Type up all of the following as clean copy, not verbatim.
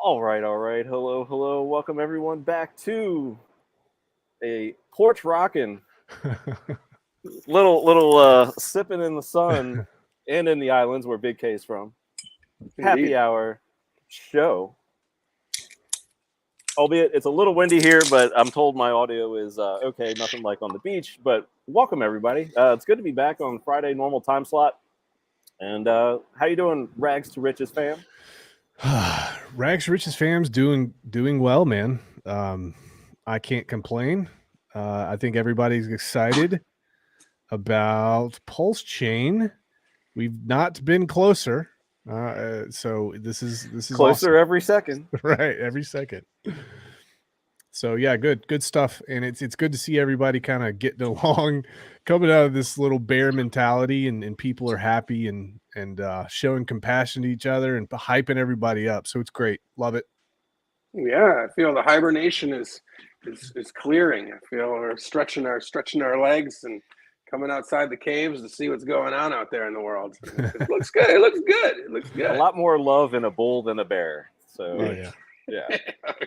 All right. Hello, hello. Welcome everyone back to a porch rocking, little sipping in the sun and in the islands where Big K's from. Happy Indeed. hour show. Albeit it's a little windy here, but I'm told my audio is okay. Nothing like on the beach. But welcome everybody. It's good to be back on Friday normal time slot. And how you doing, Rags2Riches fam? Rags2Riches fam's doing well, man. I can't complain. I think everybody's excited about PulseChain. We've not been closer, so this is Closer awesome. every second. Right, every second. So yeah, good stuff, and it's good to see everybody kind of getting along, coming out of this little bear mentality, and people are happy and showing compassion to each other and hyping everybody up. So it's great, love it. Yeah, I feel the hibernation is clearing. I feel we're stretching our legs and coming outside the caves to see what's going on out there in the world. It looks good. It looks good. It looks good. A lot more love in a bull than a bear. So Oh yeah. yeah.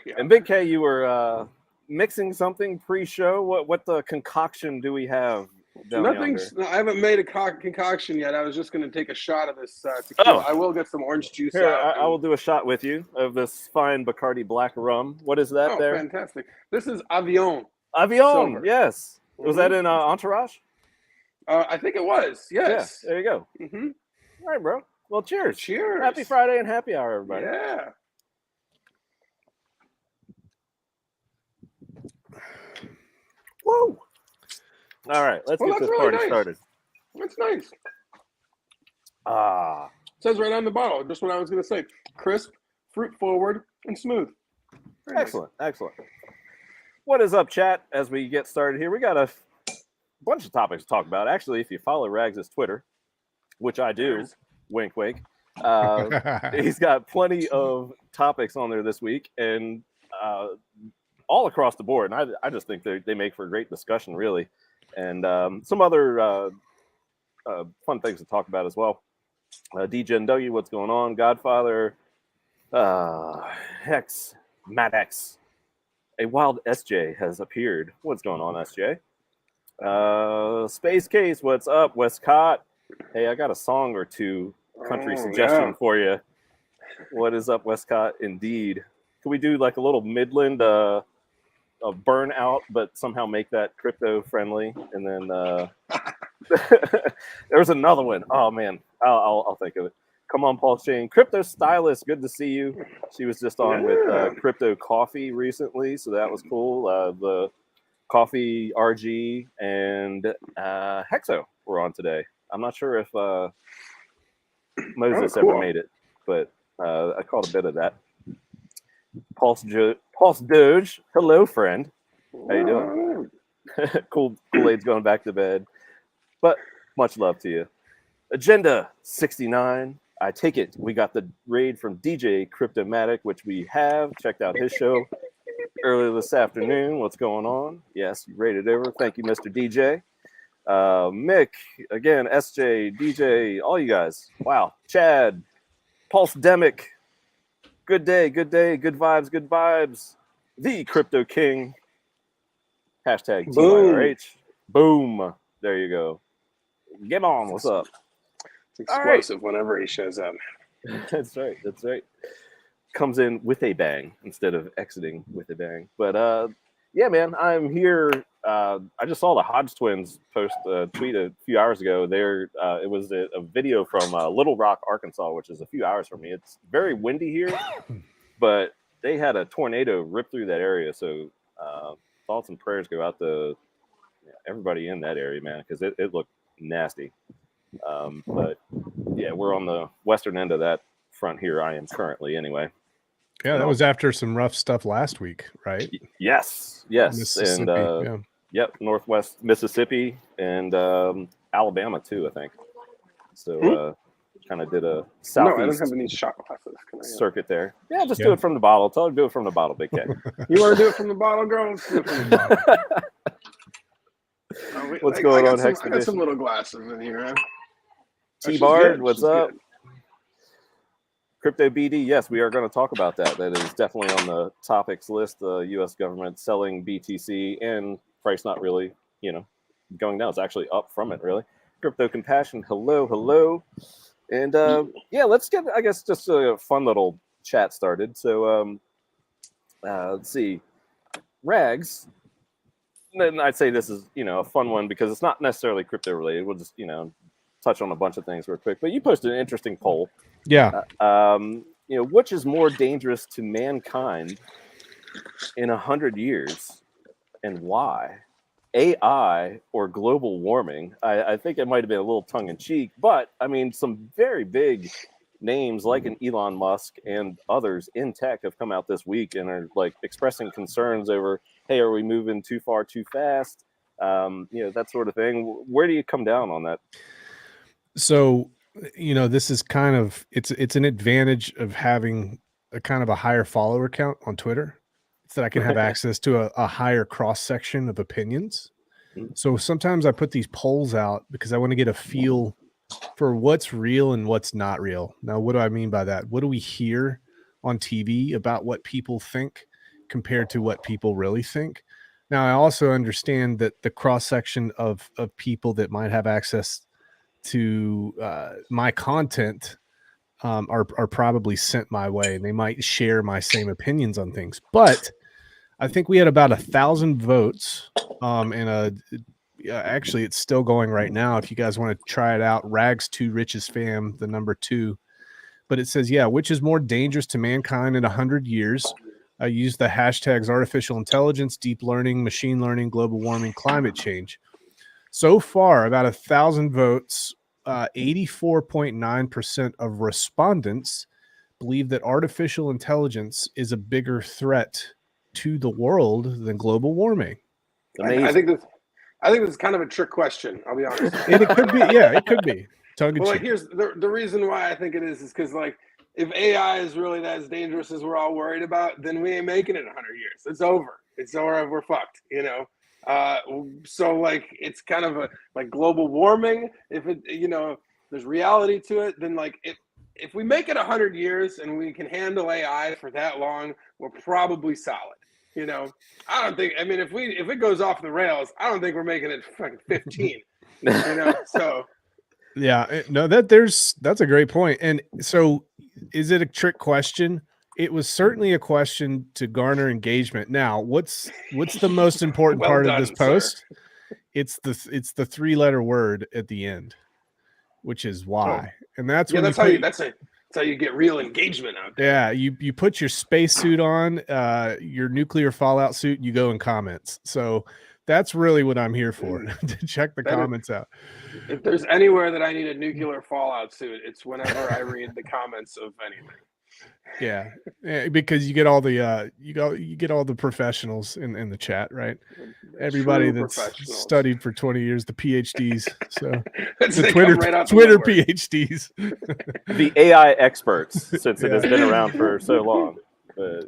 Yeah. And Big K, you were mixing something pre-show. What the concoction do we have down Nothing's. yonder? No, I haven't made a concoction yet. I was just going to take a shot of this tequila. I will get some orange juice Here, out. I will do a shot with you of this fine Bacardi Black rum. What is that there? Fantastic! This is Avion. Avion, Silver. yes. Was that in Entourage? I think it was. Yes. Yeah, there you go. Mm-hmm. All right, bro. Well, cheers. Cheers. Happy Friday and happy hour, everybody. Yeah. Woo! All right, let's get this party started. That's nice. Ah, It says right on the bottle, just what I was going to say. Crisp, fruit forward, and smooth. Very excellent. What is up, chat? As we get started here, we got a bunch of topics to talk about. Actually, if you follow Rags' Twitter, which I do, wink, wink, he's got plenty of topics on there this week, and all across the board. And I just think they make for a great discussion, really, and some other fun things to talk about as well. DGNW, what's going on? Godfather, HEX, MADX. A wild SJ has appeared. What's going on, SJ? Space Case, what's up? Westcott. Hey, I got a song or two country suggestion for you. What is up, Westcott? Indeed. Can we do like a little Midland burnout, but somehow make that crypto friendly? And then there's another one. Oh man, I'll think of it. Come on, PulseChain. Crypto Stylist, good to see you. She was just on with Crypto Coffee recently, so that was cool. The Coffee RG and Hexo were on today. I'm not sure if Moses ever made it, but I caught a bit of that. Pulse Doge, hello, friend. How you doing? Kool-Aid's going back to bed, but much love to you. Agenda 69. I take it we got the raid from DJ Cryptomatic, which we have checked out his show earlier this afternoon. What's going on? Yes, you raided over. Thank you, Mr. DJ. Mick, again, SJ, DJ, all you guys. Wow. Chad, Pulse Demic. Good day, good vibes. The Crypto King. Hashtag TYRH. Boom. There you go. Get on. What's up? It's explosive whenever he shows up. That's right. Comes in with a bang instead of exiting with a bang. But yeah, man, I'm here. I just saw the Hodge twins post a tweet a few hours ago. It was a video from Little Rock, Arkansas, which is a few hours from me. It's very windy here, but they had a tornado rip through that area. So thoughts and prayers go out to everybody in that area, man, because it looked nasty. But yeah, we're on the western end of that front here. I am currently, anyway. Yeah, that was after some rough stuff last week, right? Yes, and yep, Northwest Mississippi and Alabama too, I think. So kind of did a southeast. No, I don't have any shot glasses. Circuit there. Yeah, just do it from the bottle. Tell her to do it from the bottle, Big K. You want to do it from the bottle, girl? Let's do it from the bottle. What's going on, Hex? I got some little glasses in here. Huh? T-Bard, what's up? Crypto BD, yes, we are going to talk about that. That is definitely on the topics list. The U.S. government selling BTC and price not really, going down. It's actually up from it, really. Crypto Compassion, hello. And yeah, let's get, I guess, just a fun little chat started. So let's see. Rags, and I'd say this is, a fun one because it's not necessarily crypto related. We'll just, touch on a bunch of things real quick. But you posted an interesting poll. Yeah. Which is more dangerous to mankind in 100 years and why? AI or global warming? I think it might have been a little tongue in cheek, but I mean, some very big names like an Elon Musk and others in tech have come out this week and are like expressing concerns over, hey, are we moving too far too fast? That sort of thing. Where do you come down on that? So, this is kind of, it's an advantage of having a kind of a higher follower count on Twitter. It's that I can have access to a higher cross section of opinions. So sometimes I put these polls out because I want to get a feel for what's real and what's not real. Now, what do I mean by that? What do we hear on TV about what people think compared to what people really think? Now, I also understand that the cross section of people that might have access to my content are probably sent my way, and they might share my same opinions on things. But I think we had about 1,000 votes, and actually it's still going right now. If you guys want to try it out, Rags2Riches fam, the number 2. But it says, which is more dangerous to mankind in 100 years? I use the hashtags artificial intelligence, deep learning, machine learning, global warming, climate change. So far, about 1,000 votes, 84.9% of respondents believe that artificial intelligence is a bigger threat to the world than global warming. I think this is kind of a trick question. I'll be honest. And it could be, it could be. Well, here's the reason why I think it is because like if AI is really as dangerous as we're all worried about, then we ain't making it 100 years. It's over. We're fucked. So like it's kind of a like global warming. If it there's reality to it, then like if we make it 100 years and we can handle AI for that long, we're probably solid. I don't think. I mean, if it goes off the rails, I don't think we're making it fucking 15. So. Yeah, no, that's a great point. And so is it a trick question? It was certainly a question to garner engagement. Now, what's the most important Well part done, of this post? Sir. It's the 3-letter word at the end, which is why. And that's when that's how you get real engagement out there. Yeah, you put your spacesuit on, your nuclear fallout suit, and you go in comments. So that's really what I'm here for, to check the comments out. If there's anywhere that I need a nuclear fallout suit, it's whenever I read the comments of anything. Yeah, because you get all the you get all the professionals in the chat, right? Everybody that's studied for 20 years, the PhDs. So the Twitter PhDs, the AI experts, since it has been around for so long.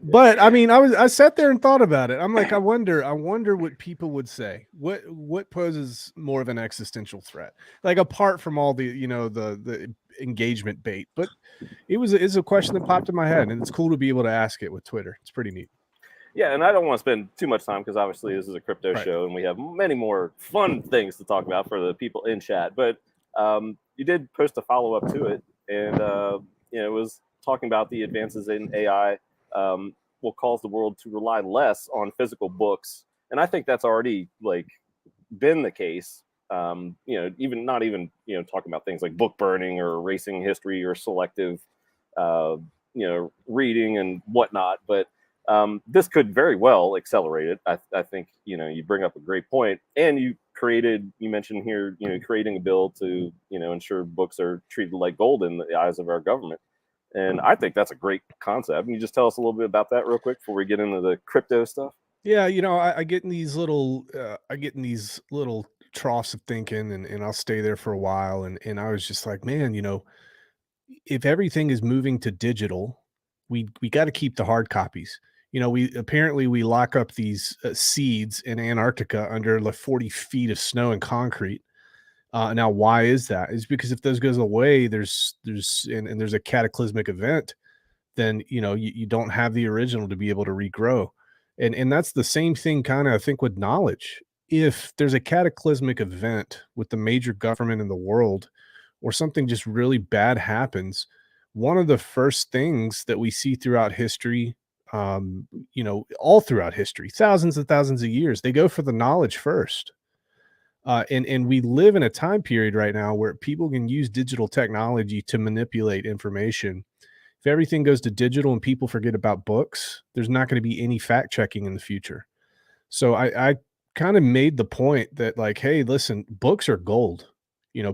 But I mean, I sat there and thought about it. I'm like, I wonder what people would say. What poses more of an existential threat? Like apart from all the the engagement bait, but it's a question that popped in my head, and it's cool to be able to ask it with Twitter. It's pretty neat. Yeah, and I don't want to spend too much time because obviously this is a crypto show, and we have many more fun things to talk about for the people in chat. But you did post a follow up to it, and it was talking about the advances in AI. Will cause the world to rely less on physical books, and I think that's already like been the case. Even talking about things like book burning or erasing history or selective, reading and whatnot. But this could very well accelerate it. I think you bring up a great point, and you mentioned here creating a bill to ensure books are treated like gold in the eyes of our government. And I think that's a great concept. Can you just tell us a little bit about that real quick before we get into the crypto stuff? Yeah, I get in these little troughs of thinking, and I'll stay there for a while. And I was just like, man, if everything is moving to digital, we got to keep the hard copies. We lock up these seeds in Antarctica under like 40 feet of snow and concrete. Now, why is that? Is because if those goes away, there's a cataclysmic event, then you don't have the original to be able to regrow. And that's the same thing kind of I think with knowledge. If there's a cataclysmic event with the major government in the world, or something just really bad happens, one of the first things that we see throughout history, all throughout history, thousands and thousands of years, they go for the knowledge first. And we live in a time period right now where people can use digital technology to manipulate information. If everything goes to digital and people forget about books, there's not going to be any fact checking in the future. So I kind of made the point that, like, hey, listen, books are gold.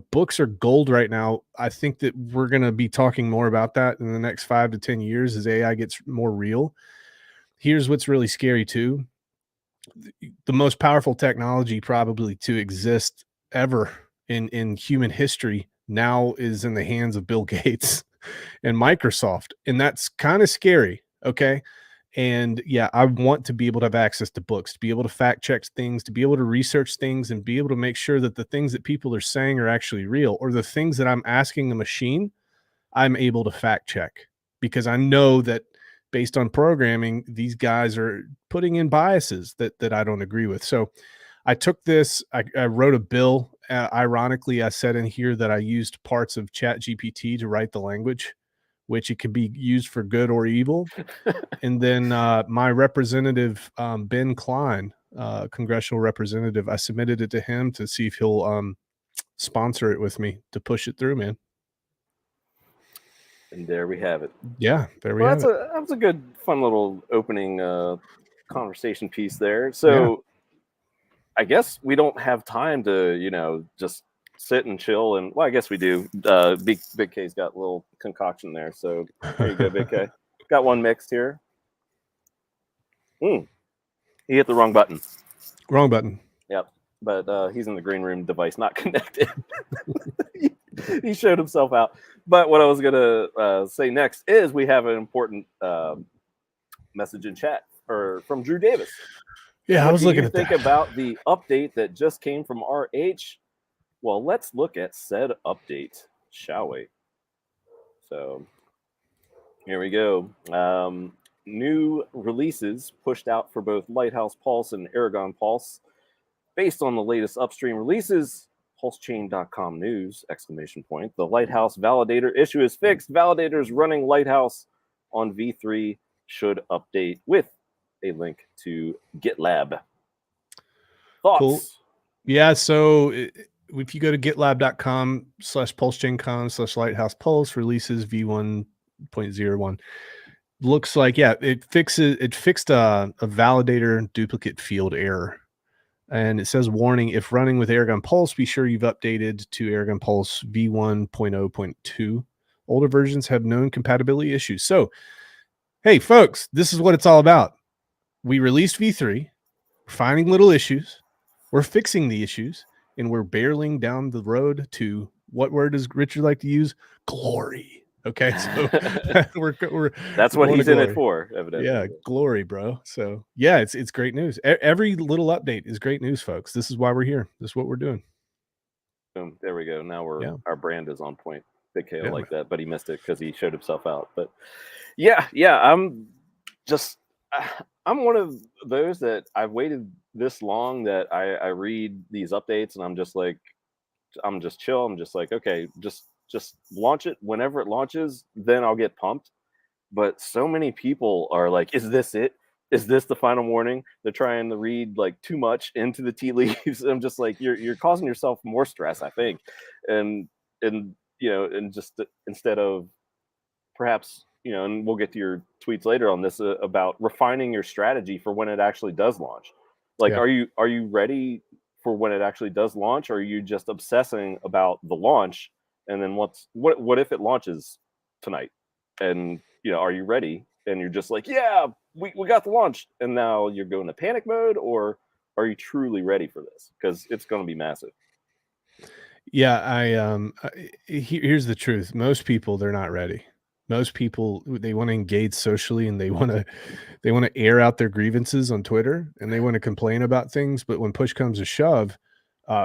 Books are gold right now. I think that we're going to be talking more about that in the next 5 to 10 years as AI gets more real. Here's what's really scary too. The most powerful technology probably to exist ever in human history now is in the hands of Bill Gates and Microsoft. And that's kind of scary. Okay. And yeah, I want to be able to have access to books, to be able to fact check things, to be able to research things, and be able to make sure that the things that people are saying are actually real, or the things that I'm asking the machine, I'm able to fact check, because I know that based on programming, these guys are putting in biases that I don't agree with. So I took this, I wrote a bill. Ironically, I said in here that I used parts of Chat GPT to write the language, which it can be used for good or evil. And then my representative, Ben Klein, congressional representative, I submitted it to him to see if he'll sponsor it with me to push it through, man. And there we have it. Yeah, there we have it. That's a good, fun little opening conversation piece there. So I guess we don't have time to, just sit and chill. And well, I guess we do. Big K's got a little concoction there. So there you go, Big K. Got one mixed here. He hit the wrong button. Wrong button. Yep. But he's in the green room, device not connected. He showed himself out. But what I was going to say next is we have an important message in chat from Drew Davis. Yeah, I was looking at that. What do you think about the update that just came from RH? Well, let's look at said update, shall we? So here we go. New releases pushed out for both Lighthouse Pulse and Aragon Pulse. Based on the latest upstream releases, PulseChain.com news, ! The Lighthouse validator issue is fixed. Validators running Lighthouse on V3 should update with a link to GitLab. Thoughts? Cool. Yeah, so if you go to gitlab.com/pulsechain.com/Lighthouse Pulse releases V1.01, looks like, it fixed a validator duplicate field error. And it says, warning, if running with Aragon Pulse, be sure you've updated to Aragon Pulse V1.0.2. Older versions have known compatibility issues. So, hey, folks, this is what it's all about. We released V3, we're finding little issues, we're fixing the issues, and we're barreling down the road to, what word does Richard like to use? Glory. Okay, so we're that's what he's in it for, evidently. Yeah, glory, bro. So yeah, it's great news. Every little update is great news, folks. This is why we're here. This is what we're doing. Boom, there we go. Now our brand is on point. Big K like that, but he missed it because he showed himself out. But yeah, I'm one of those that I've waited this long that I read these updates and I'm just chill. I'm just like, okay, just launch it whenever it launches, then I'll get pumped. But so many people are like, is this it? Is this the final warning? They're trying to read like too much into the tea leaves. I'm just like, you're causing yourself more stress, I think. And just instead of perhaps, and we'll get to your tweets later on this about refining your strategy for when it actually does launch. Like, are you ready for when it actually does launch? Or are you just obsessing about the launch? And then what if it launches tonight? And are you ready? And you're just like, yeah, we got the launch, and now you're going to panic mode, or are you truly ready for this? Because it's going to be massive. Yeah, here's the truth. Most people, they're not ready. Most people, they want to engage socially, and they want to air out their grievances on Twitter, and they want to complain about things. But when push comes to shove,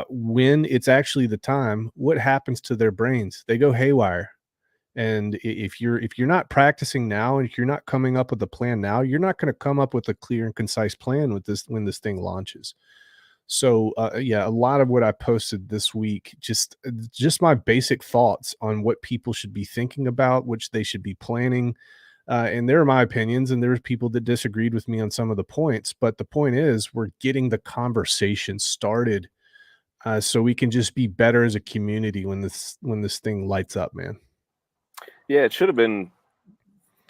when it's actually the time, what happens to their brains? They go haywire. And if you're not practicing now, and if you're not coming up with a plan now, you're not going to come up with a clear and concise plan with this when this thing launches. So yeah, a lot of what I posted this week, just my basic thoughts on what people should be thinking about, which they should be planning. And there are my opinions, and there's people that disagreed with me on some of the points. But the point is, we're getting the conversation started, so we can just be better as a community when this thing lights up, man. Yeah, it should have been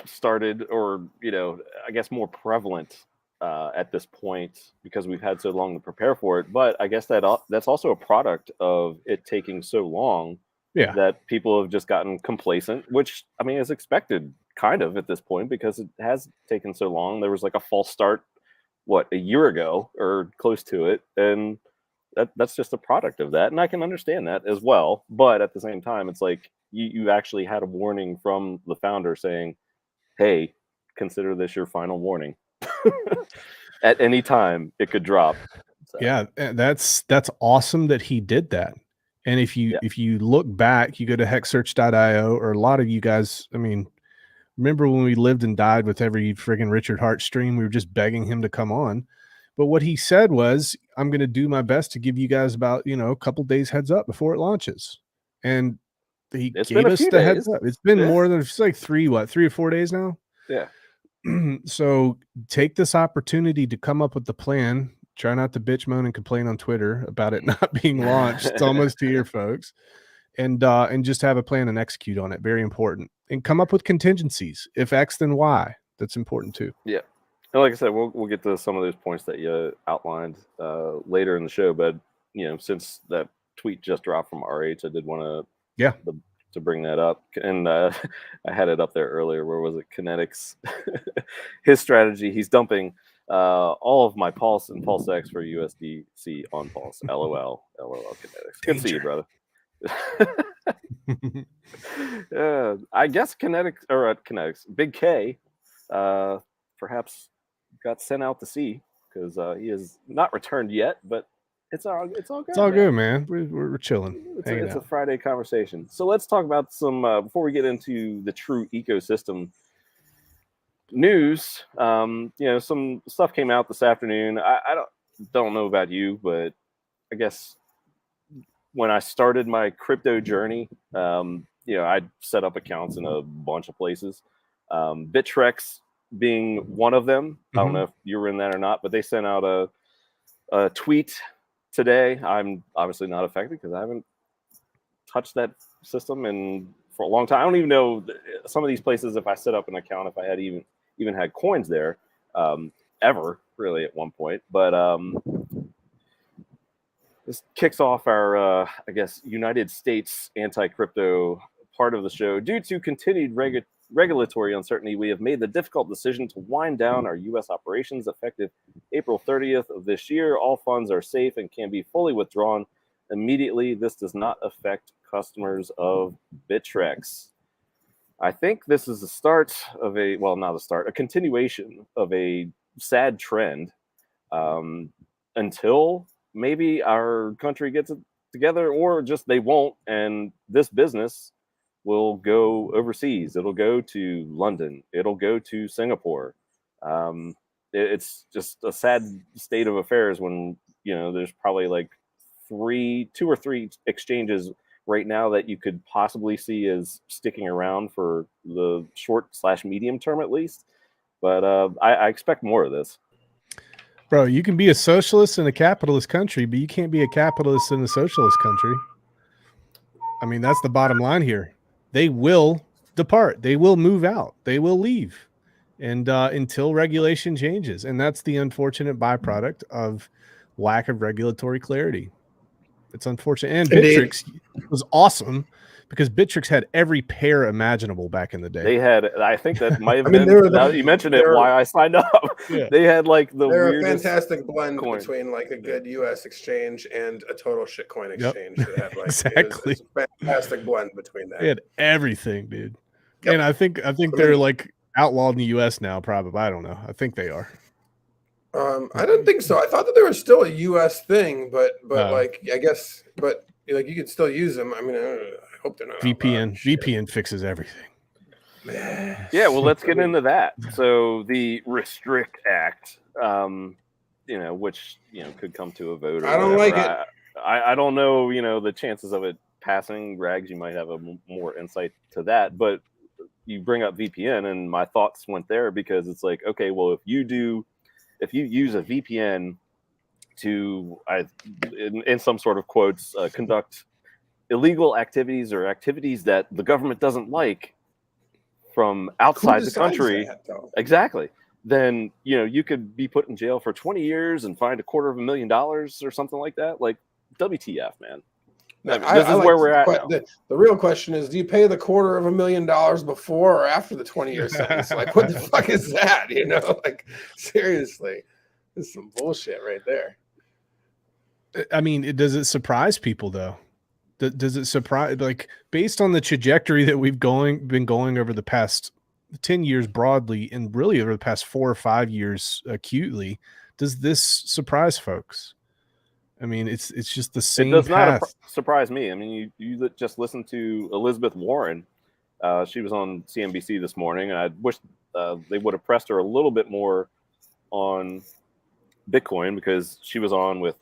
started, or I guess more prevalent at this point, because we've had so long to prepare for it. But I guess that's also a product of it taking so long. Yeah, that people have just gotten complacent, which I mean is expected kind of at this point, because it has taken so long. There was like a false start, a year ago or close to it, and that's just a product of that. And I can understand that as well. But at the same time, it's like you actually had a warning from the founder saying, hey, consider this your final warning. At any time it could drop. So. Yeah, that's awesome that he did that. And if you look back, you go to hexsearch.io, or a lot of you guys, I mean, remember when we lived and died with every friggin' Richard Hart stream? We were just begging him to come on. But what he said was, I'm going to do my best to give you guys about, a couple days heads up before it launches. And he gave us the heads up. It's been more than, it's like 3 or 4 days now. Yeah. So take this opportunity to come up with the plan. Try not to bitch, moan, and complain on Twitter about it not being launched. It's almost here, folks. And just have a plan and execute on it. Very important. And come up with contingencies. If X, then Y. That's important too. Yeah. And like I said, we'll get to some of those points that you outlined later in the show. But since that tweet just dropped from RH, I did want to bring that up. And I had it up there earlier. Where was it? Kinetics. His strategy. He's dumping all of my Pulse and PulseX for USDC on Pulse. LOL. LOL Kinetics. Good to see you, brother. I guess Kinetics, Big K, perhaps got sent out to sea, because he has not returned yet, but it's all good. It's all good, man. We're chilling. It's a Friday conversation. So let's talk about some before we get into the true ecosystem news. Some stuff came out this afternoon. I don't know about you, but I guess when I started my crypto journey, I set up accounts in a bunch of places. Bittrex being one of them. I don't know if you were in that or not, but they sent out a tweet today. I'm obviously not affected because I haven't touched that system for a long time. I don't even know some of these places, if I set up an account, if I had even had coins there ever really at one point. But this kicks off our, I guess, United States anti-crypto part of the show. Due to continued regulatory uncertainty, we have made the difficult decision to wind down our U.S. operations effective April 30th of this year. All funds are safe and can be fully withdrawn immediately. This does not affect customers of Bittrex. I think this is the start of a continuation of a sad trend until maybe our country gets it together, or just they won't, and this business will go overseas. It'll go to London. It'll go to Singapore. It's just a sad state of affairs when, there's probably like 2 or 3 exchanges right now that you could possibly see as sticking around for the short/medium term at least. But I expect more of this. Bro, you can be a socialist in a capitalist country, but you can't be a capitalist in a socialist country. I mean, that's the bottom line here. They will depart. They will move out. They will leave, and until regulation changes. And that's the unfortunate byproduct of lack of regulatory clarity. It's unfortunate. And Bittrex was awesome because Bittrex had every pair imaginable back in the day. They had, I think that might have been, now that you mentioned it, why I signed up. Yeah. They had like they're a fantastic blend between like a good US exchange and a total shitcoin exchange. That had like, exactly. It's a fantastic blend between that. They had everything, dude. Yep. And I think they're like outlawed in the US now, probably. I don't know. I think they are. I didn't think so. I thought that they were still a U.S. thing, but like I guess, but like you could still use them. I mean, I hope they're not VPN fixes everything. Yeah, well, let's get into that. So the Restrict Act, which could come to a vote. Or I don't whatever. like it. I don't know. The chances of it passing. Rags, you might have more insight to that, but you bring up VPN, and my thoughts went there because it's like, okay, well, if you use a VPN to, in some sort of quotes, conduct illegal activities or activities that the government doesn't like from outside the country, exactly, then you could be put in jail for 20 years and fined $250,000 or something like that. Like, WTF, man. This is where we're at now. The real question is, do you pay the $250,000 before or after the 20-year sentence? Like, what the fuck is that? Like, seriously, this is some bullshit right there. I mean, does it surprise people though? Does it surprise, like, based on the trajectory that we've been going over the past 10 years broadly, and really over the past 4 or 5 years acutely, does this surprise folks? I mean, it's just the same. It does path. not surprise me. I mean, you just listened to Elizabeth Warren. She was on CNBC this morning, and I wish they would have pressed her a little bit more on Bitcoin, because she was on with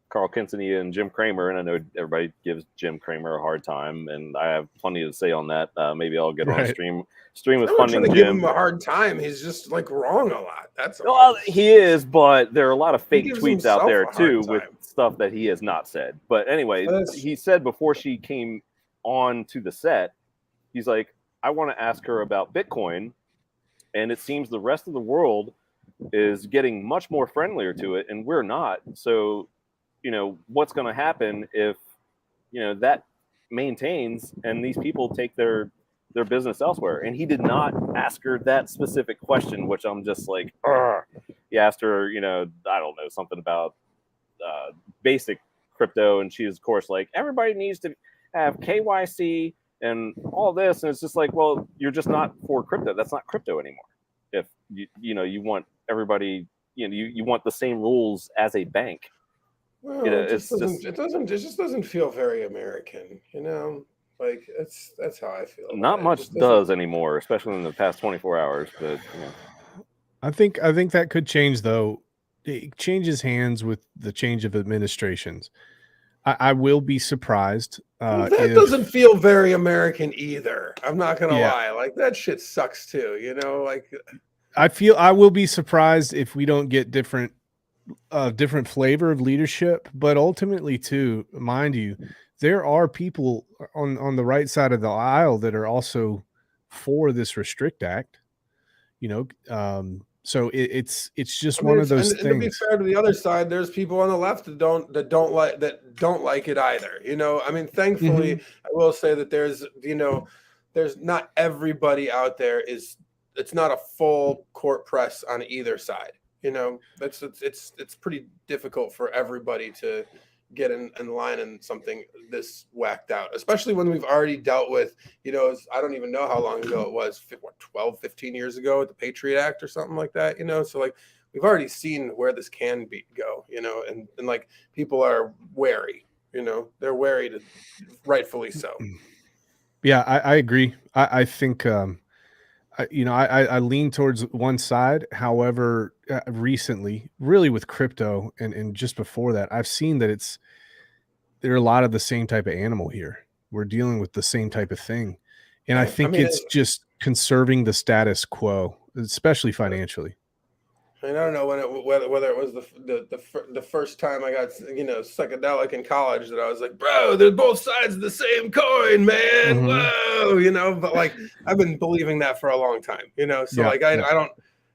Carl Quintanilla and Jim Cramer, and I know everybody gives Jim Cramer a hard time, and I have plenty to say on that. Maybe I'll get on a stream with funding Jim. Give him a hard time. He's just like wrong a lot. That's all. Well, he is, but there are a lot of fake tweets out there too with stuff that he has not said. But anyway, he said before she came on to the set, he's like, I want to ask her about Bitcoin, and it seems the rest of the world is getting much more friendlier to it, and we're not. So, what's going to happen if, that maintains and these people take their business elsewhere? And he did not ask her that specific question, which I'm just like, Argh. He asked her, I don't know, something about basic crypto, and she's of course like, everybody needs to have KYC and all this, and it's just like, well, you're just not for crypto. That's not crypto anymore. If you want everybody, you want the same rules as a bank. Well, it just doesn't feel very American, like that's how I feel. Not much does anymore, especially in the past 24 hours. But I think that could change though. It changes hands with the change of administrations. I will be surprised. That doesn't feel very American either. I'm not gonna lie. Like, that shit sucks too. Like, I will be surprised if we don't get different flavor of leadership. But ultimately, too, mind you, there are people on the right side of the aisle that are also for this Restrict Act. So it's just one of those things. And to be fair to the other side, there's people on the left that don't like it either. I mean, thankfully, I will say that there's not everybody out there it's not a full court press on either side. It's pretty difficult for everybody to get in line in something this whacked out, especially when we've already dealt with, I don't even know how long ago it was, 12, 15 years ago with the Patriot Act or something like that, so like we've already seen where this can go, and like people are wary, they're wary, to rightfully so. Yeah, I agree. I think, I lean towards one side. However, recently, really with crypto and just before that, I've seen that there are a lot of the same type of animal here. We're dealing with the same type of thing. And I think it's just conserving the status quo, especially financially. I don't know whether it was the first time I got psychedelic in college that I was like, bro, they're both sides of the same coin, man. Whoa, but like I've been believing that for a long time, so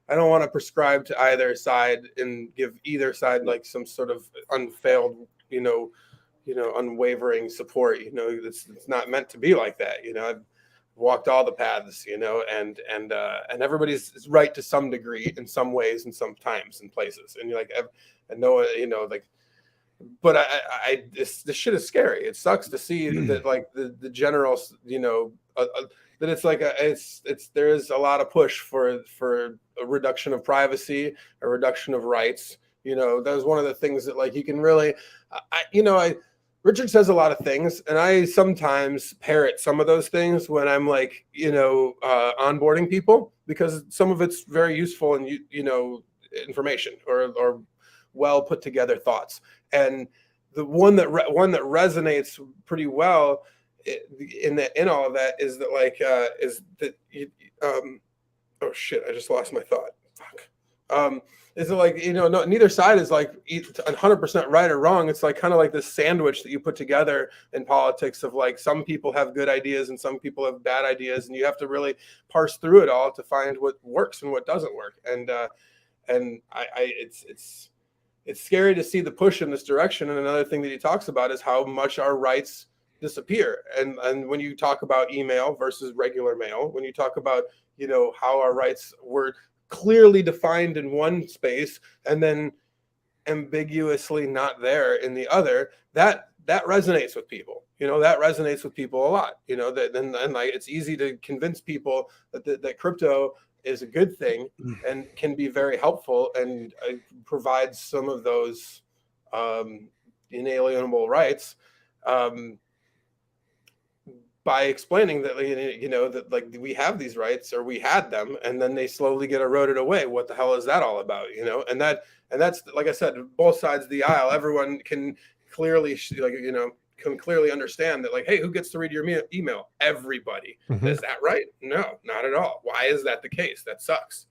I don't want to prescribe to either side and give either side like some sort of unfailed, unwavering support. It's not meant to be like that. I've walked all the paths, and everybody's right to some degree in some ways and sometimes in places. And you're like, I know, like, but this shit is scary. It sucks to see that like the general, the that it's like there is a lot of push for a reduction of privacy, a reduction of rights. You know, that was one of the things that like you can really, Richard says a lot of things, and I sometimes parrot some of those things when I'm like, onboarding people, because some of it's very useful and information or well put together thoughts. And the one that resonates pretty well in all of that is that oh shit, I just lost my thought. Fuck. Is it like, neither side is like 100% right or wrong. It's like kind of like this sandwich that you put together in politics of like some people have good ideas and some people have bad ideas, and you have to really parse through it all to find what works and what doesn't work. And it's scary to see the push in this direction. And another thing that he talks about is how much our rights disappear. And when you talk about email versus regular mail, when you talk about how our rights were clearly defined in one space and then ambiguously not there in the other, that resonates with people. That resonates with people a lot. It's easy to convince people that crypto is a good thing and can be very helpful and provides some of those inalienable rights by explaining that that like we have these rights, or we had them, and then they slowly get eroded away. What the hell is that all about? And that's like I said, both sides of the aisle, everyone can clearly can clearly understand that, like, hey, who gets to read your email? Everybody. Mm-hmm. Is that right? No, not at all. Why is that the case? That sucks.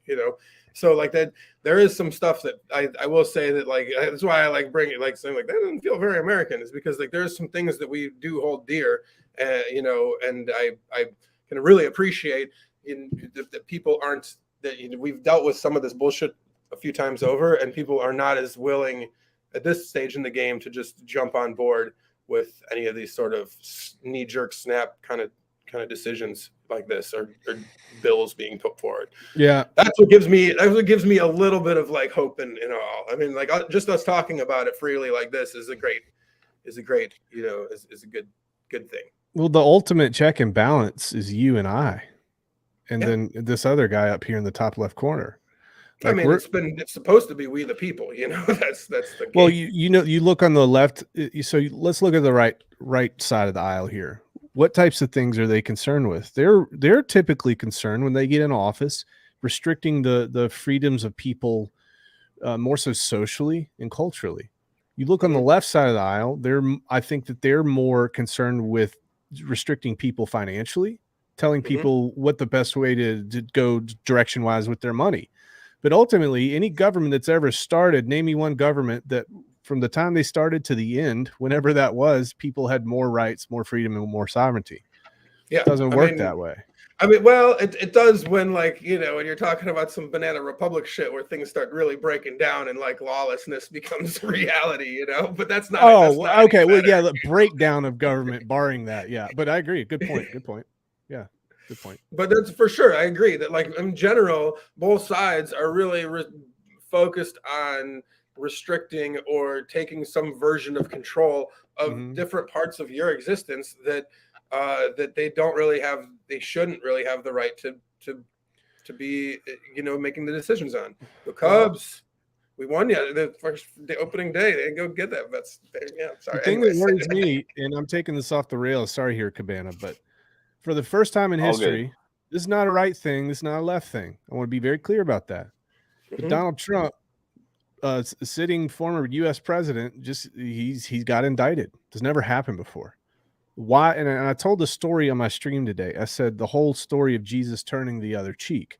So like that, there is some stuff that I will say that, like, that's why I like bring it, like saying like that doesn't feel very American, is because like there's some things that we do hold dear, and I can really appreciate that people aren't, that we've dealt with some of this bullshit a few times over, and people are not as willing at this stage in the game to just jump on board with any of these sort of knee-jerk snap kind of decisions like this, or bills being put forward. Yeah, that's what gives me a little bit of like hope in all. I mean, like just us talking about it freely like this is a good thing. Well, the ultimate check and balance is you and I, and then this other guy up here in the top left corner. Like, I mean, it's supposed to be we the people, that's the game. Well, you look on the left, so let's look at the right side of the aisle here. What types of things are they concerned with? They're typically concerned when they get in office, restricting the freedoms of people, more so socially and culturally. You look on the left side of the aisle, I think that they're more concerned with restricting people financially, telling people what the best way to go direction wise with their money. But ultimately, any government that's ever started, name me one government that from the time they started to the end, whenever that was, people had more rights, more freedom, and more sovereignty. Yeah, it doesn't work that way. I mean, well, it does when, like, when you're talking about some Banana Republic shit where things start really breaking down and like lawlessness becomes reality, but that's not. Oh, that's not okay. Well, yeah, the breakdown of government, barring that. Yeah, but I agree. Good point. Yeah. Good point. But that's for sure. I agree that, like, in general, both sides are really focused on restricting or taking some version of control of different parts of your existence that they don't really have. They shouldn't really have the right to be, making the decisions on. The Cubs, we won the opening day. They didn't go get that. Sorry. The thing that worries me, and I'm taking this off the rails. Sorry here, Cabana, but for the first time in history, this is not a right thing. This is not a left thing. I want to be very clear about that. But Donald Trump, sitting former U.S. president, he's got indicted. This never happened before. Why? And I told the story on my stream today. I said the whole story of Jesus turning the other cheek.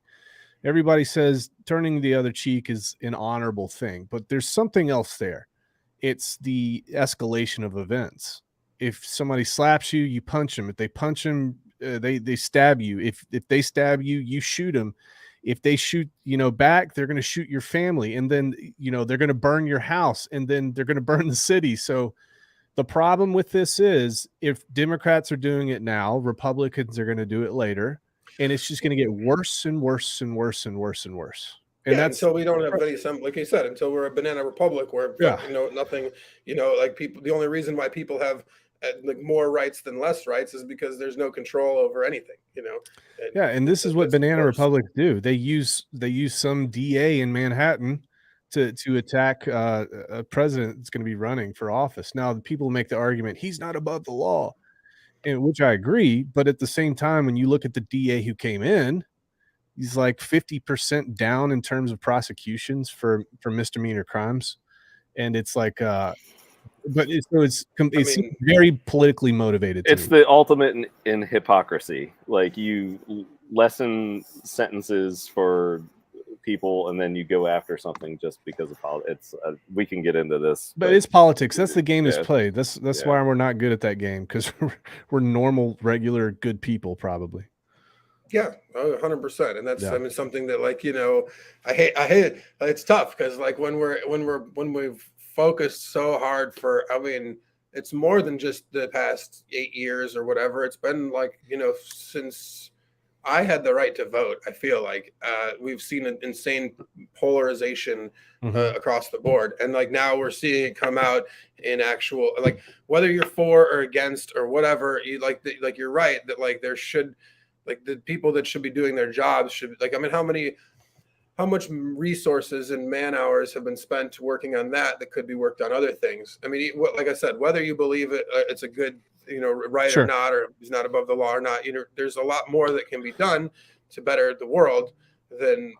Everybody says turning the other cheek is an honorable thing, but there's something else there. It's the escalation of events. If somebody slaps you, you punch them. If they punch them, they stab you. If they stab you, you shoot them. If they shoot, back, they're going to shoot your family, and then, they're going to burn your house, and then they're going to burn the city. So the problem with this is, if Democrats are doing it now, Republicans are going to do it later, and it's just going to get worse and worse and worse and worse and worse. And that's until we don't have any, like you said, until we're a banana republic where nothing, like people, the only reason why people have like more rights than less rights is because there's no control over anything, Yeah, and this is what that's Banana worse. Republics do. They use some DA in Manhattan to attack a president that's going to be running for office. Now, the people make the argument he's not above the law, and which I agree. But at the same time, when you look at the DA who came in, he's like 50% down in terms of prosecutions for misdemeanor crimes, and it's like, but it's mean, very politically motivated. It's the ultimate in hypocrisy. Like, you lessen sentences for people, and then you go after something just because of politics. We can get into this, but it's politics. That's the game yeah, that's played. That's yeah. why we're not good at that game, because we're normal, regular, good people, probably. Yeah, 100%. And that's, Yeah. I mean, something that, like, I hate it's tough because, like, when we've focused so hard for, I mean, it's more than just the past 8 years or whatever. It's been like, since I had the right to vote, I feel like we've seen an insane polarization across the board. And like now we're seeing it come out in actual, like, whether you're for or against or whatever, like you're right that like there should, like, the people that should be doing their jobs should, like, I mean, how much resources and man hours have been spent working on that could be worked on other things. I mean, like I said, whether you believe it's a good, right Sure. or not, or he's not above the law or not, there's a lot more that can be done to better the world than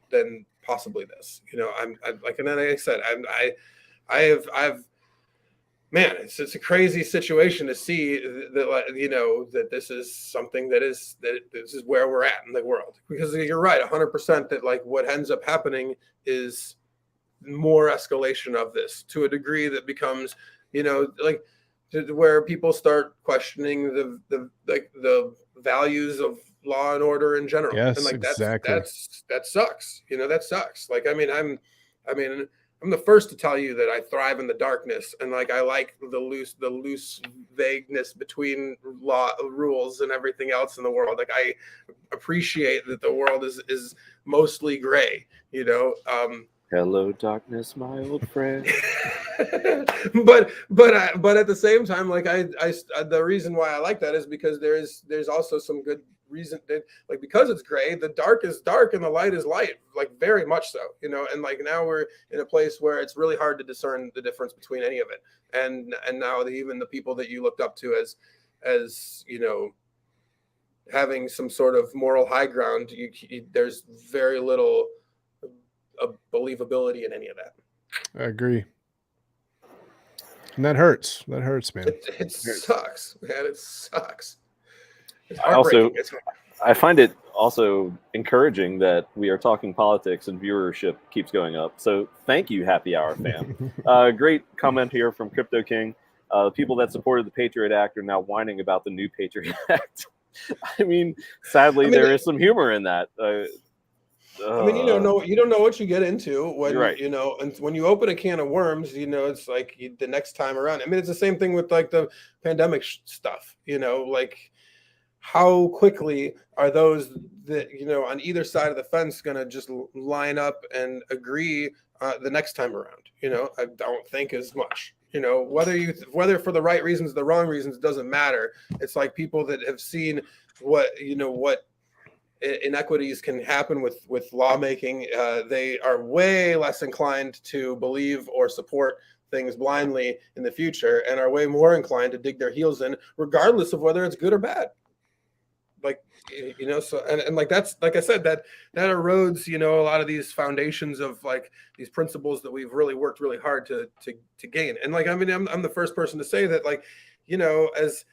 possibly this. I'm like, and then like I said, I've man, it's a crazy situation to see that, that this is something that this is where we're at in the world, because you're right 100% that like what ends up happening is more escalation of this to a degree that becomes, like, where people start questioning the values of law and order in general. Yes, and like exactly. that sucks. That sucks. Like, I mean, I'm the first to tell you that I thrive in the darkness, and like I like the loose vagueness between law rules and everything else in the world. Like, I appreciate that the world is mostly gray. Hello, darkness, my old friend. but at the same time, like I the reason why I like that is because there's also some good reason that, like, because it's gray, the dark is dark and the light is light, like very much so, and like now we're in a place where it's really hard to discern the difference between any of it, and now even the people that you looked up to as having some sort of moral high ground, there's very little believability in any of that. I agree. And that hurts. That hurts, man. It sucks, man. It sucks. It's I find it also encouraging that we are talking politics and viewership keeps going up. So thank you, Happy Hour fam. Great comment here from Crypto King. People that supported the Patriot Act are now whining about the new Patriot Act. I mean, sadly, there is some humor in that. I mean, you don't know what you get into when right. and when you open a can of worms, it's like the next time around. I mean, it's the same thing with like the pandemic stuff. Like, how quickly are those that on either side of the fence going to just line up and agree the next time around? I don't think as much. Whether for the right reasons, the wrong reasons, doesn't matter. It's like people that have seen what inequities can happen with lawmaking. They are way less inclined to believe or support things blindly in the future, and are way more inclined to dig their heels in, regardless of whether it's good or bad. Like, so and like that's, like I said, that erodes a lot of these foundations of like these principles that we've really worked really hard to gain. And like, I mean, I'm the first person to say that, like, as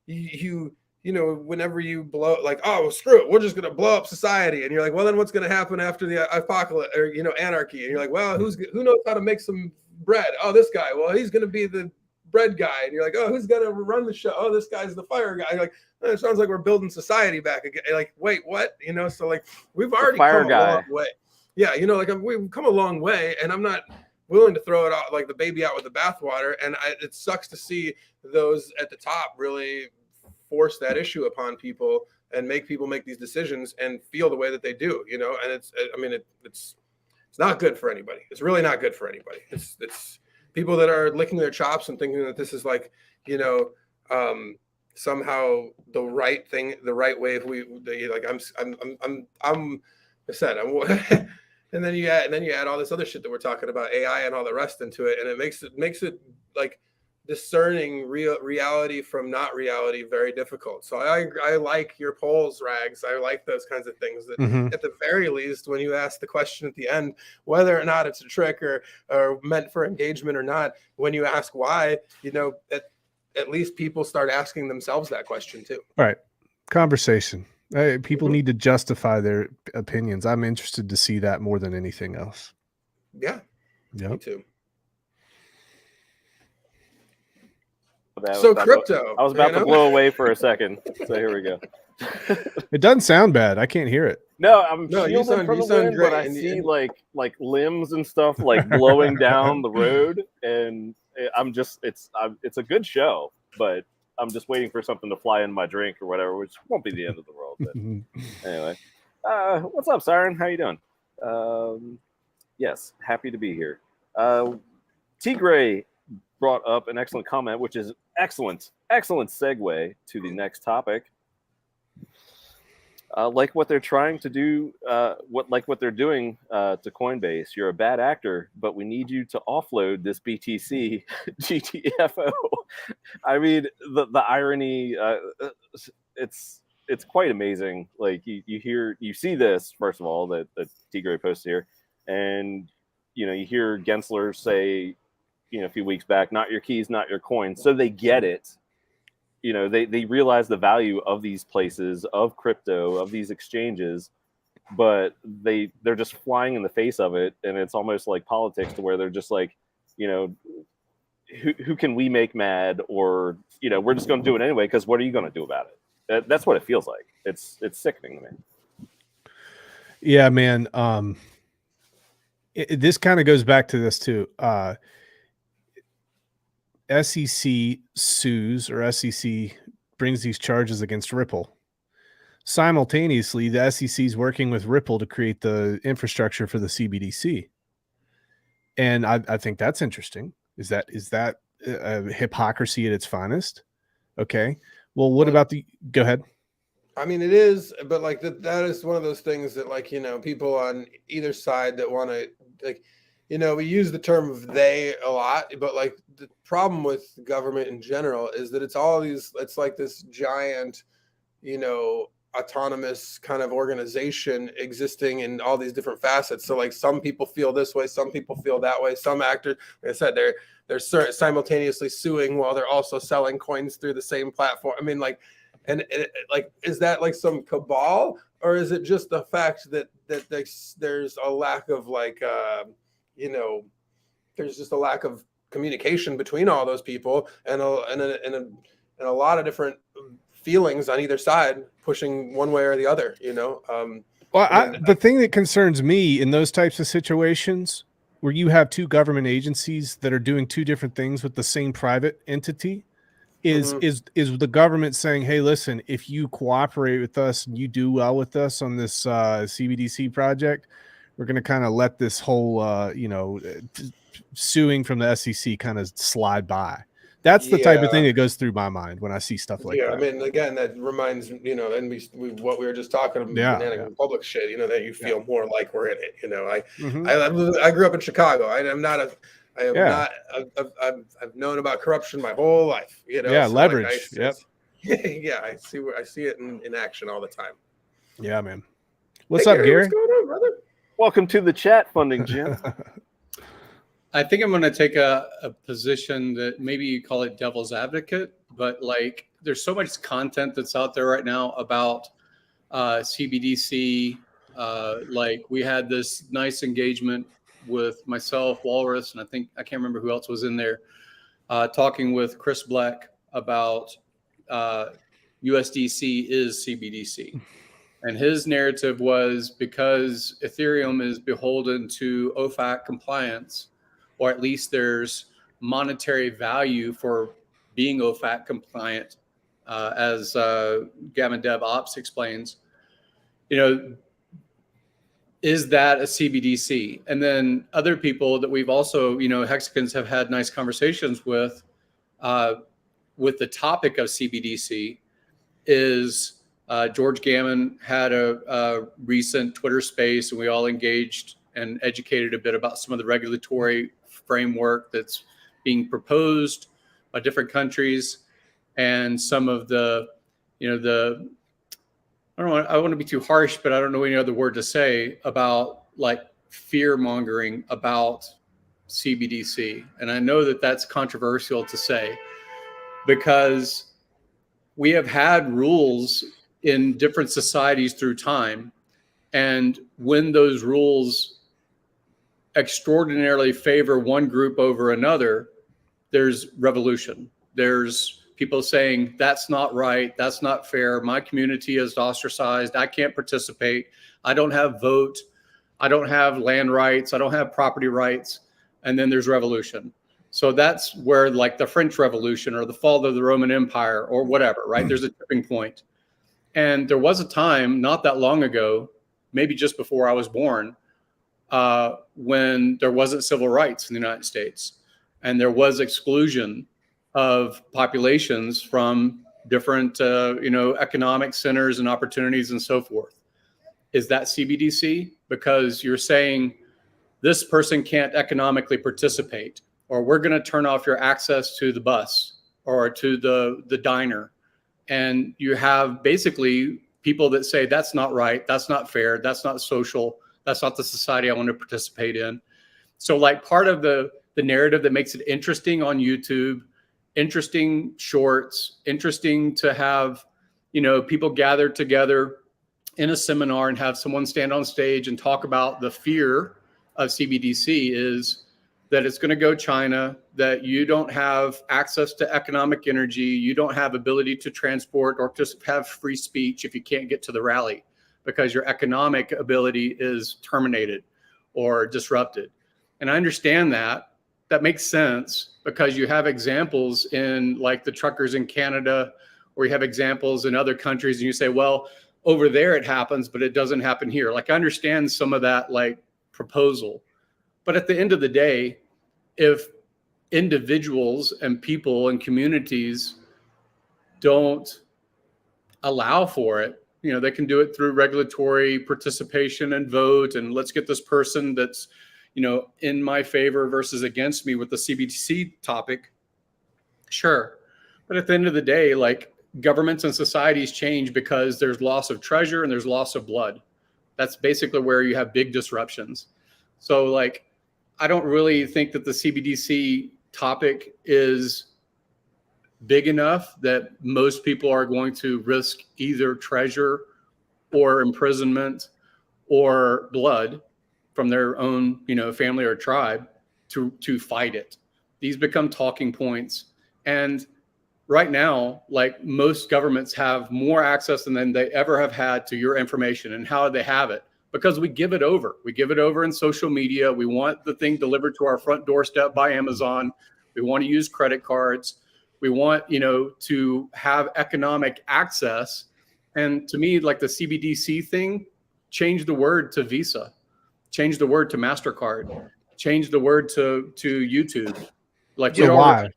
you whenever you blow, like, oh, well, screw it, we're just going to blow up society. And you're like, well, then what's going to happen after the apocalypse or, anarchy? And you're like, well, who knows how to make some bread? Oh, this guy, well, he's going to be the bread guy. And you're like, oh, who's going to run the show? Oh, this guy's the fire guy. You're like, oh, it sounds like we're building society back again. Like, wait, what? So like, we've already come a long way. Yeah. Like we've come a long way, and I'm not willing to throw it out, like the baby out with the bathwater. And it sucks to see those at the top really force that issue upon people and make people make these decisions and feel the way that they do, and it's not good for anybody. It's really not good for anybody. It's people that are licking their chops and thinking that this is like, somehow the right thing, the right way. If I said, and then you add all this other shit that we're talking about, AI and all the rest into it, and it makes it like discerning reality from not reality very difficult. So I like your polls, Rags. I like those kinds of things that at the very least, when you ask the question at the end, whether or not it's a trick or meant for engagement or not, when you ask why, at least people start asking themselves that question too. Right. Conversation. People need to justify their opinions. I'm interested to see that more than anything else. Yeah. Yep. Me too. So crypto. I was about to blow away for a second. So here we go. It doesn't sound bad. I can't hear it. No, I'm shielded you sound from the wind, great. but I see like limbs and stuff like blowing down the road, and it's a good show, but I'm just waiting for something to fly in my drink or whatever, which won't be the end of the world. But anyway, what's up, Siren? How you doing? Yes, happy to be here. T-Gray brought up an excellent comment, which is excellent segue to the next topic. Like what they're trying to do, what they're doing to Coinbase. You're a bad actor, but we need you to offload this BTC GTFO. I mean, the irony, it's quite amazing. Like you see this, first of all, that T-Gray posted here, and you hear Gensler say, a few weeks back, not your keys, not your coins. So they get it. They realize the value of these places, of crypto, of these exchanges, but they're just flying in the face of it. And it's almost like politics, to where they're just like, who can we make mad? Or, we're just going to do it anyway, because what are you going to do about it? That's what it feels like. It's sickening to me. Yeah, man. This kind of goes back to this too. SEC sues, or SEC brings these charges against Ripple. Simultaneously, the SEC is working with Ripple to create the infrastructure for the CBDC. And I think that's interesting. Is that hypocrisy at its finest? Okay. Well, what about go ahead. I mean, it is, but like that is one of those things that, like, people on either side that want to, like, we use the term of they a lot, but like the problem with government in general is that it's like this giant, autonomous kind of organization existing in all these different facets. So like some people feel this way, some people feel that way. Some actors, like I said, they're simultaneously suing while they're also selling coins through the same platform. I mean, like, and like, is that like some cabal, or is it just the fact that there's a lack of like, there's just a lack of communication between all those people, and a lot of different feelings on either side pushing one way or the other, the thing that concerns me in those types of situations, where you have two government agencies that are doing two different things with the same private entity, is the government saying, hey, listen, if you cooperate with us and you do well with us on this CBDC project, we're going to kind of let this whole, suing from the SEC kind of slide by. That's the type of thing that goes through my mind when I see stuff like that. I mean, again, that reminds, and what we were just talking about, public shit, that you feel more like we're in it. I grew up in Chicago. I've known about corruption my whole life, so leverage. I see it in action all the time. Yeah, man. What's up, Gary? What's going on, brother? Welcome to the chat funding, Jim. I think I'm going to take a position that maybe you call it devil's advocate, but like there's so much content that's out there right now about CBDC. Like we had this nice engagement with myself, Walrus, and I can't remember who else was in there, talking with Chris Black about USDC is CBDC. And his narrative was, because Ethereum is beholden to OFAC compliance, or at least there's monetary value for being OFAC compliant, as Gavin Dev Ops explains, is that a CBDC? And then other people that we've also, Hexicans have had nice conversations with, with the topic of CBDC is George Gammon had a recent Twitter space, and we all engaged and educated a bit about some of the regulatory framework that's being proposed by different countries, and some of the, I want to be too harsh, but I don't know any other word to say about like fear mongering about CBDC. And I know that that's controversial to say, because we have had rules in different societies through time. And when those rules extraordinarily favor one group over another, there's revolution. There's people saying, that's not right, that's not fair, my community is ostracized, I can't participate, I don't have vote, I don't have land rights, I don't have property rights. And then there's revolution. So that's where like the French Revolution or the fall of the Roman Empire or whatever, right? There's a tipping point. And there was a time not that long ago, maybe just before I was born, when there wasn't civil rights in the United States. And there was exclusion of populations from different, economic centers and opportunities and so forth. Is that CBDC? Because you're saying this person can't economically participate, or we're going to turn off your access to the bus or to the diner. And you have basically people that say, that's not right, that's not fair, that's not social, that's not the society I want to participate in. So like part of the narrative that makes it interesting on YouTube, interesting shorts, interesting to have, people gather together in a seminar and have someone stand on stage and talk about the fear of CBDC is that it's going to go China, that you don't have access to economic energy, you don't have ability to transport or just have free speech if you can't get to the rally because your economic ability is terminated or disrupted. And I understand that. That makes sense because you have examples in like the truckers in Canada, or you have examples in other countries, and you say, well, over there it happens, but it doesn't happen here. Like I understand some of that like proposal, but at the end of the day, if individuals and people and communities don't allow for it, they can do it through regulatory participation and vote, and let's get this person that's in my favor versus against me with the CBDC topic. Sure. But at the end of the day, like governments and societies change because there's loss of treasure and there's loss of blood. That's basically where you have big disruptions. So like, I don't really think that the CBDC topic is big enough that most people are going to risk either treasure or imprisonment or blood from their own, family or tribe to fight it. These become talking points. And right now, like most governments have more access than they ever have had to your information. And how do they have it? Because we give it over. We give it over in social media. We want the thing delivered to our front doorstep by Amazon. We want to use credit cards. We want, to have economic access. And to me, like the CBDC thing, change the word to Visa. Change the word to MasterCard, change the word to YouTube. Like, so why?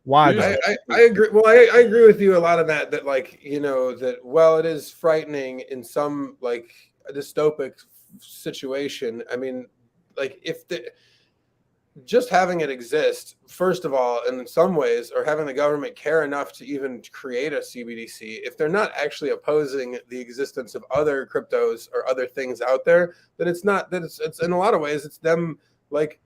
I agree. Well, I agree with you a lot of that like, that while it is frightening in some like a dystopic situation, I mean, like if just having it exist, first of all, and in some ways, or having the government care enough to even create a CBDC, if they're not actually opposing the existence of other cryptos or other things out there, then it's not that it's in a lot of ways, it's them like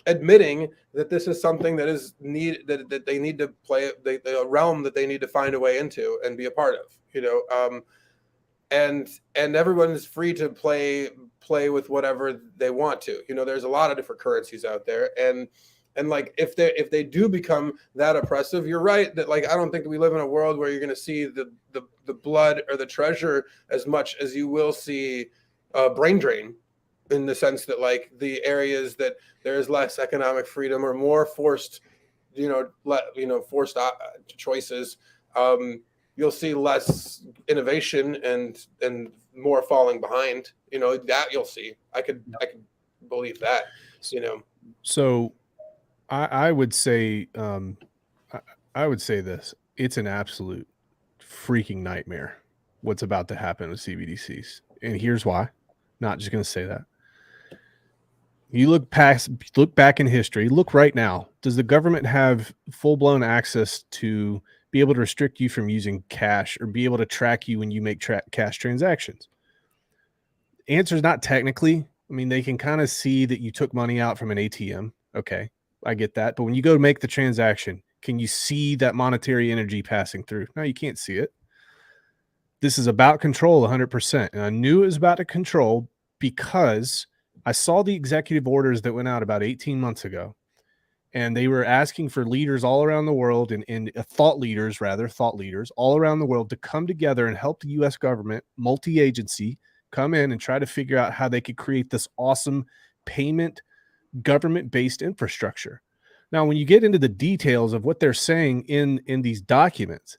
admitting that this is something that is that they need to play the realm that they need to find a way into and be a part of, and everyone is free to play with whatever they want to. There's a lot of different currencies out there, and like if they do become that oppressive, you're right that like I don't think that we live in a world where you're going to see the blood or the treasure as much as you will see brain drain, in the sense that like the areas that there is less economic freedom or more forced forced choices, you'll see less innovation and more falling behind. That you'll see. I could believe that. So I would say I would say this. it's an absolute freaking nightmare what's about to happen with CBDCs. And here's why. Not just going to say that. You look back in history, look right now. Does the government have full-blown access to be able to restrict you from using cash or be able to track you when you make cash transactions? Answer is not technically. I mean, they can kind of see that you took money out from an ATM. Okay, I get that. But when you go to make the transaction, can you see that monetary energy passing through? No, you can't see it. This is about control 100%. And I knew it was about to control because I saw the executive orders that went out about 18 months ago. And they were asking for leaders all around the world and thought leaders all around the world to come together and help the U.S. government, multi-agency, come in and try to figure out how they could create this awesome payment government-based infrastructure. Now, when you get into the details of what they're saying in these documents,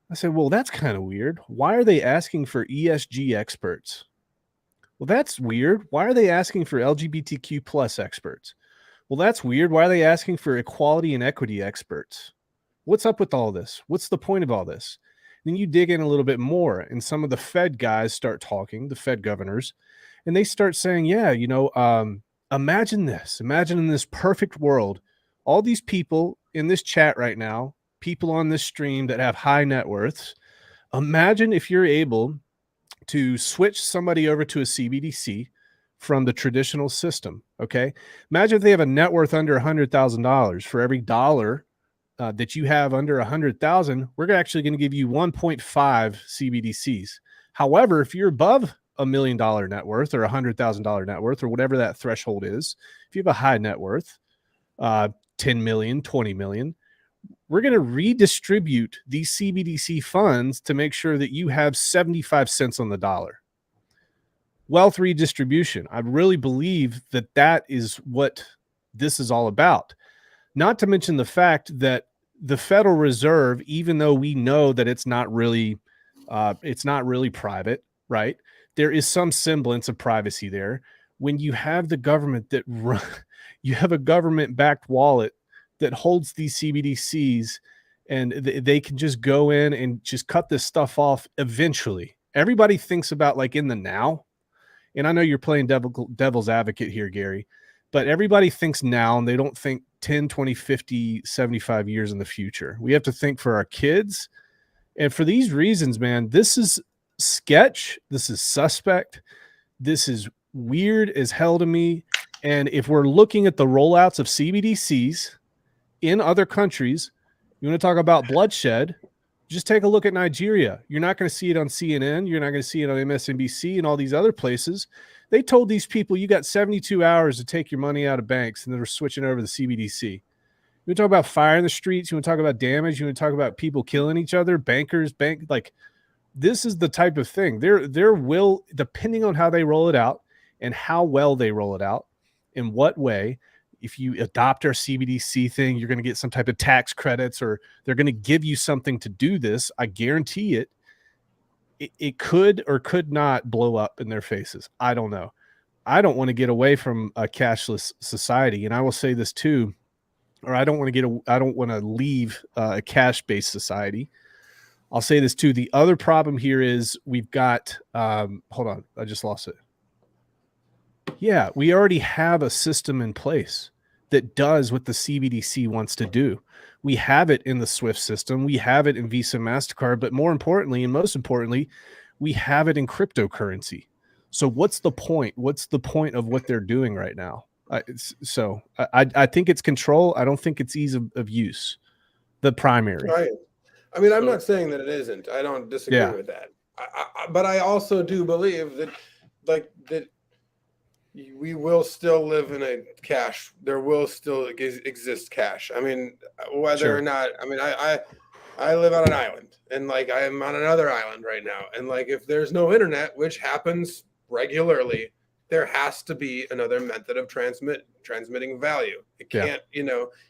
I said, well, that's kind of weird. Why are they asking for ESG experts? Well, that's weird. Why are they asking for LGBTQ plus experts? Well, that's weird. Why are they asking for equality and equity experts? What's up with all this? What's the point of all this? Then you dig in a little bit more, and some of the Fed guys start talking, the Fed governors, and they start saying, yeah, imagine this. Imagine in this perfect world, all these people in this chat right now, people on this stream that have high net worths, imagine if you're able to switch somebody over to a CBDC from the traditional system, okay? Imagine if they have a net worth under $100,000. For every dollar that you have under 100,000, we're actually going to give you 1.5 CBDCs. However, if you're above $1 million net worth or $100,000 net worth or whatever that threshold is, if you have a high net worth, 10 million, 20 million, we're going to redistribute these CBDC funds to make sure that you have 75 cents on the dollar. Wealth redistribution. I really believe that that is what this is all about. Not to mention the fact that the Federal Reserve, even though we know that it's not really private, right? There is some semblance of privacy there. When you have the government that you have a government-backed wallet that holds these CBDCs, and they can just go in and just cut this stuff off eventually. Everybody thinks about like in the now, and I know you're playing devil's advocate here, Gary, but everybody thinks now and they don't think 10, 20, 50, 75 years in the future. We have to think for our kids. And for these reasons, man, this is sketch. This is suspect. This is weird as hell to me. And if we're looking at the rollouts of CBDCs in other countries, you want to talk about bloodshed, just take a look at Nigeria. You're not going to see it on CNN. You're not going to see it on MSNBC and all these other places. They told these people, you got 72 hours to take your money out of banks, and they're switching over to the CBDC. You want to talk about fire in the streets? You want to talk about damage? You want to talk about people killing each other? Bankers, like this is the type of thing. There will, depending on how they roll it out and how well they roll it out, in what way, if you adopt our CBDC thing, you're going to get some type of tax credits, or they're going to give you something to do this. I guarantee it. It could or could not blow up in their faces. I don't know. I don't want to get away from a cashless society. And I will say this too, or I don't want to leave a cash-based society. I'll say this too. The other problem here is we've got, hold on, I just lost it. Yeah, we already have a system in place that does what the CBDC wants to do. We have it in the SWIFT system. We have it in Visa, MasterCard, but more importantly, and most importantly, we have it in cryptocurrency. So what's the point? What's the point of what they're doing right now? I think it's control. I don't think it's ease of use, the primary. Right. I mean, I'm not saying that it isn't. I don't disagree with that. But I also do believe that, that we will still live in a cash. There will still exist cash. I mean, whether or not, I mean, I live on an island, and I am on another island right now. And if there's no internet, which happens regularly, there has to be another method of transmitting value. It can't,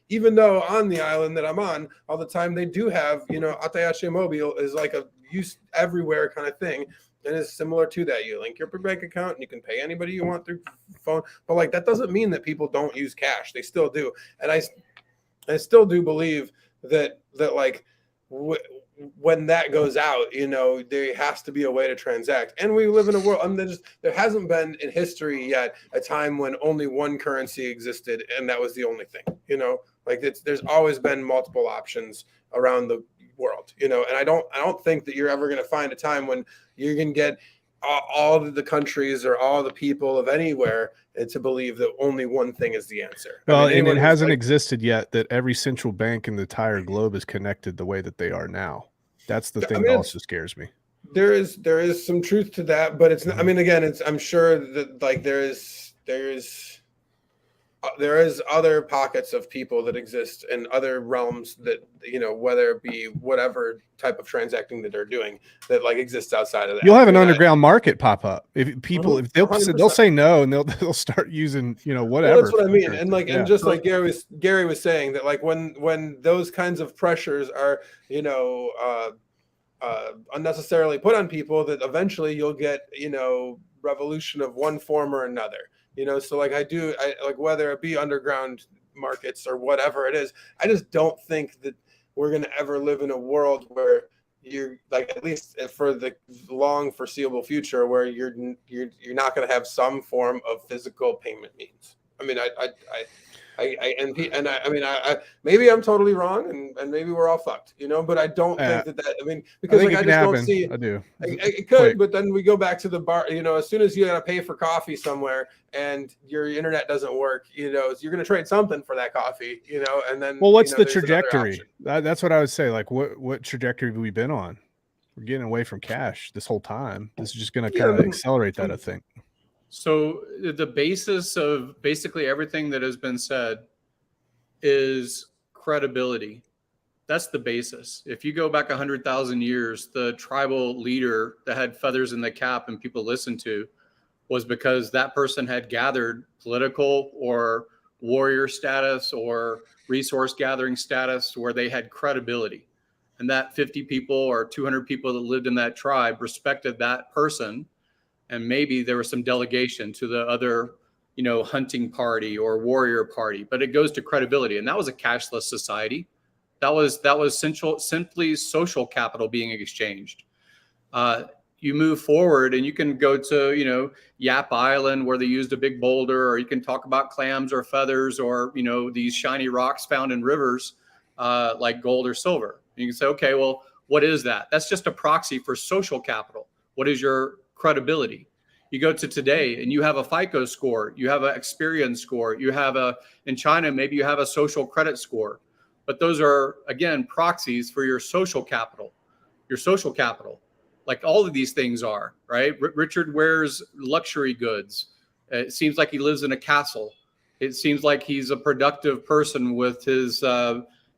even though on the island that I'm on all the time, they do have, Atayache Mobile is like a use everywhere kind of thing. And it's similar to that. You link your bank account and you can pay anybody you want through phone. But that doesn't mean that people don't use cash. They still do. And I still do believe that when that goes out, there has to be a way to transact. And we live in a world, there hasn't been in history yet a time when only one currency existed and that was the only thing, like there's always been multiple options around the world, and I don't think that you're ever going to find a time when you're going to get all of the countries or all the people of anywhere to believe that only one thing is the answer. Well, and it hasn't existed yet that every central bank in the entire globe is connected the way that they are now. That's the thing that also scares me. There is some truth to that, but it's not, again, I'm sure that like there is other pockets of people that exist in other realms that, whether it be whatever type of transacting that they're doing that like exists outside of that. You'll have an underground market pop up. If people, if they'll 100%. say no and they'll start using, whatever. Well, that's what I mean. And like, and just like Gary was saying that like when those kinds of pressures are, unnecessarily put on people, that eventually you'll get, revolution of one form or another. So like I like whether it be underground markets or whatever it is, I just don't think that we're going to ever live in a world where you're like, at least for the long foreseeable future, where you're not going to have some form of physical payment means. I mean, maybe I'm totally wrong, and maybe we're all fucked, but I don't think that. Because I just don't see. I do. It could, but then we go back to the bar. As soon as you got to pay for coffee somewhere and your internet doesn't work, you're going to trade something for that coffee, and then. Well, what's the trajectory? That's what I would say. Like, what trajectory have we been on? We're getting away from cash this whole time. This is just going to kind of accelerate that, I think. So the basis of basically everything that has been said is credibility. That's the basis. If you go back 100,000 years, the tribal leader that had feathers in the cap and people listened to was because that person had gathered political or warrior status or resource gathering status where they had credibility. And that 50 people or 200 people that lived in that tribe respected that person. And maybe there was some delegation to the other, hunting party or warrior party, but it goes to credibility. And that was a cashless society. That was simply social capital being exchanged. You move forward and you can go to, Yap Island where they used a big boulder, or you can talk about clams or feathers or, these shiny rocks found in rivers like gold or silver. And you can say, okay, well, what is that? That's just a proxy for social capital. What is your credibility? You go to today and you have a FICO score, you have an Experian score, you have in China, maybe you have a social credit score, but those are, again, proxies for your social capital, like all of these things are, right? Richard wears luxury goods. It seems like he lives in a castle. It seems like he's a productive person with his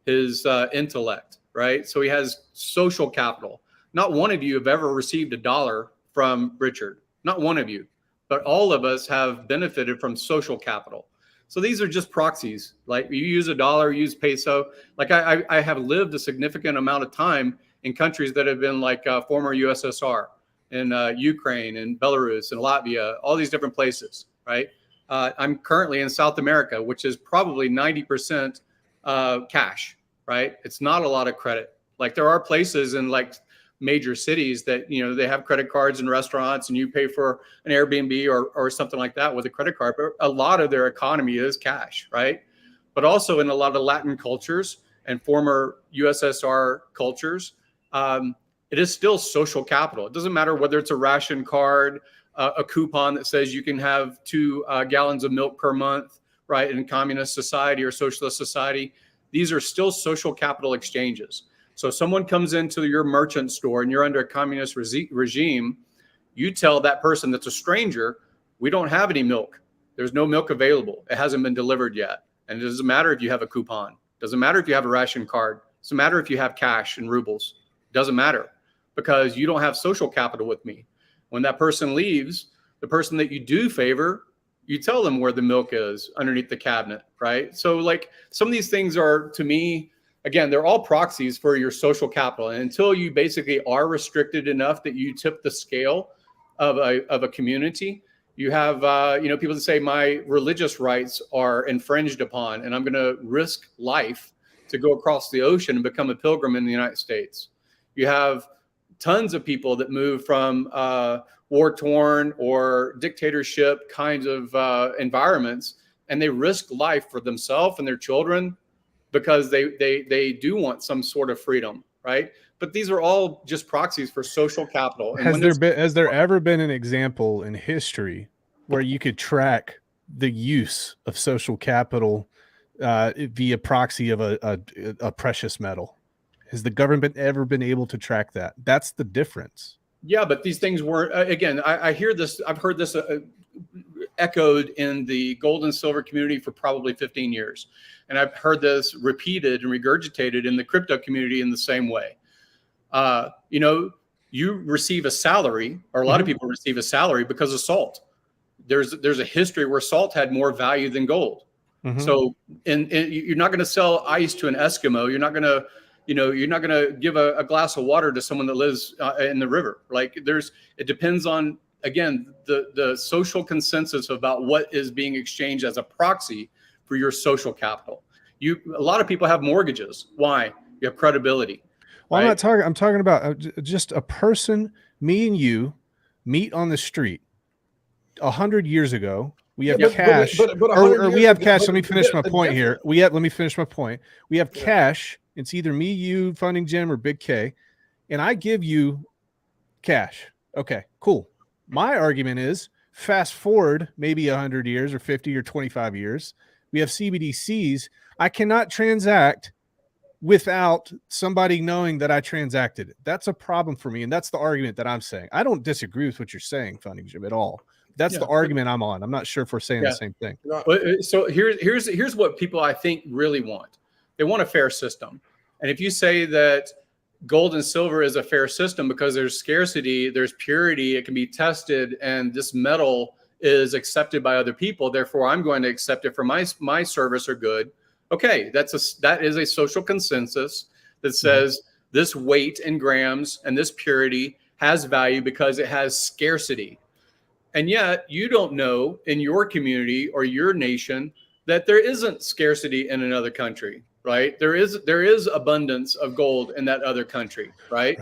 intellect, right? So he has social capital. Not one of you have ever received $1 from Richard. Not one of you, but all of us have benefited from social capital. So these are just proxies. Like you use $1, use peso. Like I have lived a significant amount of time in countries that have been like former USSR, in Ukraine and Belarus and Latvia, all these different places, right? I'm currently in South America, which is probably 90% cash, right? It's not a lot of credit. Like there are places in like major cities that, they have credit cards and restaurants and you pay for an Airbnb or something like that with a credit card. But a lot of their economy is cash, right? But also in a lot of Latin cultures and former USSR cultures, it is still social capital. It doesn't matter whether it's a ration card, a coupon that says you can have 2 gallons of milk per month, right? In communist society or socialist society, these are still social capital exchanges. So someone comes into your merchant store and you're under a communist regime, you tell that person that's a stranger, we don't have any milk. There's no milk available. It hasn't been delivered yet. And it doesn't matter if you have a coupon. It doesn't matter if you have a ration card. It doesn't matter if you have cash and rubles. It doesn't matter because you don't have social capital with me. When that person leaves, the person that you do favor, you tell them where the milk is underneath the cabinet, right? So like some of these things are, to me, again, they're all proxies for your social capital. And until you basically are restricted enough that you tip the scale of a community, you have, people that say my religious rights are infringed upon and I'm going to risk life to go across the ocean and become a pilgrim in the United States. You have tons of people that move from war-torn or dictatorship kinds of environments, and they risk life for themselves and their children because they do want some sort of freedom, right? But these are all just proxies for social capital. And Has there ever been an example in history where you could track the use of social capital via proxy of a precious metal? Has the government ever been able to track that? That's the difference. Yeah, but these things weren't. Again, I hear this. I've heard this echoed in the gold and silver community for probably 15 years, and I've heard this repeated and regurgitated in the crypto community in the same way. You know, you receive a salary, or a lot of people receive a salary because of salt. There's a history where salt had more value than gold. So, and you're not going to sell ice to an Eskimo. You're not going to, you're not going to give a glass of water to someone that lives in the river. Like it depends on, again, the social consensus about what is being exchanged as a proxy for your social capital. A lot of people have mortgages. Why? You have credibility. Well, right? I'm talking about just a person, me and you meet on the street 100 years ago. We have cash, or we have cash. Let me finish my point here. Let me finish my point. We have cash. It's either me, you, Funding Jim, or Big K, and I give you cash. Okay, cool. My argument is fast forward maybe 100 years or 50 or 25 years. We have CBDCs. I cannot transact without somebody knowing that I transacted it. That's a problem for me, and that's the argument that I'm saying. I don't disagree with what you're saying, Funding Jim, at all. That's the argument I'm on. I'm not sure if we're saying the same thing. So here's what people I think really want. They want a fair system. And if you say that gold and silver is a fair system because there's scarcity, there's purity, it can be tested, and this metal is accepted by other people, therefore I'm going to accept it for my service or good. Okay, that is a social consensus that says this weight in grams and this purity has value because it has scarcity. And yet you don't know in your community or your nation that there isn't scarcity in another country, right? There is abundance of gold in that other country, right?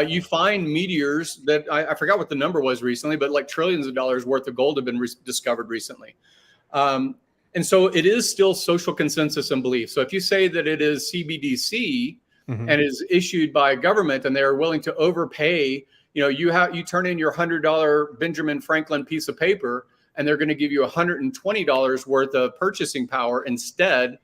You find meteors that I forgot what the number was recently, but like trillions of dollars worth of gold have been discovered recently. And so it is still social consensus and belief. So if you say that it is CBDC and is issued by a government and they're willing to overpay, you turn in your $100 Benjamin Franklin piece of paper and they're going to give you $120 worth of purchasing power instead,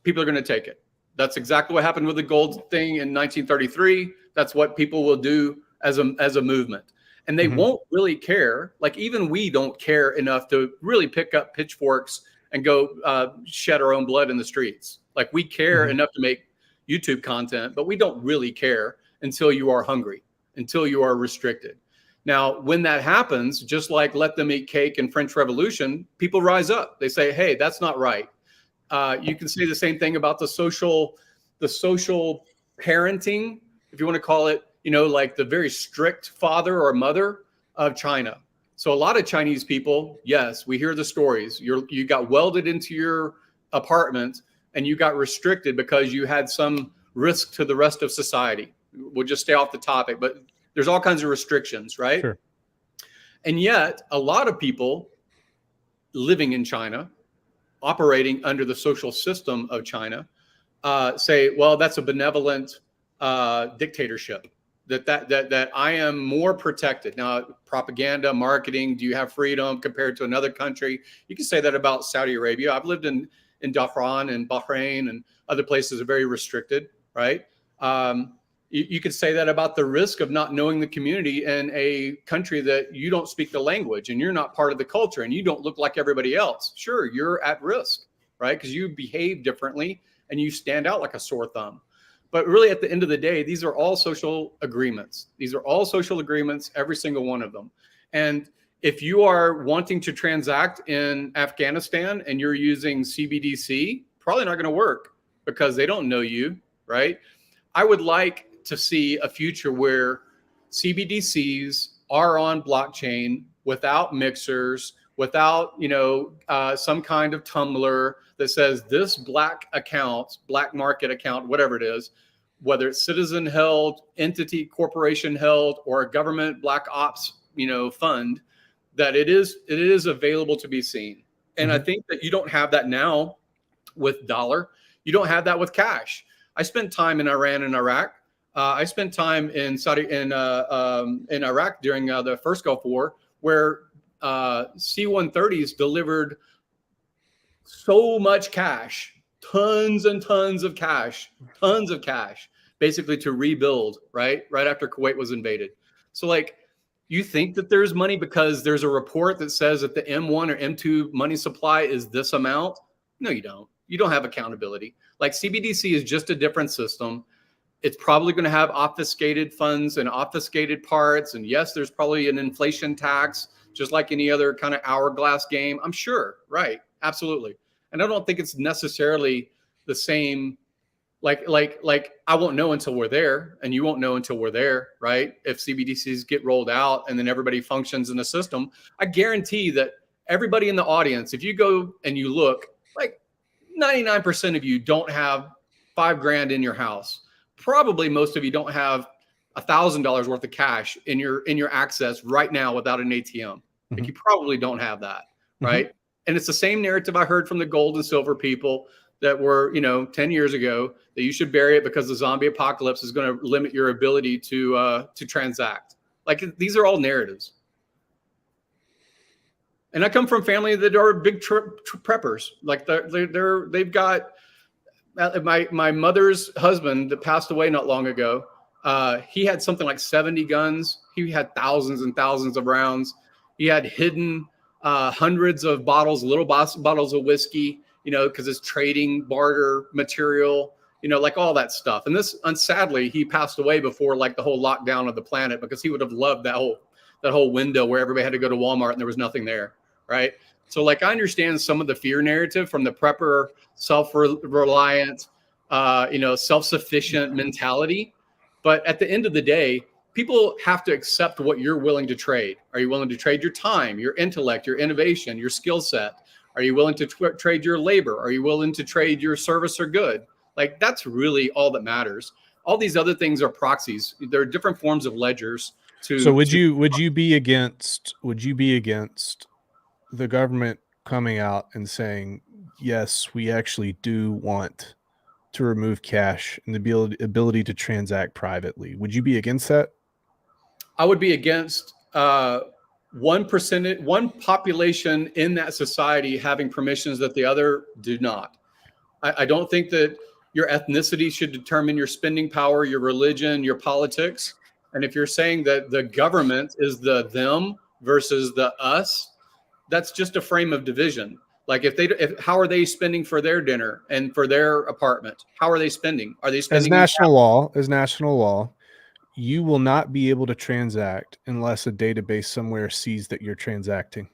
people are going to take it. That's exactly what happened with the gold thing in 1933. That's what people will do as a movement. And they won't really care. Like even we don't care enough to really pick up pitchforks and go shed our own blood in the streets. Like we care enough to make YouTube content, but we don't really care until you are hungry, until you are restricted. Now, when that happens, just like let them eat cake and French Revolution, people rise up. They say, hey, that's not right. You can say the same thing about the social parenting, if you want to call it, like the very strict father or mother of China. So a lot of Chinese people, yes, we hear the stories. You got welded into your apartment and you got restricted because you had some risk to the rest of society. We'll just stay off the topic, but there's all kinds of restrictions, right? Sure. And yet a lot of people living in China, operating under the social system of China, say, well, that's a benevolent dictatorship. That I am more protected. Now, propaganda, marketing, do you have freedom compared to another country? You can say that about Saudi Arabia. I've lived in Dhahran and Bahrain and other places are very restricted, right? You could say that about the risk of not knowing the community in a country that you don't speak the language and you're not part of the culture and you don't look like everybody else. Sure, you're at risk, right? Because you behave differently and you stand out like a sore thumb. But really, at the end of the day, these are all social agreements. These are all social agreements, every single one of them. And if you are wanting to transact in Afghanistan and you're using CBDC, probably not going to work because they don't know you, right? I would like to see a future where CBDCs are on blockchain without mixers, without some kind of tumbler that says this black account, black market account, whatever it is, whether it's citizen held, entity, corporation held, or a government black ops, fund, that it is available to be seen. And I think that you don't have that now with dollar. You don't have that with cash. I spent time in Iran and Iraq. I spent time in Iraq during the first Gulf War, where C-130s delivered so much cash, tons and tons of cash, basically to rebuild, right after Kuwait was invaded. So like, you think that there's money because there's a report that says that the M1 or M2 money supply is this amount? No, you don't. You don't have accountability. Like CBDC is just a different system. It's probably going to have obfuscated funds and obfuscated parts. And yes, there's probably an inflation tax, just like any other kind of hourglass game. I'm sure. Right. Absolutely. And I don't think it's necessarily the same. Like I won't know until we're there, and you won't know until we're there, right? If CBDCs get rolled out and then everybody functions in the system, I guarantee that everybody in the audience, if you go and you look, like 99% of you don't have $5,000 in your house. Probably most of you don't have $1,000 worth of cash in your access right now without an ATM. Like you probably don't have that, right? And it's the same narrative I heard from the gold and silver people that were, 10 years ago, that you should bury it because the zombie apocalypse is going to limit your ability to transact. Like these are all narratives. And I come from family that are big preppers. Like they've got my mother's husband that passed away not long ago. He had something like 70 guns. He had thousands and thousands of rounds. He had hidden hundreds of bottles, little bottles of whiskey, because it's trading, barter, material, like all that stuff. And sadly, he passed away before like the whole lockdown of the planet, because he would have loved that whole window where everybody had to go to Walmart and there was nothing there, right? So like I understand some of the fear narrative from the prepper, self-reliant, self-sufficient mentality. But at the end of the day, people have to accept what you're willing to trade. Are you willing to trade your time, your intellect, your innovation, your skill set? Are you willing to trade your labor? Are you willing to trade your service or good? Like that's really all that matters. All these other things are proxies. There are different forms of ledgers. So would you be against the government coming out and saying, yes, we actually do want to remove cash and the ability to transact privately? Would you be against that? I would be against one population in that society having permissions that the other do not. I don't think that your ethnicity should determine your spending power, your religion, your politics. And if you're saying that the government is the them versus the us, that's just a frame of division. Like how are they spending for their dinner and for their apartment? How are they spending? Are they spending as national law? You will not be able to transact unless a database somewhere sees that you're transacting.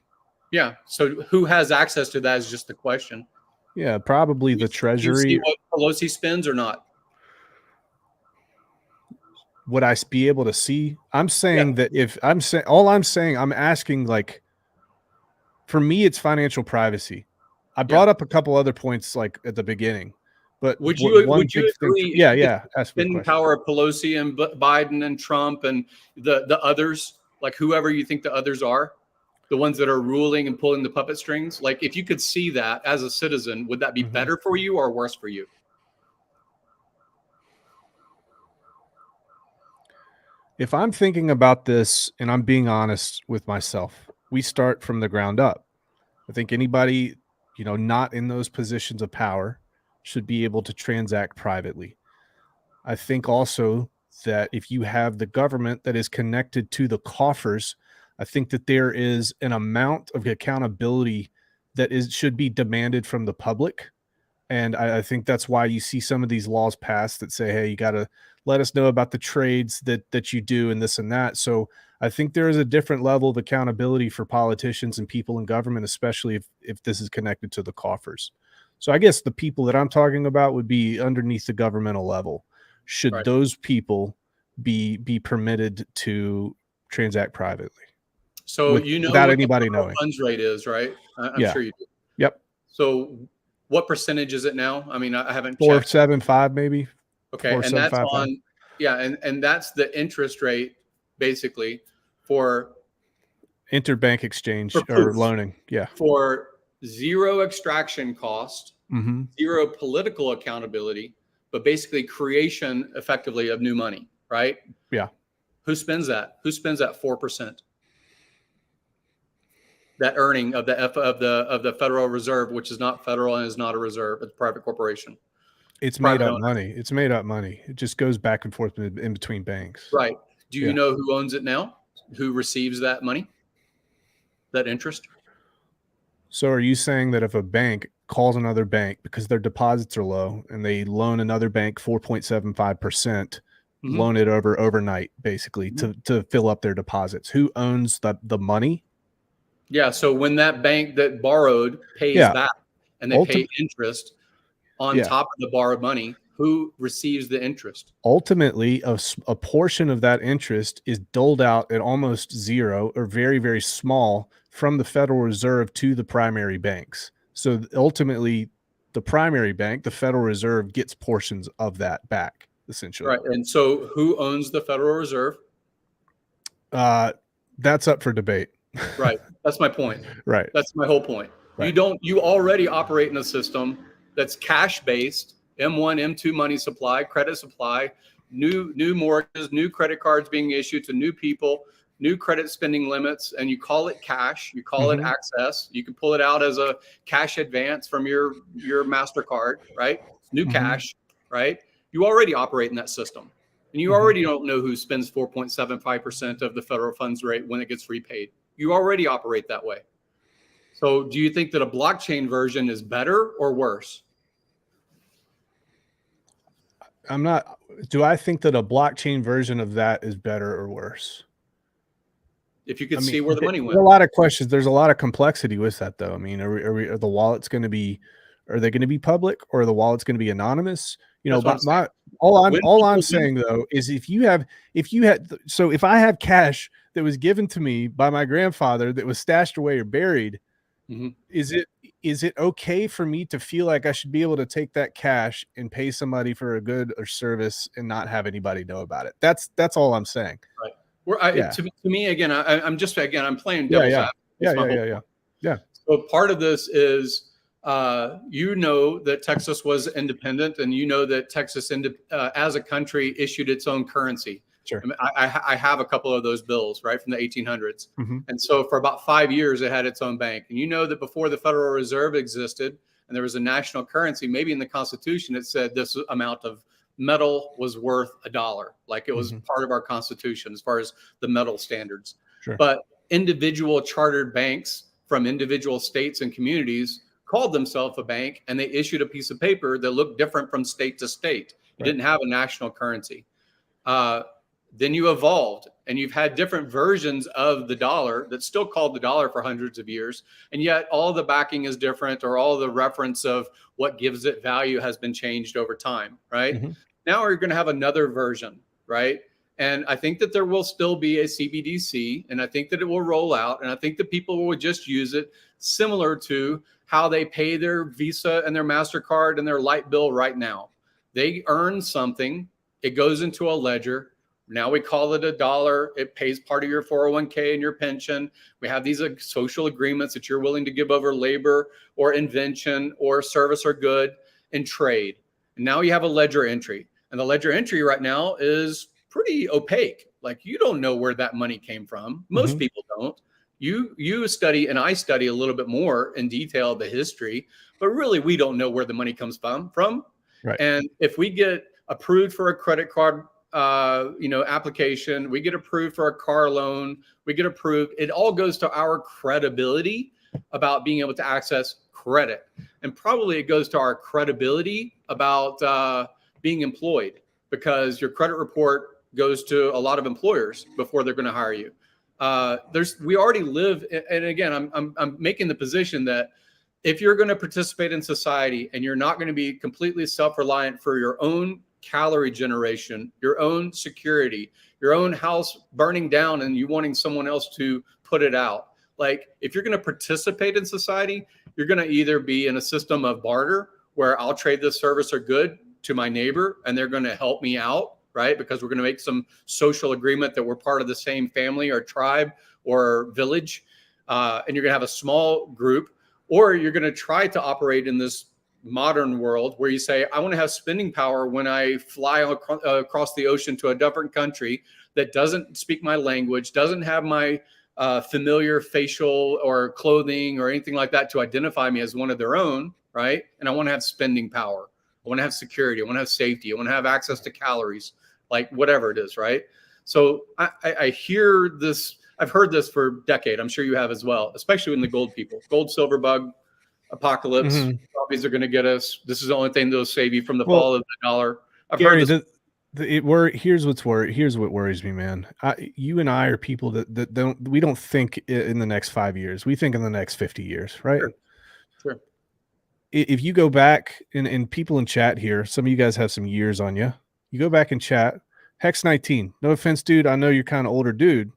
Yeah. So who has access to that is just the question. Yeah, probably the Treasury. You see what Pelosi spends or not? Would I be able to see? I'm saying that I'm asking, like, for me, it's financial privacy. I brought up a couple other points like at the beginning. But would you agree? Spending power of Pelosi and Biden and Trump and the others, like whoever you think the others are, the ones that are ruling and pulling the puppet strings. Like if you could see that as a citizen, would that be better for you or worse for you? If I'm thinking about this and I'm being honest with myself, we start from the ground up. I think anybody, not in those positions of power should be able to transact privately. I think also that if you have the government that is connected to the coffers, I think that there is an amount of accountability that should be demanded from the public. And I think that's why you see some of these laws passed that say, hey, you got to let us know about the trades that you do and this and that. So I think there is a different level of accountability for politicians and people in government, especially if this is connected to the coffers. So I guess the people that I'm talking about would be underneath the governmental level. Should those people be permitted to transact privately? So without anybody knowing. Funds rate is, right? I'm sure you do. Yep. So what percentage is it now? I mean, I haven't 4.75 maybe. Okay, and that's on, and that's the interest rate basically for interbank exchange for or proof, loaning. Yeah. For zero extraction cost, zero political accountability, but basically creation effectively of new money, right? Yeah. Who spends that? Who spends that 4%? That earning of the Federal Reserve, which is not federal and is not a reserve, it's a private corporation. It's made up money. It's made up money. It just goes back and forth in between banks. Right. Do you know who owns it now? Who receives that money? That interest? So are you saying that if a bank calls another bank because their deposits are low and they loan another bank 4.75%, loan it overnight, basically to fill up their deposits, who owns the money? Yeah. So when that bank that borrowed pays back and they pay interest on top of the borrowed money, who receives the interest? Ultimately, a portion of that interest is doled out at almost zero or very, very small from the Federal Reserve to the primary banks. So ultimately, the primary bank, the Federal Reserve, gets portions of that back, essentially. Right. And so who owns the Federal Reserve? That's up for debate. Right. That's my point. Right. That's my whole point. Right. You already operate in a system that's cash-based, M1, M2 money supply, credit supply, new mortgages, new credit cards being issued to new people, new credit spending limits, and you call it cash, you call it access. You can pull it out as a cash advance from your MasterCard, right? New cash, right? You already operate in that system. And you already don't know who spends 4.75% of the federal funds rate when it gets repaid. You already operate that way. So do you think that a blockchain version is better or worse? Do I think that a blockchain version of that is better or worse? If you could see where the money went. There's a lot of questions. There's a lot of complexity with that, though. I mean, are the wallets going to be, are they going to be public, or are the wallets going to be anonymous? You know, all I'm saying though is if I have cash that was given to me by my grandfather that was stashed away or buried, is it okay for me to feel like I should be able to take that cash and pay somebody for a good or service and not have anybody know about it? That's all I'm saying. Right. To me, again, I'm playing devil's advocate. Yeah. So part of this is, that Texas was independent, and that Texas, as a country, issued its own currency. Sure. I mean, I have a couple of those bills, right, from the 1800s. And so for about 5 years, it had its own bank. And that before the Federal Reserve existed and there was a national currency, maybe in the Constitution, it said this amount of metal was worth $1. Like it was part of our Constitution as far as the metal standards. Sure. But individual chartered banks from individual states and communities called themselves a bank, and they issued a piece of paper that looked different from state to state. It didn't have a national currency. Then you evolved, and you've had different versions of the dollar that's still called the dollar for hundreds of years. And yet all the backing is different, or all the reference of what gives it value has been changed over time, right? Now we're going to have another version, right? And I think that there will still be a CBDC, and I think that it will roll out, and I think that people will just use it similar to how they pay their Visa and their MasterCard and their light bill right now. They earn something, it goes into a ledger. Now we call it $1. It pays part of your 401k and your pension. We have these social agreements that you're willing to give over labor or invention or service or good and trade. And now you have a ledger entry. And the ledger entry right now is pretty opaque. Like you don't know where that money came from. Most people don't. You study, and I study a little bit more in detail the history, but really we don't know where the money comes from. Right. And if we get approved for a credit card application, we get approved for a car loan, we get approved, it all goes to our credibility about being able to access credit. And probably it goes to our credibility about being employed, because your credit report goes to a lot of employers before they're going to hire you. We already live, and again, I'm making the position that if you're going to participate in society and you're not going to be completely self-reliant for your own calorie generation, your own security, your own house burning down and you wanting someone else to put it out. Like if you're going to participate in society, you're going to either be in a system of barter where I'll trade this service or good to my neighbor and they're going to help me out, right? Because we're going to make some social agreement that we're part of the same family or tribe or village. And you're going to have a small group, or you're going to try to operate in this modern world where you say, I want to have spending power when I fly across the ocean to a different country that doesn't speak my language, doesn't have my familiar facial or clothing or anything like that to identify me as one of their own, right? And I want to have spending power. I want to have security. I want to have safety. I want to have access to calories, like whatever it is, right? So I hear this. I've heard this for a decade. I'm sure you have as well, especially in the gold people. Gold, silver bug, apocalypse. Zombies are going to get us. This is the only thing that'll save you from the fall of the dollar. I've Gary, heard this. Here's what worries me, man. You and I are people that we don't think in the next 5 years. We think in the next 50 years, right? Sure. If you go back and people in chat here, some of you guys have some years on you. You go back and chat. Hex 19. No offense, dude. I know you're kind of older, dude.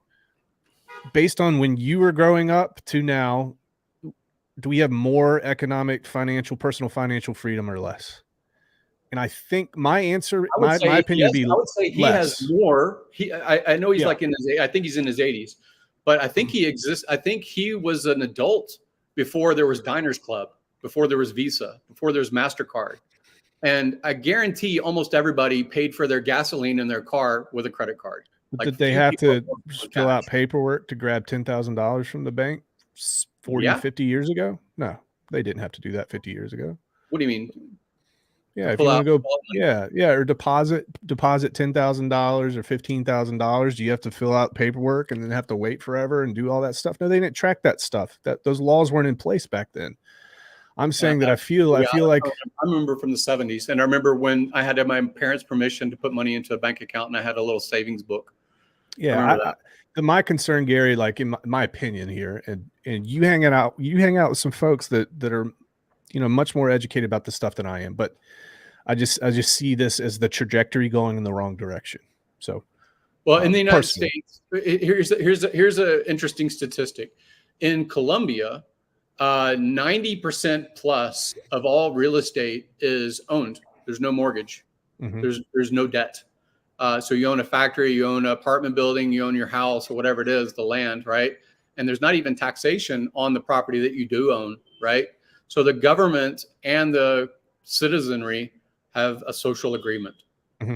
Based on when you were growing up to now, do we have more economic, personal financial freedom or less? And I think my answer, my opinion would be, I would say he less. has more. I know he's like I think he's in his 80s, but I think he exists. I think he was an adult before there was Diners Club, before there was Visa, before there was MasterCard. And I guarantee almost everybody paid for their gasoline in their car with a credit card. Did they have to fill out paperwork to grab $10,000 from the bank 50 years ago? No, they didn't have to do that 50 years ago. What do you mean? Yeah, if you want to go, or deposit $10,000 or $15,000, do you have to fill out paperwork and then have to wait forever and do all that stuff? No, they didn't track that stuff. Those laws weren't in place back then. I'm saying that I feel like I remember from the 70s, and I remember when I had to have my parents' permission to put money into a bank account, and I had a little savings book. Yeah, my concern, Gary, like in my opinion here, and you hang out with some folks that are, much more educated about this stuff than I am, but I just see this as the trajectory going in the wrong direction. So, well, in the United States, here's an interesting statistic. In Colombia, 90% plus of all real estate is owned. There's no mortgage. There's no debt. So you own a factory, you own an apartment building, you own your house or whatever it is, the land, right? And there's not even taxation on the property that you do own, right? So the government and the citizenry have a social agreement.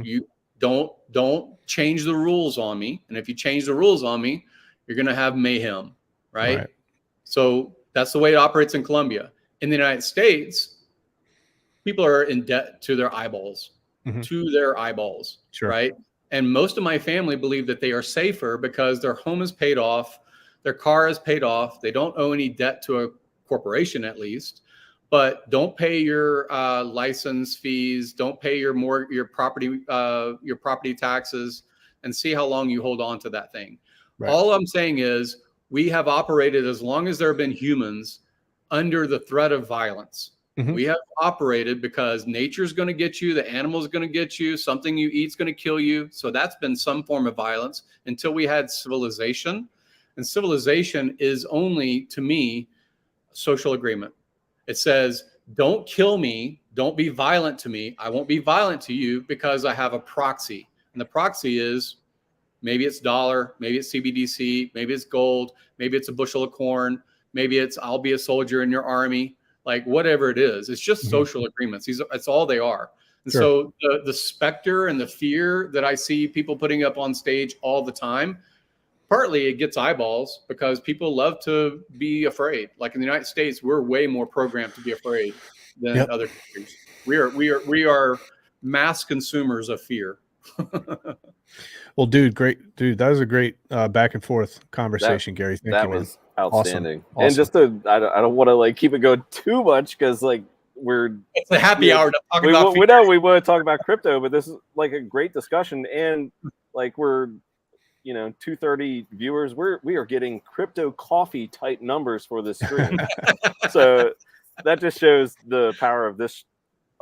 You don't change the rules on me. And if you change the rules on me, you're going to have mayhem, right? So that's the way it operates in Colombia. In the United States, people are in debt to their eyeballs, right? And most of my family believe that they are safer because their home is paid off, their car is paid off. They don't owe any debt to a corporation, at least. But don't pay your license fees. Don't pay your property taxes, and see how long you hold on to that thing. Right. All I'm saying is we have operated, as long as there have been humans, under the threat of violence. We have operated because nature's going to get you, the animal's going to get you, something you eat's going to kill you. So that's been some form of violence until we had civilization. And civilization is only, to me, social agreement. It says, don't kill me, don't be violent to me. I won't be violent to you because I have a proxy. And the proxy is, maybe it's dollar, maybe it's CBDC, maybe it's gold, maybe it's a bushel of corn, maybe it's I'll be a soldier in your army. Like whatever it is, it's just social agreements. That's all they are. And so the specter and the fear that I see people putting up on stage all the time, partly it gets eyeballs because people love to be afraid. Like in the United States, we're way more programmed to be afraid than other countries. We are mass consumers of fear. Well, dude, that was a great back and forth conversation, Gary. Thank you, man. Was outstanding. Awesome. And just I don't want to like keep it going too much because like it's a happy hour to talk about. We know we want to talk about crypto, but this is like a great discussion, and like we're 230 viewers. We are getting crypto coffee type numbers for this stream. So that just shows the power of this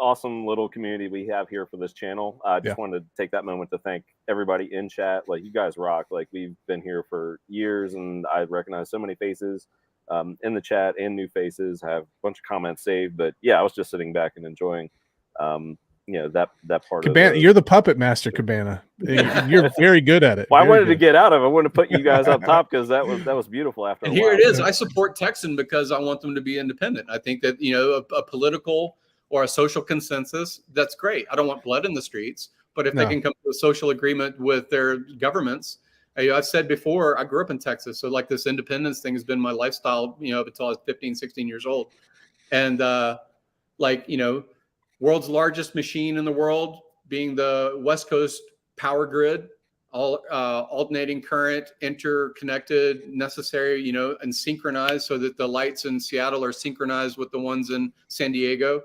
awesome little community we have here for this channel. I just wanted to take that moment to thank everybody in chat. Like, you guys rock. Like, we've been here for years, and I recognize so many faces in the chat and new faces. I have a bunch of comments saved, but yeah, I was just sitting back and enjoying that part Cabana, of you're the puppet master, Cabana. You're very good at it. Well, I Very wanted to good. get out of it. I wanted to put you guys up top because that was beautiful after And a here while. it is. I support Texan because I want them to be independent. I think that, a political or a social consensus, that's great. I don't want blood in the streets, but if they No. can come to a social agreement with their governments, I've said before, I grew up in Texas. So like this independence thing has been my lifestyle, up until I was 15, 16 years old. And world's largest machine in the world being the West Coast power grid, all alternating current, interconnected, necessary, and synchronized so that the lights in Seattle are synchronized with the ones in San Diego.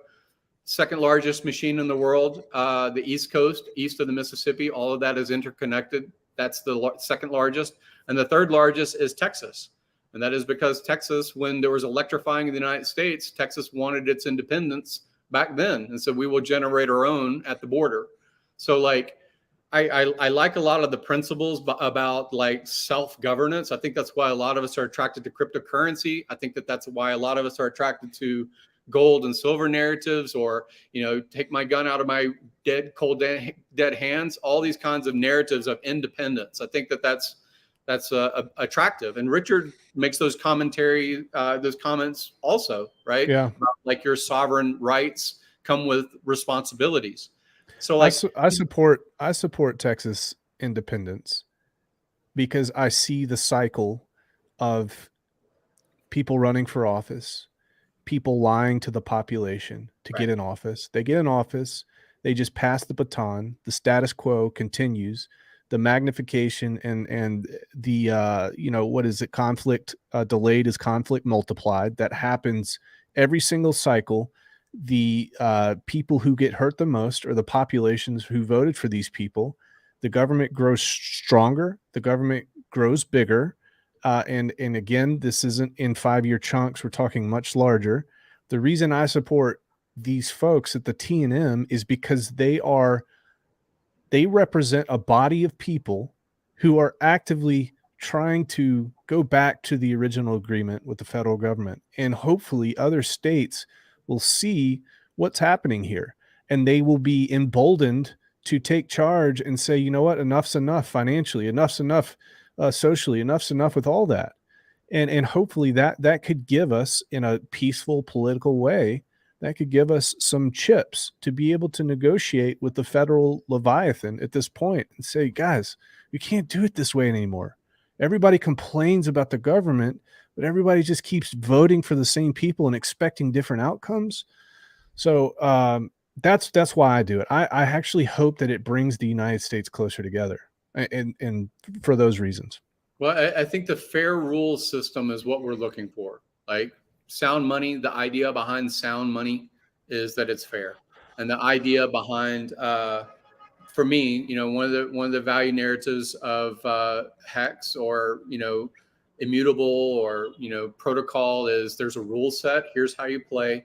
Second largest machine in the world, the East Coast, east of the Mississippi, all of that is interconnected. That's the second largest. And the third largest is Texas. And that is because Texas, when there was electrifying in the United States, Texas wanted its independence back then. And so we will generate our own at the border. So like, I like a lot of the principles about like self-governance. I think that's why a lot of us are attracted to cryptocurrency. I think that's why a lot of us are attracted to gold and silver narratives, or, take my gun out of my cold dead hands, all these kinds of narratives of independence. I think that's attractive. And Richard makes those comments also, right? Yeah. About, like, your sovereign rights come with responsibilities. So like I support Texas independence because I see the cycle of people running for office, people lying to the population to get in office. They get in office, they just pass the baton, the status quo continues, the magnification and the what is it, conflict delayed is conflict multiplied. That happens every single cycle. The people who get hurt the most are the populations who voted for these people. The government grows stronger, the government grows bigger, and again, this isn't in 5-year chunks. We're talking much larger. The reason I support these folks at the T&M is because they represent a body of people who are actively trying to go back to the original agreement with the federal government. And hopefully other states will see what's happening here, and they will be emboldened to take charge and say, you know what, enough's enough financially, enough's enough socially, enough's enough with all that. And hopefully that could give us, in a peaceful political way, that could give us some chips to be able to negotiate with the federal Leviathan at this point and say, guys, you can't do it this way anymore. Everybody complains about the government, but everybody just keeps voting for the same people and expecting different outcomes. So that's why I do it. I actually hope that it brings the United States closer together, and for those reasons. Well, I think the fair rules system is what we're looking for. Like sound money, the idea behind sound money is that it's fair. And the idea behind, for me, one of the value narratives of HEX or, immutable or, protocol is there's a rule set. Here's how you play.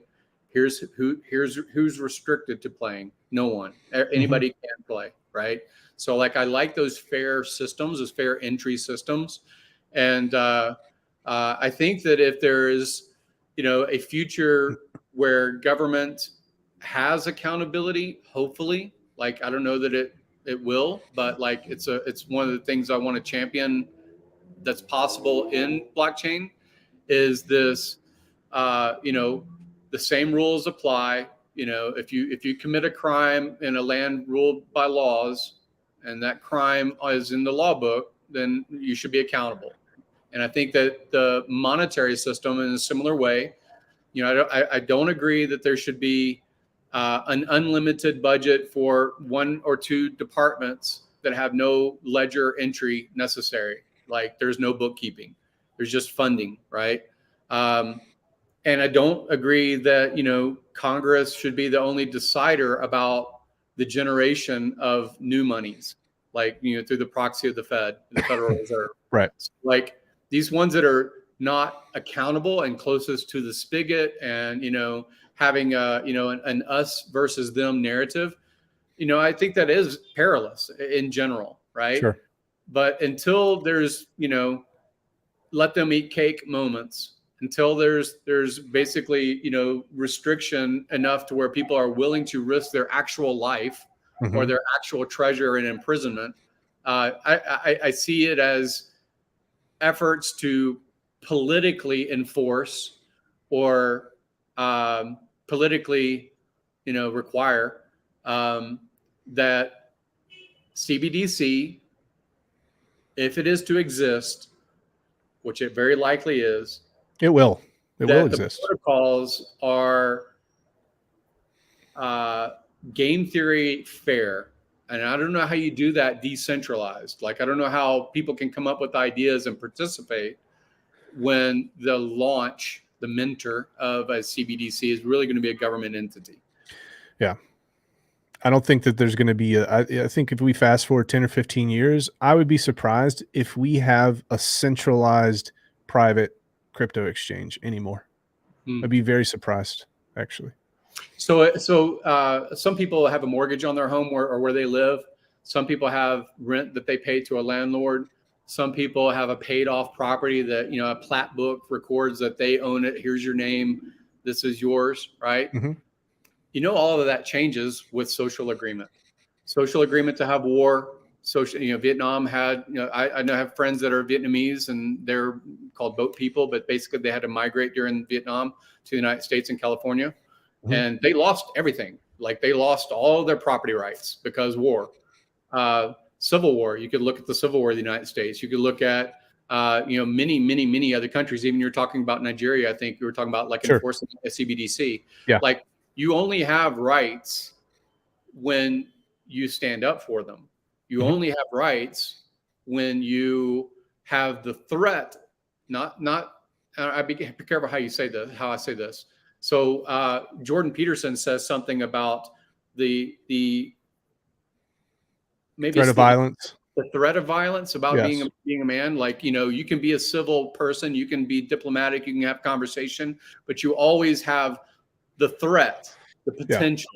Here's who's restricted to playing. No one. Anybody can play, right? So like I like those fair systems, those fair entry systems. And I think that if there is, a future where government has accountability, hopefully, like I don't know that it will, but like it's one of the things I want to champion that's possible in blockchain is this, the same rules apply. If you commit a crime in a land ruled by laws and that crime is in the law book, then you should be accountable. And I think that the monetary system in a similar way, I don't agree that there should be an unlimited budget for 1 or 2 departments that have no ledger entry necessary. Like there's no bookkeeping, there's just funding, right? And I don't agree that, Congress should be the only decider about the generation of new monies, like, through the proxy of the Federal Reserve. Right. Like these ones that are not accountable and closest to the spigot and, having an us versus them narrative, I think that is perilous in general. Right. Sure. But until there's, let them eat cake moments, until there's basically, restriction enough to where people are willing to risk their actual life or their actual treasure in imprisonment. I see it as efforts to politically enforce or politically, require that CBDC, if it is to exist, which it very likely is, it will The exist. protocols are game theory fair. And I don't know how you do that decentralized. Like, I don't know how people can come up with ideas and participate when the launch, the mentor of a CBDC is really going to be a government entity. Yeah. I don't think that there's going to be I think if we fast forward 10 or 15 years, I would be surprised if we have a centralized private crypto exchange anymore. I'd be very surprised, actually. So some people have a mortgage on their home or where they live. Some people have rent that they pay to a landlord. Some people have a paid off property that, a plat book records that they own it. Here's your name. This is yours, right? All of that changes with social agreement. Social agreement to have war. Vietnam had, I know I have friends that are Vietnamese and they're called boat people, but basically they had to migrate during Vietnam to the United States and California. And they lost everything. Like, they lost all of their property rights because war. Civil war. You could look at the Civil War of the United States. You could look at, many other countries. Even you're talking about Nigeria. I think you were talking about enforcing a CBDC. Yeah. Like, you only have rights when you stand up for them. You only have rights when you have the threat. I be careful how you say this. How I say this. So Jordan Peterson says something about the maybe threat of violence. The threat of violence about being a man. Like, you can be a civil person, you can be diplomatic, you can have conversation, but you always have the threat, the potential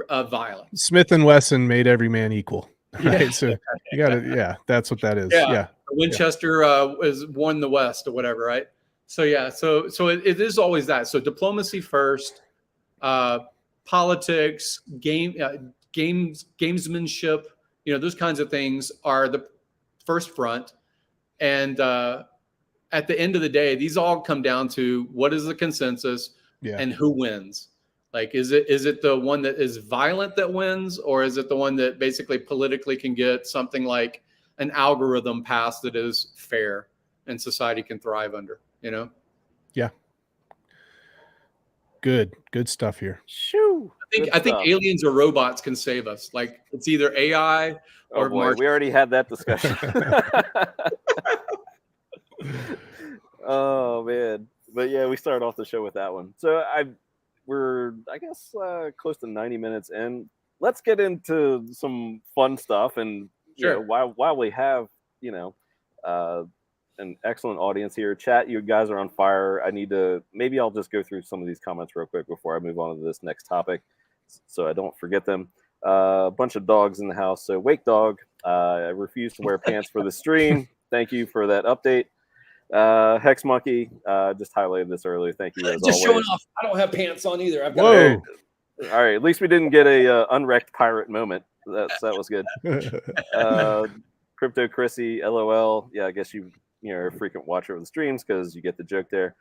of violence. Smith and Wesson made every man equal. Right. So you got to, that's what that is. Yeah. Winchester won the West or whatever. Right. So, so it is always that. So diplomacy first, politics, gamesmanship, those kinds of things are the first front. And at the end of the day, these all come down to what is the consensus and who wins. Like, is it the one that is violent that wins, or is it the one that basically politically can get something like an algorithm passed that is fair and society can thrive under? Yeah. Good stuff here. Shoo. I think aliens or robots can save us. Like, it's either AI or Martian. We already had that discussion. Oh man. But yeah, we started off the show with that one. So we're close to 90 minutes in. Let's get into some fun stuff. And while we have, an excellent audience here. Chat, you guys are on fire. Maybe I'll just go through some of these comments real quick before I move on to this next topic, so I don't forget them. A bunch of dogs in the house. So Wake Dog, I refuse to wear pants for the stream. Thank you for that update. Hex Monkey, just highlighted this earlier. Thank you as always. Showing off. I don't have pants on either. I've got Whoa. All right, at least we didn't get a unwrecked pirate moment. That was good. Hypocrisy, LOL. Yeah, I guess you're a frequent watcher of the streams because you get the joke there.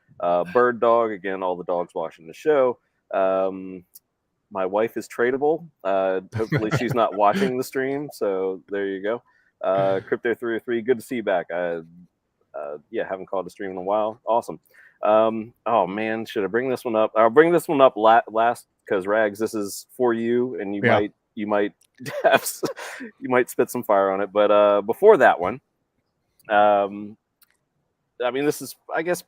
Bird Dog, again, all the dogs watching the show. My wife is tradable. Hopefully she's not watching the stream, so there you go. Crypto303, good to see you back. Haven't called a stream in a while. Awesome. Oh man, should I bring this one up? I'll bring this one up last because Rags, this is for you, and you might spit some fire on it. But before that one, this is, I guess,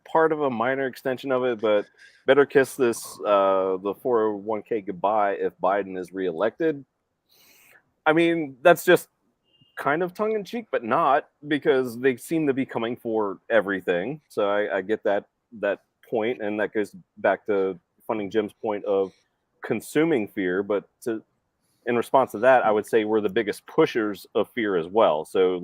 part of a minor extension of it, but better kiss this the 401k goodbye if Biden is reelected. I mean, that's just kind of tongue-in-cheek, but not, because they seem to be coming for everything. So I get that point, and that goes back to Funding Jim's point of consuming fear. But in response to that, I would say we're the biggest pushers of fear as well. So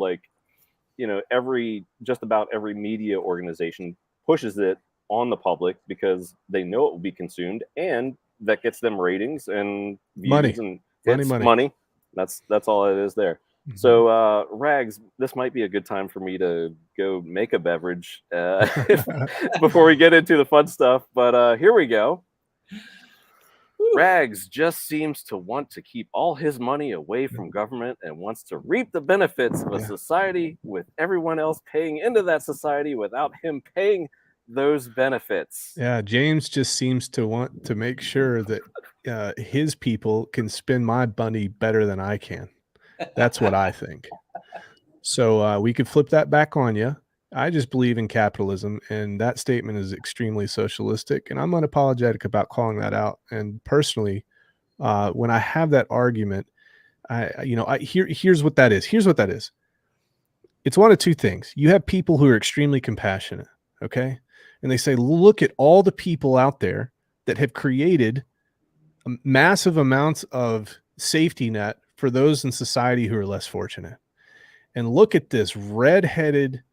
just about every media organization pushes it on the public because they know it will be consumed, and that gets them ratings and views Money. and Money. That's all it is there. Mhm. So, Rags, this might be a good time for me to go make a beverage before we get into the fun stuff. But here we go. Rags just seems to want to keep all his money away from government and wants to reap the benefits of a society with everyone else paying into that society without him paying those benefits. Yeah, James just seems to want to make sure that his people can spend my money better than I can. That's what I think. So we could flip that back on you. I just believe in capitalism, and that statement is extremely socialistic, and I'm unapologetic about calling that out. And personally, when I have that argument, here's what that is. Here's what that is. It's one of two things. You have people who are extremely compassionate, okay? And they say, look at all the people out there that have created massive amounts of safety net for those in society who are less fortunate. And look at this red-headed,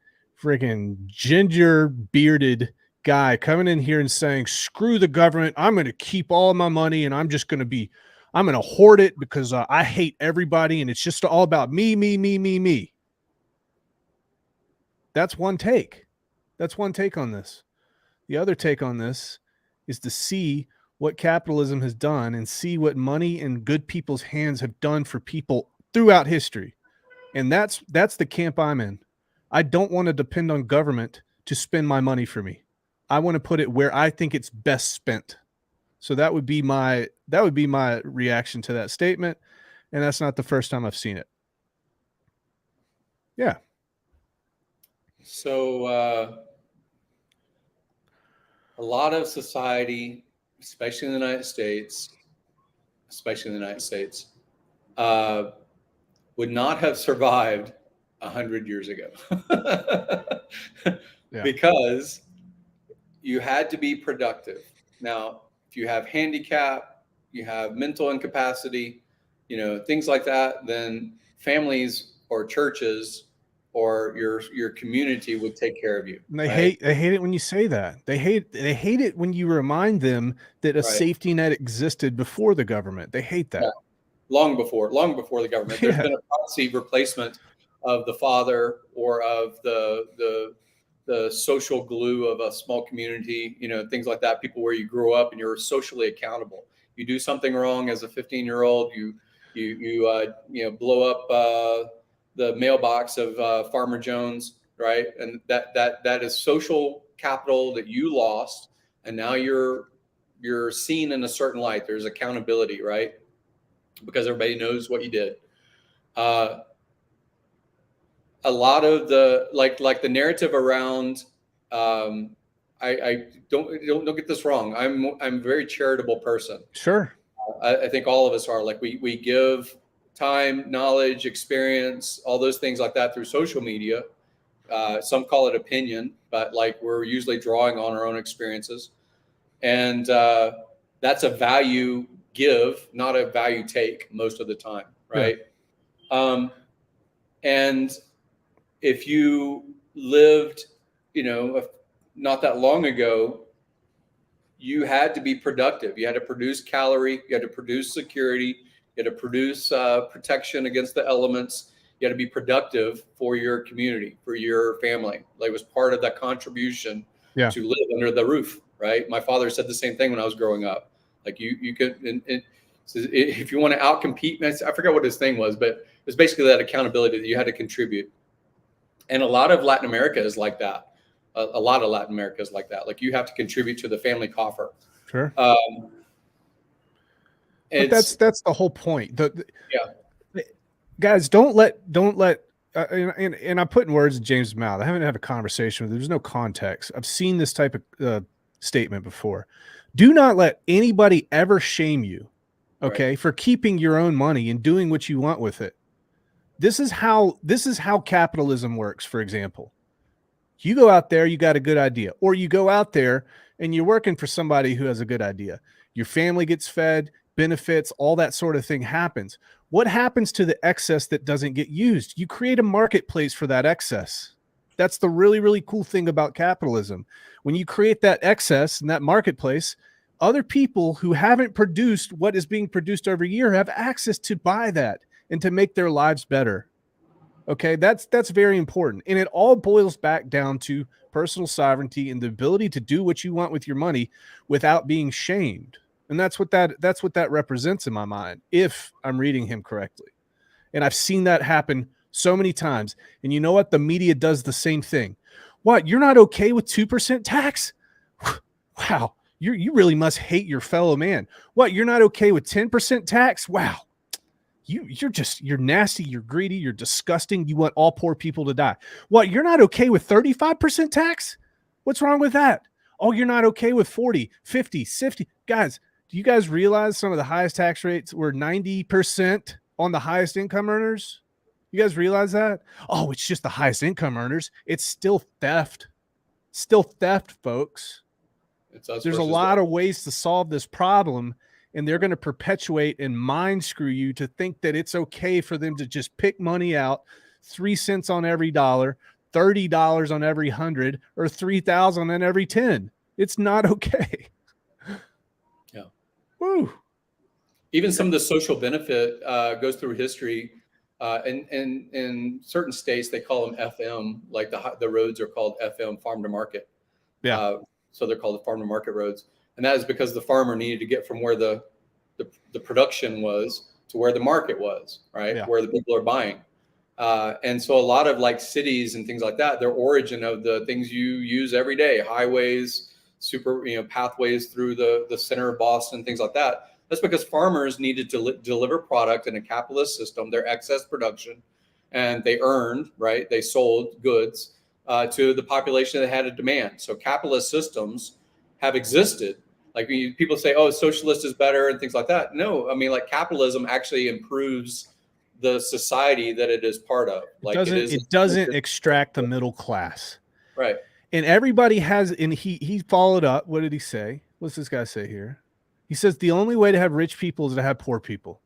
freaking ginger bearded guy coming in here and saying, screw the government. I'm going to keep all my money and I'm going to hoard it because I hate everybody. And it's just all about me. That's one take. That's one take on this. The other take on this is to see what capitalism has done and see what money in good people's hands have done for people throughout history. And that's the camp I'm in. I don't want to depend on government to spend my money for me. I want to put it where I think it's best spent. So that would be my reaction to that statement. And that's not the first time I've seen it. Yeah. So a lot of society, especially in the United States, would not have survived 100 years ago because you had to be productive. Now, if you have handicap, you have mental incapacity, things like that, then families or churches or your community would take care of you. And they hate it when you say that. They hate it when you remind them that a safety net existed before the government. They hate that. Yeah. Long before the government. There's been a policy replacement of the father or of the social glue of a small community, things like that, people where you grew up and you're socially accountable. You do something wrong as a 15-year-old, you blow up the mailbox of Farmer Jones, right? And that is social capital that you lost, and now you're seen in a certain light. There's accountability, right? Because everybody knows what you did. A lot of the like the narrative around I don't get this wrong. I'm a very charitable person. Sure. I think all of us are. Like we give time, knowledge, experience, all those things like that through social media. Some call it opinion, but like we're usually drawing on our own experiences, and that's a value give, not a value take most of the time, right? Yeah. And if you lived, not that long ago, you had to be productive. You had to produce calorie, you had to produce security, you had to produce protection against the elements. You had to be productive for your community, for your family. Like it was part of that contribution to live under the roof, right? My father said the same thing when I was growing up. Like you could, if you want to outcompete, I forgot what his thing was, but it was basically that accountability that you had to contribute. And a lot of Latin America is like that. A lot of Latin America is like that. Like you have to contribute to the family coffer. Sure. But that's the whole point. Guys, don't let. And I'm putting words in James' mouth. I haven't had a conversation with him. There's no context. I've seen this type of statement before. Do not let anybody ever shame you, okay, for keeping your own money and doing what you want with it. This is how capitalism works, for example. You go out there, you got a good idea, or you go out there and you're working for somebody who has a good idea. Your family gets fed, benefits, all that sort of thing happens. What happens to the excess that doesn't get used? You create a marketplace for that excess. That's the really, really cool thing about capitalism. When you create that excess in that marketplace, other people who haven't produced what is being produced every year have access to buy that and to make their lives better. Okay, that's very important. And it all boils back down to personal sovereignty and the ability to do what you want with your money without being shamed. And that's what that represents in my mind, if I'm reading him correctly. And I've seen that happen so many times. And you know what? The media does the same thing. What? You're not okay with 2% tax? Wow. You really must hate your fellow man. What? You're not okay with 10% tax? Wow. You're nasty, you're greedy, you're disgusting. You want all poor people to die. What? You're not okay with 35% tax? What's wrong with that? Oh, you're not okay with 40, 50, 60. Guys, do you guys realize some of the highest tax rates were 90% on the highest income earners? You guys realize that? Oh, it's just the highest income earners. It's still theft. Still theft, folks. There's a lot of ways to solve this problem, and they're going to perpetuate and mind screw you to think that it's okay for them to just pick money out, 3 cents on every dollar, $30 on every 100, or 3,000 on every 10. It's not okay. Yeah. Woo. Even some of the social benefit goes through history. In certain states, they call them FM, like the roads are called FM, farm to market. Yeah. So they're called the farm to market roads. And that is because the farmer needed to get from where the production was to where the market was, right? Yeah. Where the people are buying. And so a lot of like cities and things like that, their origin of the things you use every day, highways, pathways through the center of Boston, things like that. That's because farmers needed to deliver product in a capitalist system, their excess production, and they earned, right? They sold goods to the population that had a demand. So capitalist systems have existed. Like people say, oh, socialist is better and things like that. No, I mean, like capitalism actually improves the society that it is part of. Like it doesn't extract the middle class. Right. And everybody has, and he followed up. What did he say? What's this guy say here? He says the only way to have rich people is to have poor people.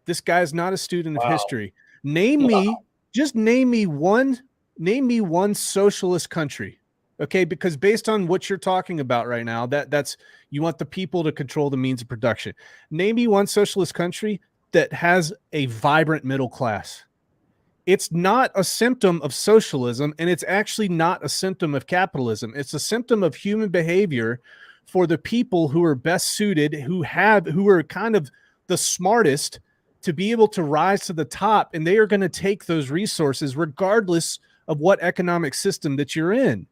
This guy's not a student of history. Name me one socialist country. Okay, because based on what you're talking about right now, that's you want the people to control the means of production. Name me one socialist country that has a vibrant middle class. It's not a symptom of socialism, and it's actually not a symptom of capitalism. It's a symptom of human behavior for the people who are best suited, who are kind of the smartest to be able to rise to the top, and they are going to take those resources regardless of what economic system that you're in.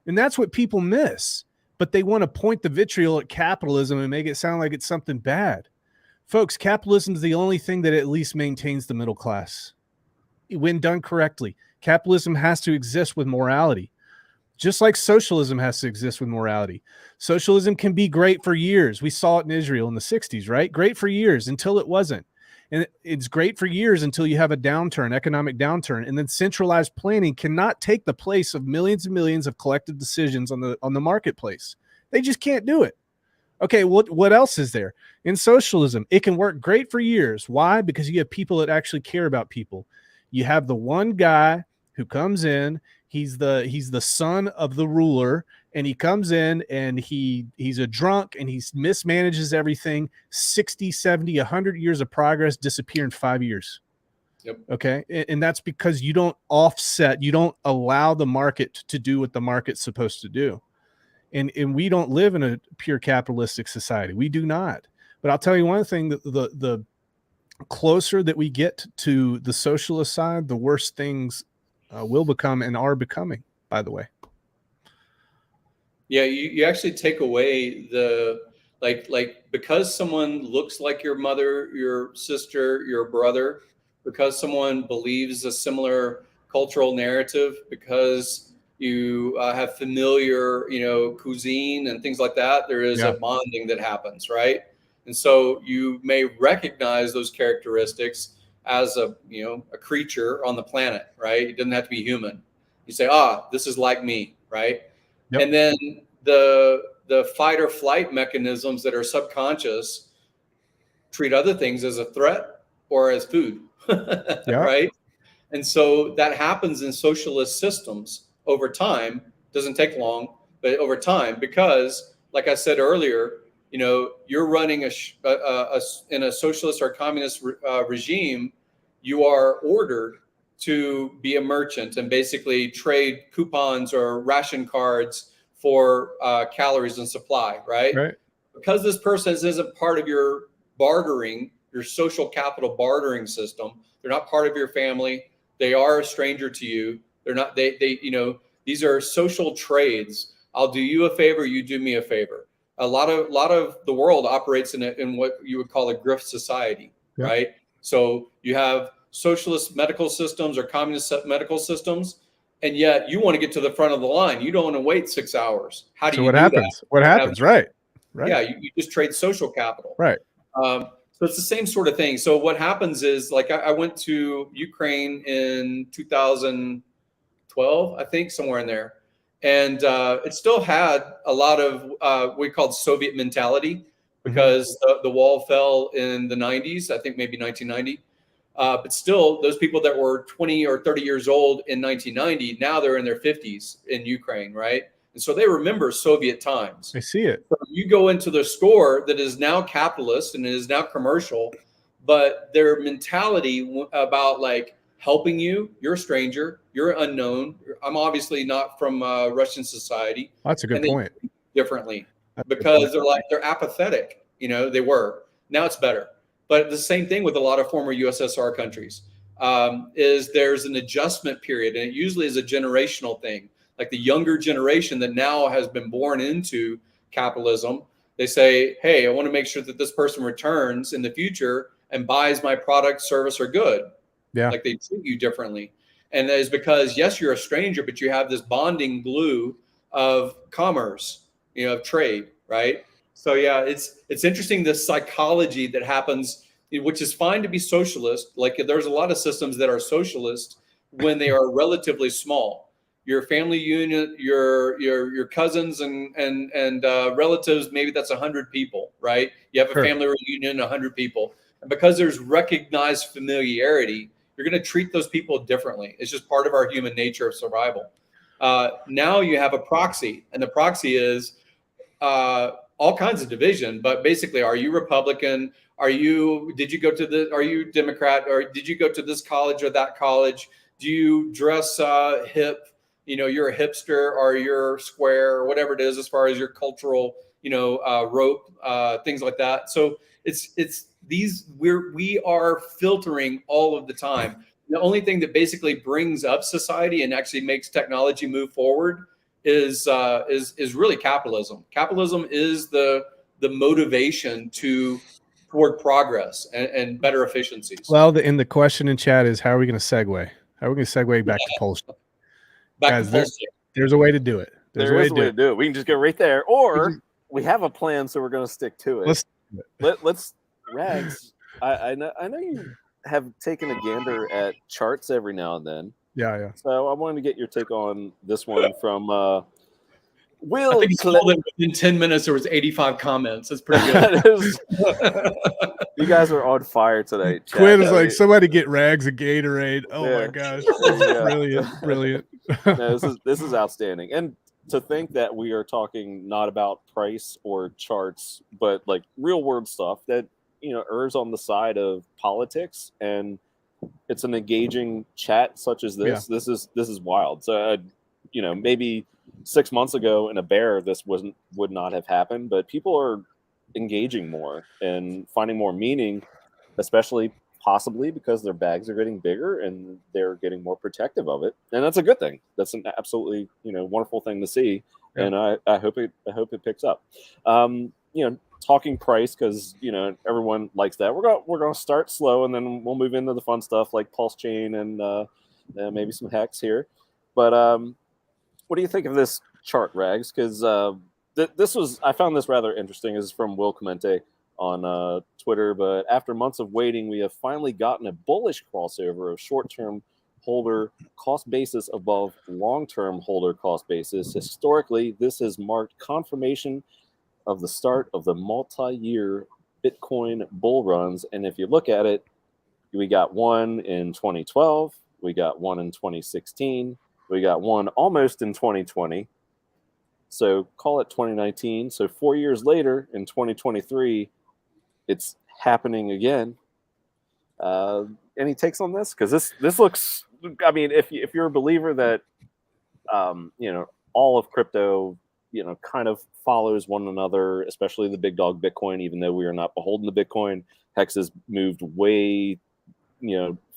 And that's what people miss. But they want to point the vitriol at capitalism and make it sound like it's something bad. Folks, capitalism is the only thing that at least maintains the middle class. When done correctly, capitalism has to exist with morality, just like socialism has to exist with morality. Socialism can be great for years. We saw it in Israel in the 60s, right? Great for years until it wasn't. And it's great for years until you have a downturn, economic downturn, and then centralized planning cannot take the place of millions and millions of collective decisions on the marketplace. They just can't do it. Okay, what else is there? In socialism, it can work great for years. Why? Because you have people that actually care about people. You have the one guy who comes in, he's the son of the ruler, and he comes in and he's a drunk and he mismanages everything. 60, 70, 100 years of progress disappear in 5 years. Yep. Okay. And that's because you don't offset, you don't allow the market to do what the market's supposed to do. And we don't live in a pure capitalistic society. We do not. But I'll tell you one thing, that the closer that we get to the socialist side, the worse things will become and are becoming, by the way. Yeah, you actually take away the like because someone looks like your mother, your sister, your brother, because someone believes a similar cultural narrative, because you have familiar, cuisine and things like that, there is a bonding that happens, right? And so you may recognize those characteristics as a creature on the planet, right? It doesn't have to be human. You say, this is like me, right? Yep. And then the fight or flight mechanisms that are subconscious treat other things as a threat or as food, right? And so that happens in socialist systems over time. Doesn't take long, but over time, because like I said earlier, you know, you're running in a socialist or communist regime, you are ordered to be a merchant and basically trade coupons or ration cards for calories and supply, right? Right. Because this person isn't part of your bartering, your social capital bartering system. They're not part of your family. They are a stranger to you. They're not, you know, these are social trades. I'll do you a favor, you do me a favor. A lot of the world operates in what you would call a grift society, Yeah. right? So you have socialist medical systems or communist medical systems, and yet you want to get to the front of the line. You don't want to wait 6 hours. How do So you what do happens? that? What happens? Right. Right. Yeah, you just trade social capital. Right. So it's the same sort of thing. So what happens is, like, I went to Ukraine in 2012, I think, somewhere in there. And it still had a lot of what we called Soviet mentality, because the wall fell in the 90s, I think maybe 1990. But still, those people that were 20 or 30 years old in 1990, now they're in their 50s in Ukraine, right? And so they remember Soviet times. I see it. So you go into the store that is now capitalist and it is now commercial, but their mentality about like helping you, you're a stranger, you're unknown. I'm obviously not from Russian society. That's a good point. Differently, because they're apathetic. You know, they were. Now it's better. But the same thing with a lot of former USSR countries is there's an adjustment period, and it usually is a generational thing. Like the younger generation that now has been born into capitalism, they say, hey, I want to make sure that this person returns in the future and buys my product, service, or good. Yeah. Like they treat you differently. And that is because, yes, you're a stranger, but you have this bonding glue of commerce, you know, of trade, right? So yeah, it's interesting, this psychology that happens, which is fine to be socialist. Like there's a lot of systems that are socialist when they are relatively small. Your family unit, your cousins and relatives, maybe that's 100 people, right? You have a family reunion, 100 people. And because there's recognized familiarity, you're going to treat those people differently. It's just part of our human nature of survival. Now you have a proxy, and the proxy is all kinds of division, but basically, are you Republican? Are you Democrat? Or did you go to this college or that college? Do you dress hip? You know, you're a hipster, or you're square, or whatever it is, as far as your cultural, you know, rope, things like that. So we are filtering all of the time. The only thing that basically brings up society and actually makes technology move forward is really capitalism. Capitalism is the motivation toward progress and better efficiencies. Well, the question in chat is, how are we going to segue? How are we going to segue back to Pulse? Back to Pulse. There's a way to do it. There is a way to do it. We can just go right there, or we have a plan, so we're going to stick to it. Let's Rags. I know you have taken a gander at charts every now and then. Yeah. So I wanted to get your take on this one from Will. I think within 10 minutes there was 85 comments. That's pretty good. You guys are on fire today. Quinn is like, somebody get Rags a Gatorade. Oh my gosh, this is brilliant. No, this is outstanding. And to think that we are talking not about price or charts, but like real world stuff that, you know, errs on the side of politics, and it's an engaging chat such as this. Yeah. This is wild. So you know, maybe 6 months ago in a bear, this would not have happened, but people are engaging more and finding more meaning, especially possibly because their bags are getting bigger and they're getting more protective of it, and that's a good thing. That's an absolutely, you know, wonderful thing to see, and I hope it picks up. You know, talking price, because, you know, everyone likes that. We're gonna start slow, and then we'll move into the fun stuff like PulseChain and maybe some HEX here. But what do you think of this chart, Rags? Because I found this rather interesting. This is from Will Clemente on Twitter. But after months of waiting, we have finally gotten a bullish crossover of short-term holder cost basis above long-term holder cost basis. Historically, this has marked confirmation of the start of the multi-year Bitcoin bull runs. And if you look at it, we got one in 2012, We got one in 2016. We got one almost in 2020. So call it 2019. So 4 years later in 2023, it's happening again. Any takes on this? Because this looks. I mean, if you're a believer that all of crypto kind of follows one another, especially the big dog Bitcoin, even though we are not beholden to Bitcoin. HEX has moved way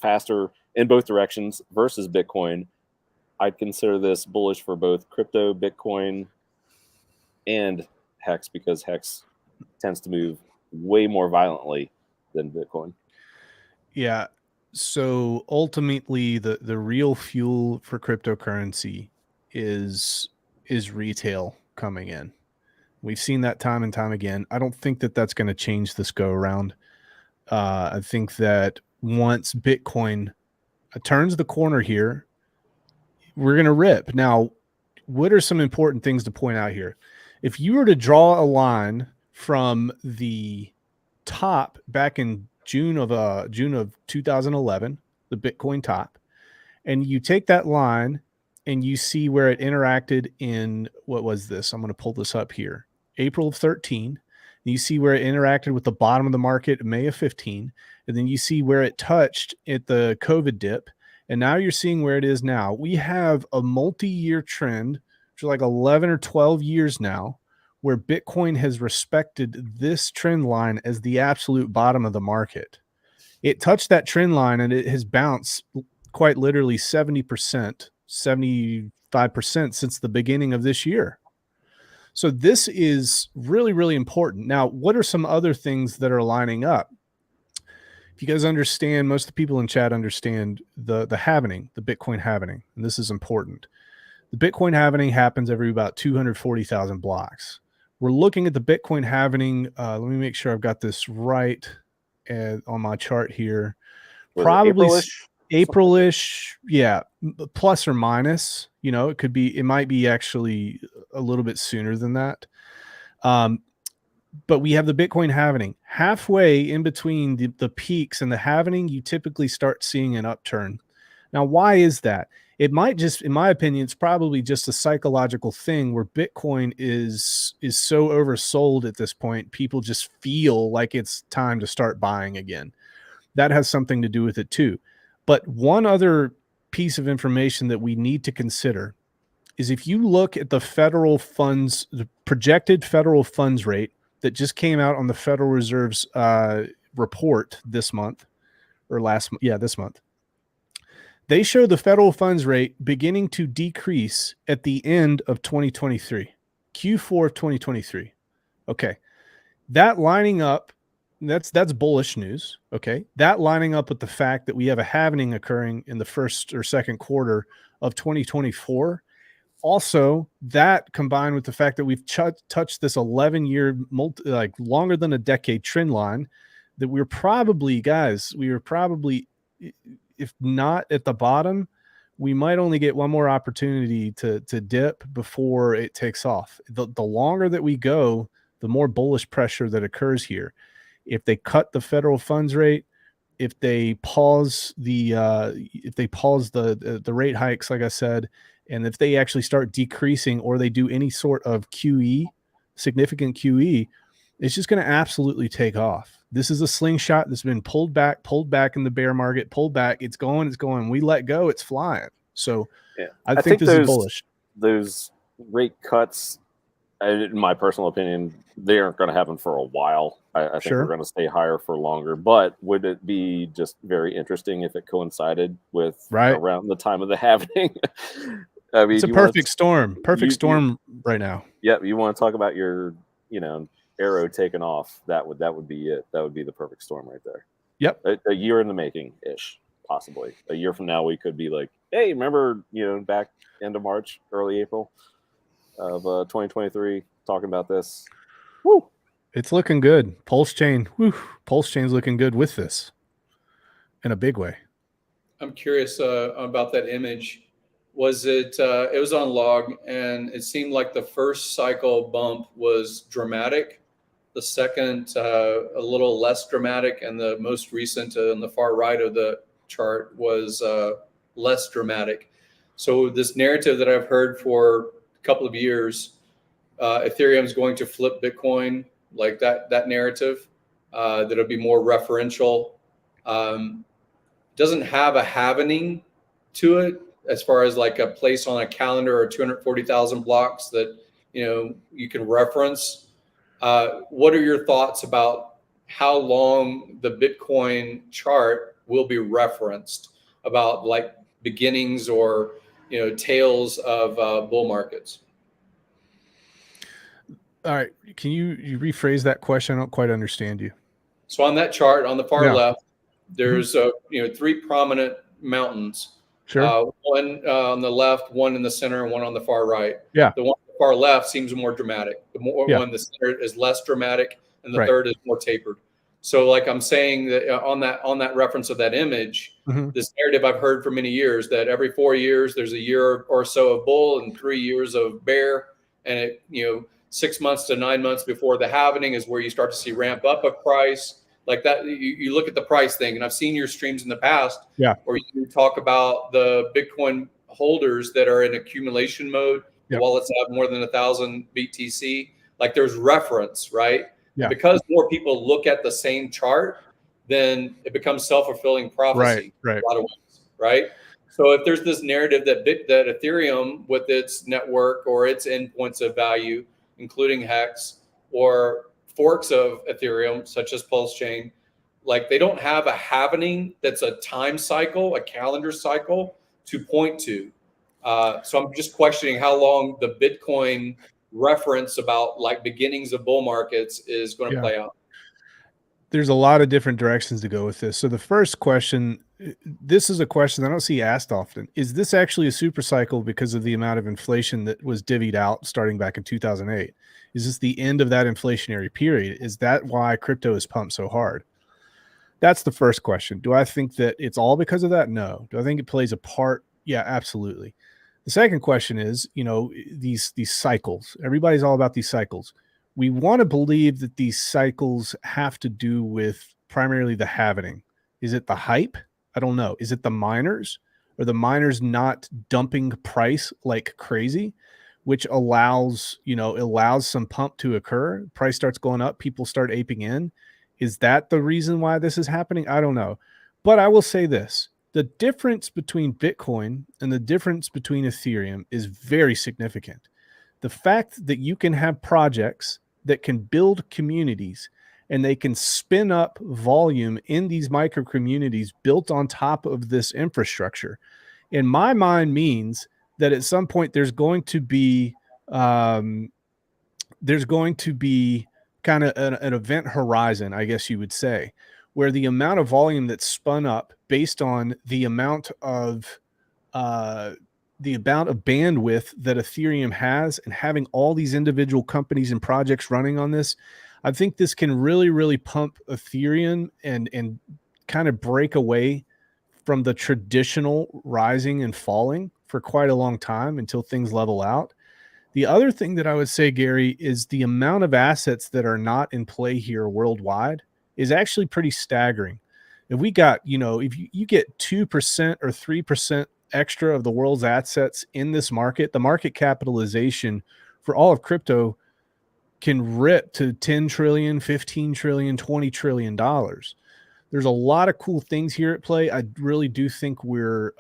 faster in both directions versus Bitcoin. I'd consider this bullish for both crypto, Bitcoin, and HEX, because HEX tends to move way more violently than Bitcoin. Yeah. So ultimately, the real fuel for cryptocurrency is retail coming in. We've seen that time and time again. I don't think that that's going to change this go around. I think that once Bitcoin turns the corner here, we're going to rip. Now, what are some important things to point out here? If you were to draw a line from the top back in June of 2011, the Bitcoin top, and you take that line and you see where it interacted in, what was this? I'm going to pull this up here. April of 13. And you see where it interacted with the bottom of the market in May of 15. And then you see where it touched at the COVID dip. And now you're seeing where it is now. We have a multi-year trend for like 11 or 12 years now, where Bitcoin has respected this trend line as the absolute bottom of the market. It touched that trend line and it has bounced quite literally 70%, 75% since the beginning of this year. So this is really, really important. Now, what are some other things that are lining up? If you guys understand, most of the people in chat understand the halvening, the Bitcoin halvening, and this is important. The Bitcoin halvening happens every about 240,000 blocks. We're looking at the Bitcoin halvening. Let me make sure I've got this right on my chart here. Probably April-ish, yeah, plus or minus. It could be, it might be actually a little bit sooner than that. But we have the Bitcoin halvening. Halfway in between the peaks and the halvening, you typically start seeing an upturn. Now, why is that? It might just, in my opinion, it's probably just a psychological thing where Bitcoin is so oversold at this point. People just feel like it's time to start buying again. That has something to do with it too. But one other piece of information that we need to consider is if you look at the federal funds, the projected federal funds rate that just came out on the Federal Reserve's report this month, or this month. They show the federal funds rate beginning to decrease at the end of 2023, Q4 of 2023. Okay. That lining up, that's bullish news. Okay. That lining up with the fact that we have a halvening occurring in the first or second quarter of 2024. Also, that combined with the fact that we've touched this 11-year, longer than a decade trend line, that we're probably, if not at the bottom, we might only get one more opportunity to dip before it takes off. The longer that we go, the more bullish pressure that occurs here. If they cut the federal funds rate, if they pause the rate hikes, like I said, and if they actually start decreasing or they do any sort of QE, significant QE, it's just going to absolutely take off. This is a slingshot that's been pulled back in the bear market, pulled back. It's going. We let go. It's flying. So yeah, I think this is bullish. Those rate cuts, in my personal opinion, they aren't going to happen for a while. I think we're going to stay higher for longer. But would it be just very interesting if it coincided with around the time of the halving? I mean, it's a perfect storm. Perfect storm right now. Yeah, you want to talk about your, arrow taken off? That would be it. That would be the perfect storm right there. Yep. A year in the making ish, possibly. A year from now, we could be like, hey, remember, back end of March, early April of 2023, talking about this. Woo! It's looking good. PulseChain. Woo! PulseChain's looking good with this in a big way. I'm curious about that image. Was it was on log, and it seemed like the first cycle bump was dramatic, the second a little less dramatic, and the most recent on the far right of the chart was less dramatic. So this narrative that I've heard for a couple of years, Ethereum is going to flip Bitcoin, like that narrative, that'll be more referential. Doesn't have a happening to it as far as like a place on a calendar or 240,000 blocks that, you can reference. What are your thoughts about how long the Bitcoin chart will be referenced about like beginnings or, tails of bull markets? All right. Can you rephrase that question? I don't quite understand you. So on that chart on the far Yeah. left, there's three prominent mountains. Sure. One on the left, one in the center, and one on the far right. Yeah. The one on the far left seems more dramatic. The one in the center is less dramatic, and the third is more tapered. So, like I'm saying that on that reference of that image, this narrative I've heard for many years that every 4 years there's a year or so of bull and 3 years of bear, and it 6 months to 9 months before the halvening is where you start to see ramp up of price. Like that, you look at the price thing, and I've seen your streams in the past, where you talk about the Bitcoin holders that are in accumulation mode, the wallets have more than 1,000 BTC. Like there's reference, right? Yeah. Because more people look at the same chart, then it becomes self-fulfilling prophecy in a lot of ways, right? So if there's this narrative that Ethereum with its network or its endpoints of value, including HEX or forks of Ethereum, such as PulseChain, like they don't have a happening that's a time cycle, a calendar cycle to point to. So I'm just questioning how long the Bitcoin reference about like beginnings of bull markets is going to play out. There's a lot of different directions to go with this. So the first question, this is a question I don't see asked often. Is this actually a super cycle because of the amount of inflation that was divvied out starting back in 2008? Is this the end of that inflationary period? Is that why crypto is pumped so hard? That's the first question. Do I think that it's all because of that? No. Do I think it plays a part? Yeah, absolutely. The second question is, these cycles. Everybody's all about these cycles. We want to believe that these cycles have to do with primarily the halvening. Is it the hype? I don't know. Is it the miners? Or the miners not dumping price like crazy, which allows some pump to occur? Price starts going up. People start aping in. Is that the reason why this is happening? I don't know. But I will say this. The difference between Bitcoin and the difference between Ethereum is very significant. The fact that you can have projects that can build communities and they can spin up volume in these micro communities built on top of this infrastructure, in my mind means that at some point there's going to be kind of an event horizon, I guess you would say, where the amount of volume that's spun up based on the amount of bandwidth that Ethereum has and having all these individual companies and projects running on this, I think this can really, really pump Ethereum and kind of break away from the traditional rising and falling for quite a long time until things level out. The other thing that I would say, Gary, is the amount of assets that are not in play here worldwide is actually pretty staggering. If we got, if you get 2% or 3% extra of the world's assets in this market, the market capitalization for all of crypto can rip to 10 trillion, 15 trillion, 20 trillion dollars. There's a lot of cool things here at play. I really do think we're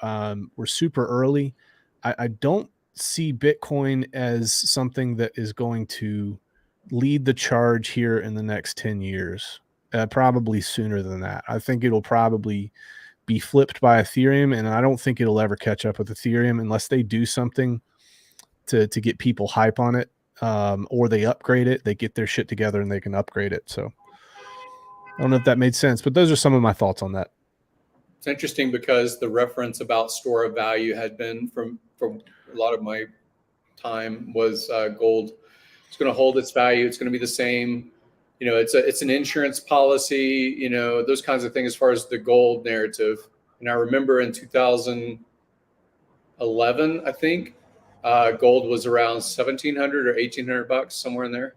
super early. I don't see Bitcoin as something that is going to lead the charge here in the next 10 years. Probably sooner than that. I think it'll probably be flipped by Ethereum, and I don't think it'll ever catch up with Ethereum unless they do something to get people hype on it, or they upgrade it. They get their shit together and they can upgrade it. So I don't know if that made sense, but those are some of my thoughts on that. It's interesting because the reference about store of value had been from a lot of my time was gold. It's going to hold its value. It's going to be the same. It's an insurance policy, those kinds of things as far as the gold narrative. And I remember in 2011, I think, gold was around 1,700 or 1,800 bucks, somewhere in there.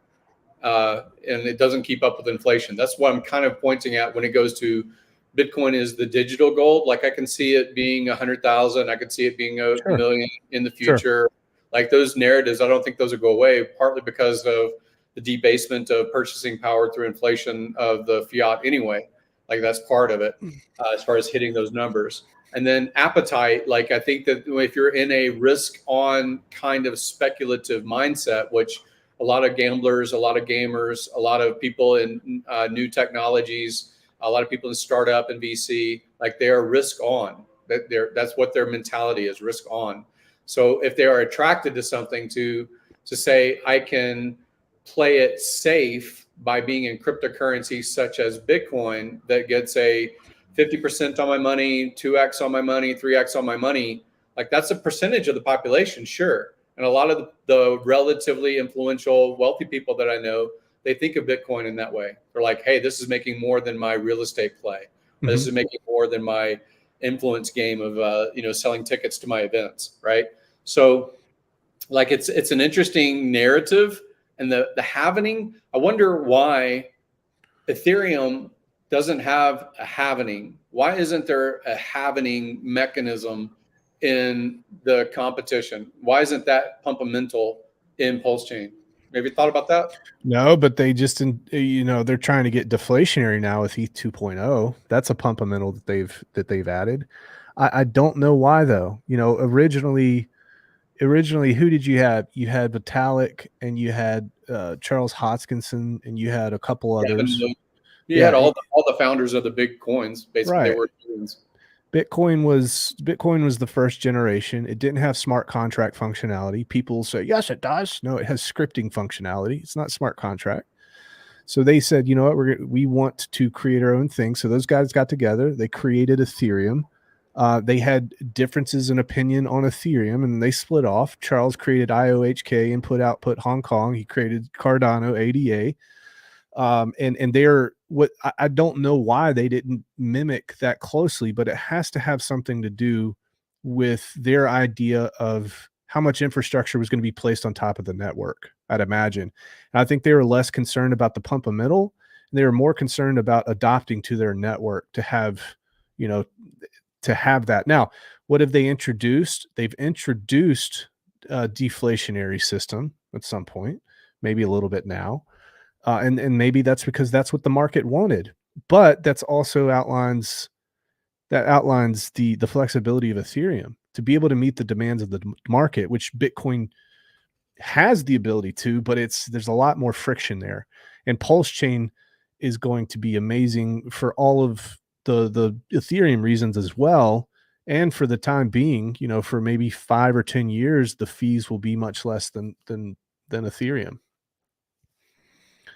And it doesn't keep up with inflation. That's what I'm kind of pointing at when it goes to Bitcoin is the digital gold. Like I can see it being 100,000. I could see it being a Sure. million in the Sure. future. Like those narratives, I don't think those will go away, partly because of the debasement of purchasing power through inflation of the fiat anyway. Like that's part of it as far as hitting those numbers. And then appetite, like I think that if you're in a risk on kind of speculative mindset, which a lot of gamblers, a lot of gamers, a lot of people in new technologies, a lot of people in startup and VC, like they are risk on. That's what their mentality is, risk on. So if they are attracted to something to say, I can play it safe by being in cryptocurrency such as Bitcoin that gets a 50% on my money, 2x on my money, 3x on my money, like that's a percentage of the population, sure. And a lot of the relatively influential, wealthy people that I know, they think of Bitcoin in that way. They're like, hey, this is making more than my real estate play. Or this is making more than my influence game of, selling tickets to my events, right? So like it's an interesting narrative. And the halvening, I wonder why Ethereum doesn't have a halvening. Why isn't there a halvening mechanism in the competition? Why isn't that pumpamental in PulseChain? Maybe thought about that? No, but they just, they're trying to get deflationary now with ETH 2.0. That's a pumpamental that they've added. I don't know why though. Originally, who did you have? You had Vitalik and you had Charles Hoskinson and you had a couple others. You had all the founders of the big coins. Basically, right. They were coins. Bitcoin was the first generation. It didn't have smart contract functionality. People say, yes, it does. No, it has scripting functionality. It's not smart contract. So they said, you know what, we want to create our own thing. So those guys got together. They created Ethereum. They had differences in opinion on Ethereum, and they split off. Charles created IOHK, input output Hong Kong. He created Cardano ADA. And they're what I don't know why they didn't mimic that closely, but it has to have something to do with their idea of how much infrastructure was going to be placed on top of the network, I'd imagine. And I think they were less concerned about the pump a middle. They were more concerned about adopting to their network to have, to have that. Now, what have they introduced? They've introduced a deflationary system at some point, maybe a little bit now. And maybe that's because that's what the market wanted, but that's also outlines the flexibility of Ethereum to be able to meet the demands of the market, which Bitcoin has the ability to, but there's a lot more friction there. And PulseChain is going to be amazing for all of the Ethereum reasons as well. And for the time being, for maybe 5 or 10 years, the fees will be much less than Ethereum.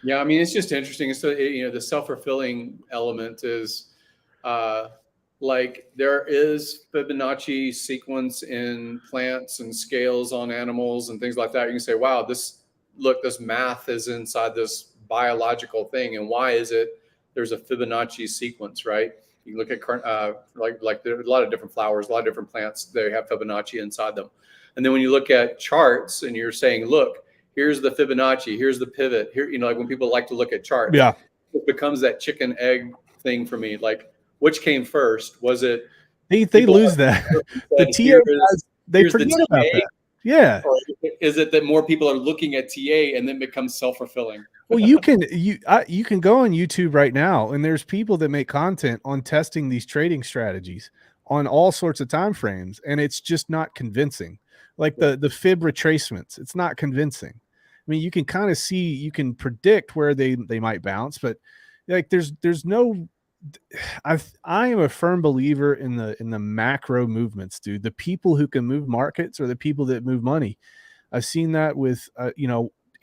Yeah, I mean, it's just interesting. So, the self-fulfilling element is like there is Fibonacci sequence in plants and scales on animals and things like that. You can say, wow, this math is inside this biological thing. And why is it there's a Fibonacci sequence, right? You look at like there are a lot of different flowers, a lot of different plants, they have Fibonacci inside them. And then when you look at charts and you're saying, look, here's the Fibonacci, here's the pivot. Here, like when people like to look at charts, it becomes that chicken egg thing for me. Like, which came first? Was it? They lose that. The TA guys, they forget about that. Yeah. Or is it that more people are looking at TA and then becomes self-fulfilling? Well, you can go on YouTube right now, and there's people that make content on testing these trading strategies on all sorts of time frames, and it's just not convincing. Like the fib retracements, it's not convincing. I mean, you can kind of see, you can predict where they might bounce, but like there's no. I am a firm believer in the macro movements, dude. The people who can move markets are the people that move money. I've seen that with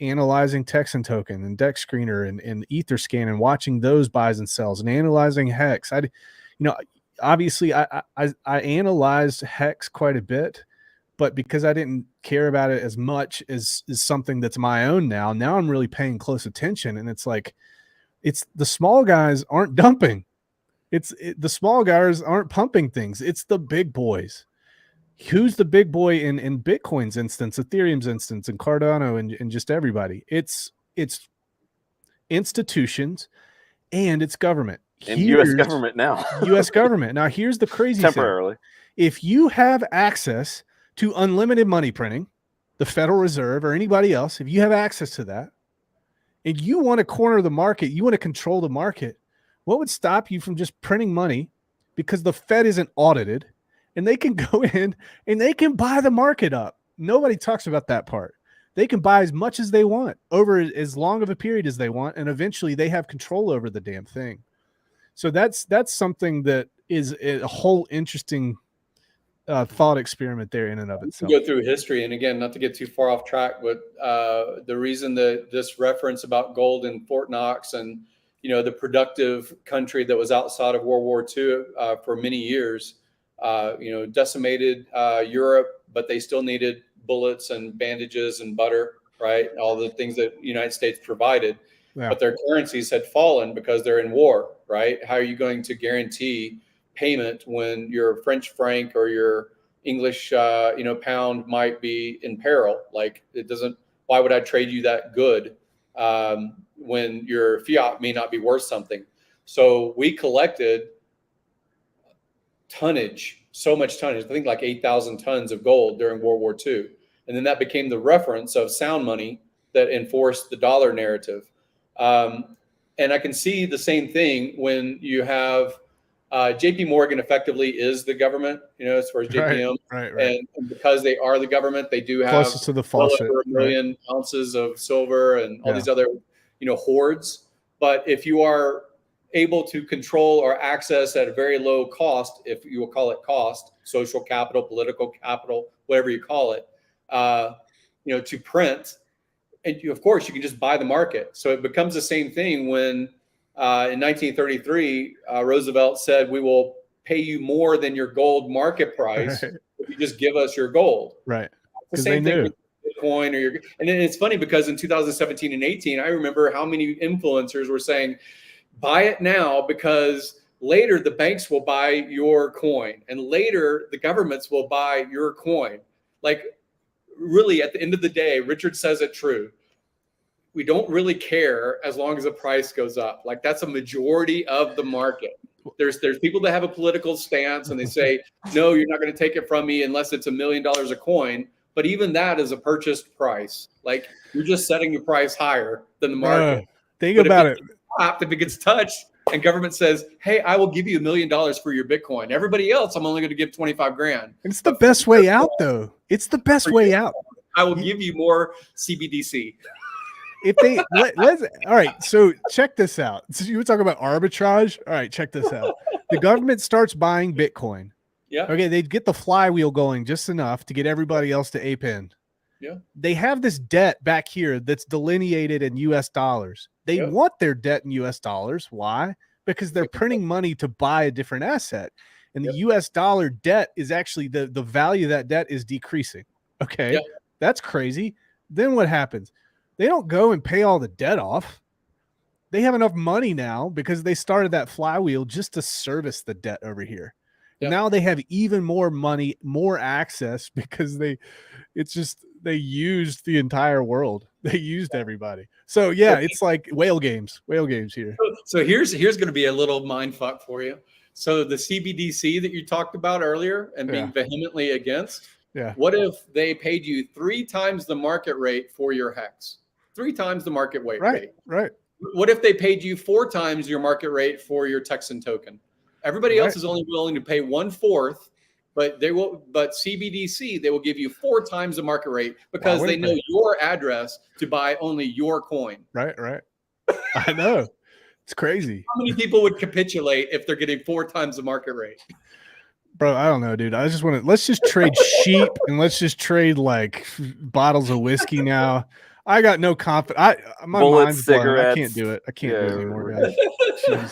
analyzing Texan token and Dex Screener and Etherscan and watching those buys and sells and analyzing HEX. Obviously I analyzed HEX quite a bit, but because I didn't care about it as much as something that's my own now I'm really paying close attention. And it's like, it's the small guys aren't dumping. The small guys aren't pumping things. It's the big boys. Who's the big boy in Bitcoin's instance, Ethereum's instance, and Cardano and just everybody? It's institutions and it's government. And U.S. government now. U.S. government. Now, here's the crazy thing. Temporarily. If you have access to unlimited money printing, the Federal Reserve or anybody else, if you have access to that, and you want to corner the market, you want to control the market, what would stop you from just printing money? Because the Fed isn't audited, and they can go in and they can buy the market up. Nobody talks about that part. They can buy as much as they want over as long of a period as they want, and eventually they have control over the damn thing. So that's something that is a whole interesting thought experiment there in and of itself. Go through history, and again, not to get too far off track, but the reason that this reference about gold in Fort Knox and the productive country that was outside of World War II for many years, decimated Europe, but they still needed bullets and bandages and butter, right? All the things that the United States provided. Yeah. But their currencies had fallen because they're in war, right? How are you going to guarantee payment when your French franc or your English, pound might be in peril? Like, it doesn't. Why would I trade you that good when your fiat may not be worth something? So we collected tonnage, so much tonnage. I think like 8,000 tons of gold during World War II, and then that became the reference of sound money that enforced the dollar narrative. And I can see the same thing when you have JP Morgan effectively is the government, as far as JPM. Right. And because they are the government, they do have closest to the faucet, over 1 million ounces of silver and all these other, hoards. But if you are able to control or access at a very low cost, if you will call it cost, social capital, political capital, whatever you call it, to print, and of course you can just buy the market. So it becomes the same thing when in 1933, Roosevelt said, we will pay you more than your gold market price if you just give us your gold. Right. The same thing with Bitcoin and then it's funny because in 2017 and 18, I remember how many influencers were saying, buy it now because later the banks will buy your coin and later the governments will buy your coin. Like, really, at the end of the day, Richard says it true. We don't really care as long as the price goes up. Like, that's a majority of the market. There's people that have a political stance and they say, no, you're not going to take it from me unless it's $1 million a coin. But even that is a purchased price. Like, you're just setting the price higher than the market. Think about it. If it gets touched and government says, hey, I will give you $1 million for your Bitcoin. Everybody else, I'm only going to give 25 grand. It's the best way out, though. It's the best way out. I will give you more CBDC. If they let's all right, so check this out. So you were talking about arbitrage. All right, check this out. The government starts buying Bitcoin. Yeah. Okay, they'd get the flywheel going just enough to get everybody else to ape in. Yeah. They have this debt back here that's delineated in US dollars. They want their debt in US dollars. Why? Because they're printing money to buy a different asset. And the US dollar debt is actually the value of that debt is decreasing. Okay. That's crazy. Then what happens? They don't go and pay all the debt off. They have enough money now because they started that flywheel just to service the debt over here. Now they have even more money, more access because they used the entire world. They used everybody. So yeah, it's like whale games here. So here's going to be a little mind fuck for you. So the CBDC that you talked about earlier and being vehemently against. Yeah. What if they paid you 3 times the market rate for your HEX? 3 times the market rate. Right. What if they paid you 4 times your market rate for your Texan token? Everybody else is only willing to pay 1/4, but CBDC, they will give you 4 times the market rate because they know your address to buy only your coin. Right. I know. It's crazy. How many people would capitulate if they're getting 4 times the market rate? Bro, I don't know, dude. I just want to let's just trade sheep and let's just trade like bottles of whiskey now. I got no confidence. My bullets, mind's blown. cigarettes. I can't do it. I can't do it anymore, guys. Jeez.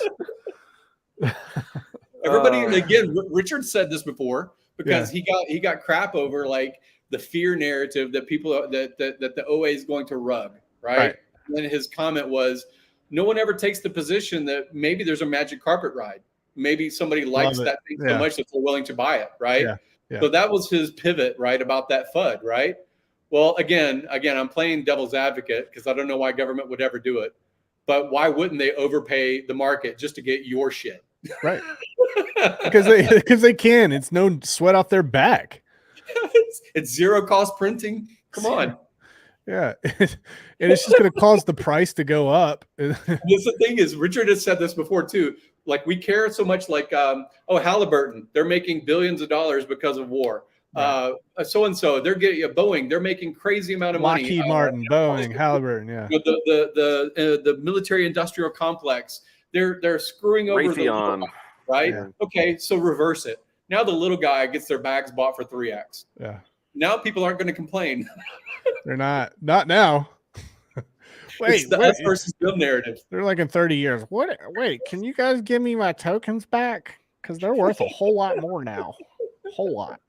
Everybody, again, Richard said this before because he got crap over like the fear narrative that people that the OA is going to rug, right? And then his comment was, no one ever takes the position that maybe there's a magic carpet ride. Maybe somebody likes that thing so much that they're willing to buy it, right? So that was his pivot, right, about that FUD, right? Well, again, I'm playing devil's advocate because I don't know why government would ever do it. but why wouldn't they overpay the market just to get your shit? Right. because they can. It's no sweat off their back. It's zero cost printing. Come on. Yeah. And it's just going to cause the price to go up. That's the thing is, Richard has said this before too. Like we care so much, like, Halliburton, they're making billions of dollars because of war. Right. So-and-so, they're getting Boeing, they're making crazy amount of money. Lockheed Martin, Boeing, Halliburton, yeah. The military industrial complex, they're screwing over Raytheon, right? Yeah. Okay, so reverse it. Now the little guy gets their bags bought for 3x. Yeah. Now people aren't going to complain. They're not now. It's the us versus them narrative. They're like in 30 years. Wait, can you guys give me my tokens back? Because they're worth a whole lot more now. A whole lot.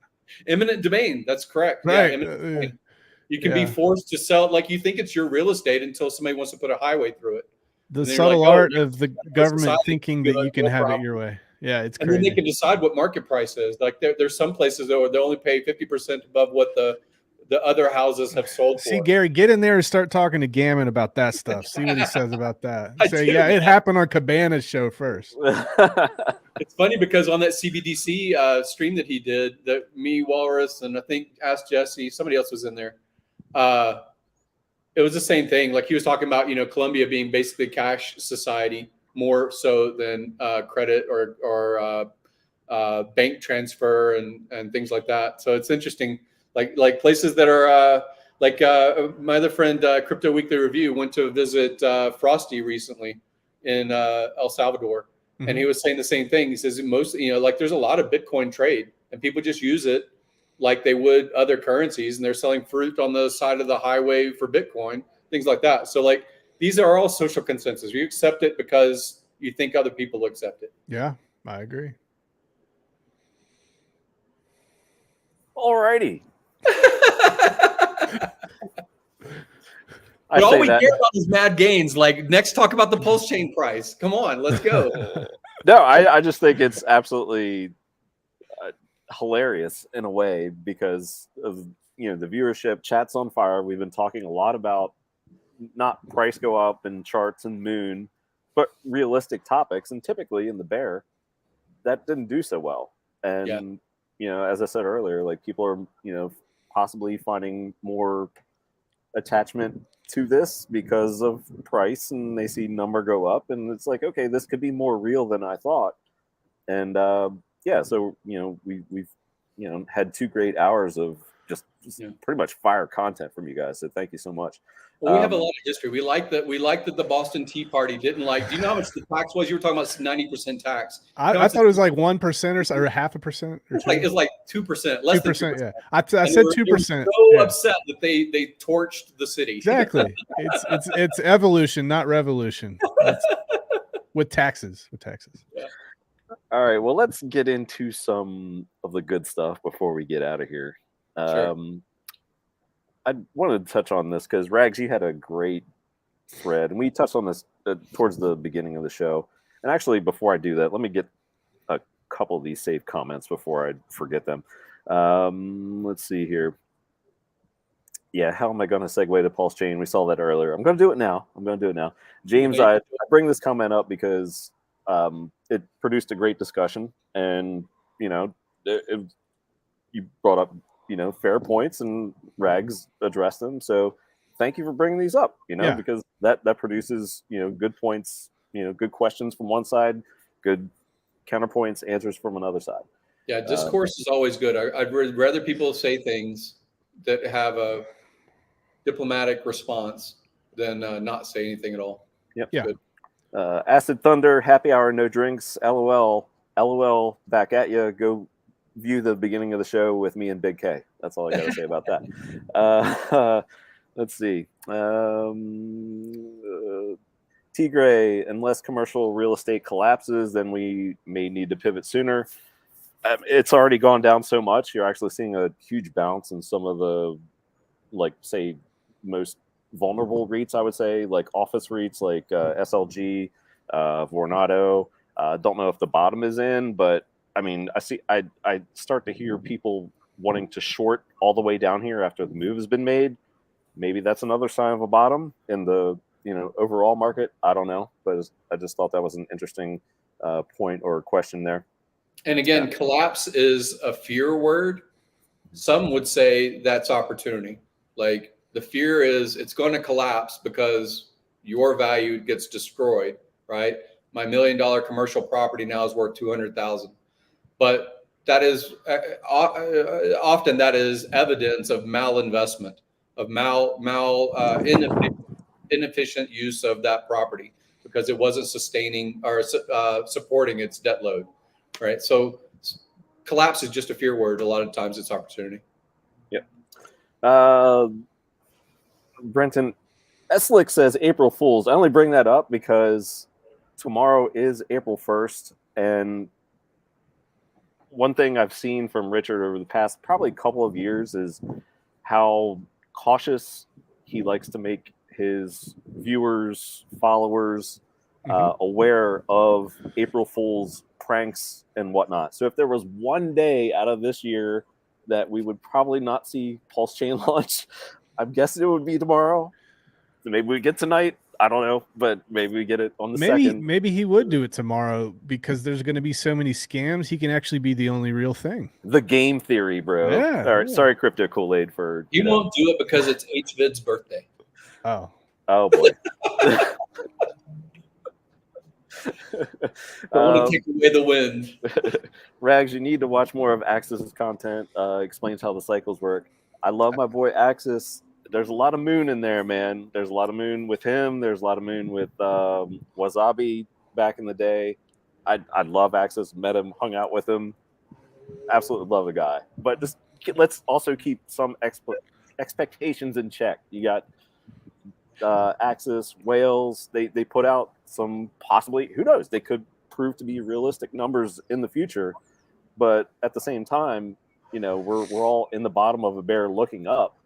Eminent domain. That's correct. Right. Yeah, you can be forced to sell it like you think it's your real estate until somebody wants to put a highway through it. The subtle art of the government thinking that you can have it your way. Yeah, it's crazy. And then they can decide what market price is. Like there's some places though where they only pay 50% above what the other houses have sold for. See, Gary, get in there and start talking to Gammon about that stuff. See what he says about that. Say, yeah, it happened on Cabana's show first. It's funny because on that CBDC stream that he did, that me, Walrus, and I think Ask Jesse, somebody else was in there. It was the same thing. Like he was talking about, Colombia being basically a cash society more so than credit or bank transfer and things like that. So it's interesting. Like places that are my other friend, Crypto Weekly Review, went to visit Frosty recently in El Salvador, and he was saying the same thing. He says most, there's a lot of Bitcoin trade, and people just use it like they would other currencies, and they're selling fruit on the side of the highway for Bitcoin, things like that. So these are all social consensus. You accept it because you think other people will accept it. Yeah, I agree. Alrighty. But all we care about is mad gains. Like next, talk about the PulseChain price. Come on, let's go. No, I just think it's absolutely hilarious in a way because of the viewership. Chat's on fire. We've been talking a lot about not price go up and charts and moon, but realistic topics. And typically in the bear, that didn't do so well. And as I said earlier, like people are possibly finding more attachment to this because of price, and they see number go up, and it's like, okay, this could be more real than I thought. And so we've had 2 great hours of just pretty much fire content from you guys. So thank you so much. Well, we have a lot of history. We like that the Boston Tea Party didn't like. Do you know how much the tax was? You were talking about 90% tax. I thought it was like 1% or 0.5%. It's like 2%, less 2%. Than 2%. Yeah, I said 2%. So upset that they torched the city. Exactly. It's evolution, not revolution. With taxes. Yeah. All right. Well, let's get into some of the good stuff before we get out of here. Sure. I wanted to touch on this because Rags, you had a great thread, and we touched on this towards the beginning of the show. And actually, before I do that, let me get a couple of these saved comments before I forget them. Let's see here. Yeah, how am I going to segue to PulseChain? We saw that earlier. I'm going to do it now. James, I bring this comment up because it produced a great discussion, and you brought up fair points, and Rags addressed them. So thank you for bringing these up, because that produces, good points, good questions from one side, good counterpoints, answers from another side. Yeah, discourse is always good. I'd rather people say things that have a diplomatic response than not say anything at all. Yep. Yeah. Good. Acid Thunder, happy hour, no drinks, LOL, back at you. Go view the beginning of the show with me and Big K. That's all I got to say about that. Let's see. Tigray, unless commercial real estate collapses, then we may need to pivot sooner. It's already gone down so much. You're actually seeing a huge bounce in some of the, most vulnerable REITs, I would say, like office REITs, like SLG, Vornado. Don't know if the bottom is in, but I start to hear people wanting to short all the way down here after the move has been made. Maybe that's another sign of a bottom in the overall market, I don't know, but I just thought that was an interesting point or question there. And again, collapse is a fear word. Some would say that's opportunity. Like the fear is it's going to collapse because your value gets destroyed, right? My $1 million commercial property now is worth 200,000, but that is often that is evidence of malinvestment, of inefficient use of that property because it wasn't sustaining or supporting its debt load, right? So collapse is just a fear word. A lot of times it's opportunity. Yep. Brenton Eslick says April Fools. I only bring that up because tomorrow is April 1st, and one thing I've seen from Richard over the past probably couple of years is how cautious he likes to make his viewers, followers aware of April Fool's pranks and whatnot. So if there was one day out of this year that we would probably not see PulseChain launch, I'm guessing it would be tomorrow. So maybe we get tonight. I don't know, but maybe we get it on the second. Maybe he would do it tomorrow because there's going to be so many scams. He can actually be the only real thing. The game theory, bro. Yeah. All right. Yeah. Sorry, Crypto Kool-Aid for. You won't do it because it's HVid's birthday. Oh boy. I want to take away the wind. Rags, you need to watch more of Axis's content. Explains how the cycles work. I love my boy Axis. There's a lot of moon in there, man. There's a lot of moon with him. There's a lot of moon with Wasabi back in the day. I love Axis. Met him, hung out with him. Absolutely love the guy. But just let's also keep some expectations in check. You got Axis, Whales. They put out some possibly, who knows, they could prove to be realistic numbers in the future. But at the same time, we're all in the bottom of a bear looking up.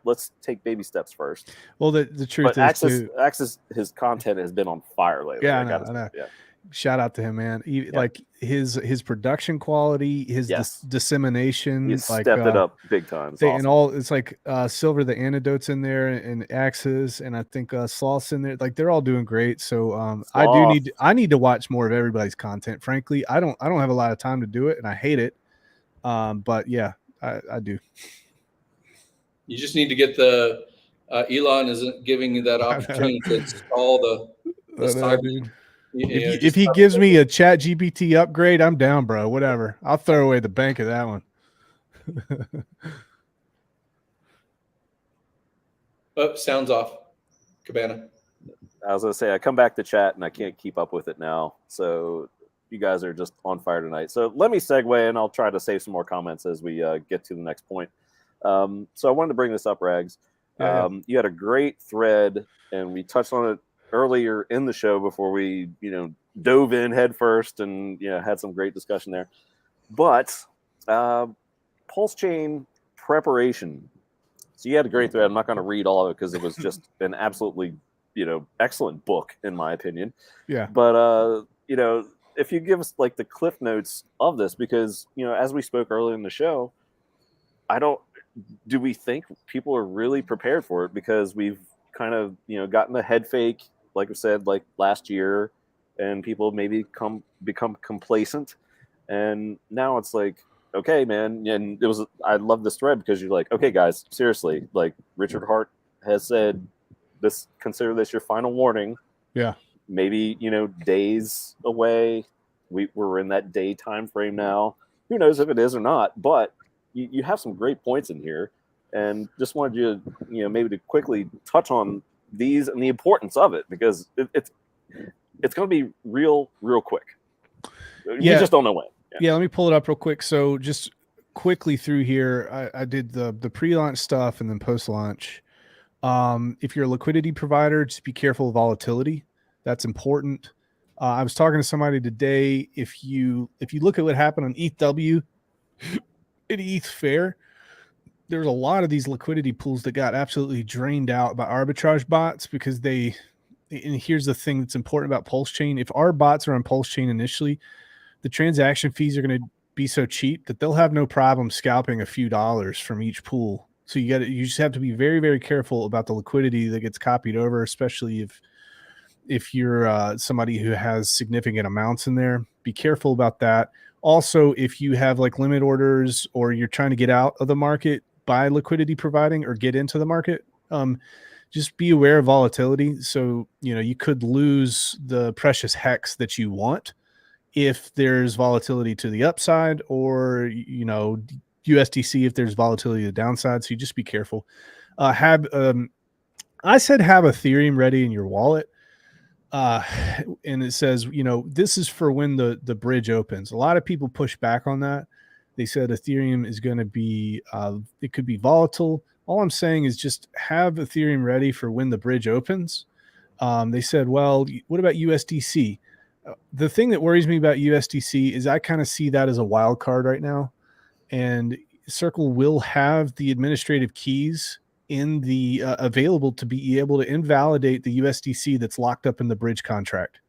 Let's take baby steps first. Well, the truth is, Axis, his content has been on fire lately. Yeah, I know. Yeah. Shout out to him, man. Like his production quality, his dissemination, he stepped it up big time. It's awesome. And all it's like Silver the Antidote's in there, and Axis, and I think Sloth's in there. Like they're all doing great. So I need to watch more of everybody's content. Frankly, I don't have a lot of time to do it, and I hate it. But yeah, I do. You just need to get the Elon isn't giving you that opportunity to install the cyber. Dude. If he gives me a Chat GPT upgrade, I'm down, bro. Whatever. I'll throw away the bank of that one. Oh, sounds off. Cabana. I was going to say, I come back to chat and I can't keep up with it now. So you guys are just on fire tonight. So let me segue and I'll try to save some more comments as we get to the next point. So I wanted to bring this up, Rags. You had a great thread, and we touched on it earlier in the show before we, dove in head first and, had some great discussion there. But PulseChain preparation. So you had a great thread. I'm not going to read all of it because it was just an absolutely, excellent book, in my opinion. Yeah. But, if you give us like the cliff notes of this, because, as we spoke earlier in the show, do we think people are really prepared for it? Because we've kind of, gotten the head fake, like I said, like last year, and people maybe become complacent. And now it's like, okay, man. And I love this thread because you're like, okay, guys, seriously, like Richard Hart has said, consider this your final warning. Yeah. Maybe, days away. We're in that day time frame now. Who knows if it is or not, but you have some great points in here, and just wanted you to, maybe to quickly touch on these and the importance of it, because it's going to be real quick. We just don't know when. Yeah, let me pull it up real quick. So just quickly through here, I did the pre-launch stuff and then post-launch. If you're a liquidity provider, just be careful of volatility. That's important. I was talking to somebody today. If you look at what happened on ETHW, at ETH Fair, there's a lot of these liquidity pools that got absolutely drained out by arbitrage bots because and here's the thing that's important about PulseChain. If our bots are on PulseChain initially, the transaction fees are going to be so cheap that they'll have no problem scalping a few dollars from each pool So you just have to be very, very careful about the liquidity that gets copied over, especially if you're somebody who has significant amounts in there. Be careful about that. Also, if you have like limit orders or you're trying to get out of the market by liquidity providing or get into the market, just be aware of volatility. So, you could lose the precious HEX that you want if there's volatility to the upside, or, USDC if there's volatility to the downside. So you just be careful. I said have Ethereum ready in your wallet. And it says, this is for when the bridge opens. A lot of people push back on that. They said Ethereum is going to be, it could be volatile. All I'm saying is just have Ethereum ready for when the bridge opens. They said, well, what about USDC? The thing that worries me about USDC is I kind of see that as a wild card right now. And Circle will have the administrative keys in the available to be able to invalidate the USDC that's locked up in the bridge contract.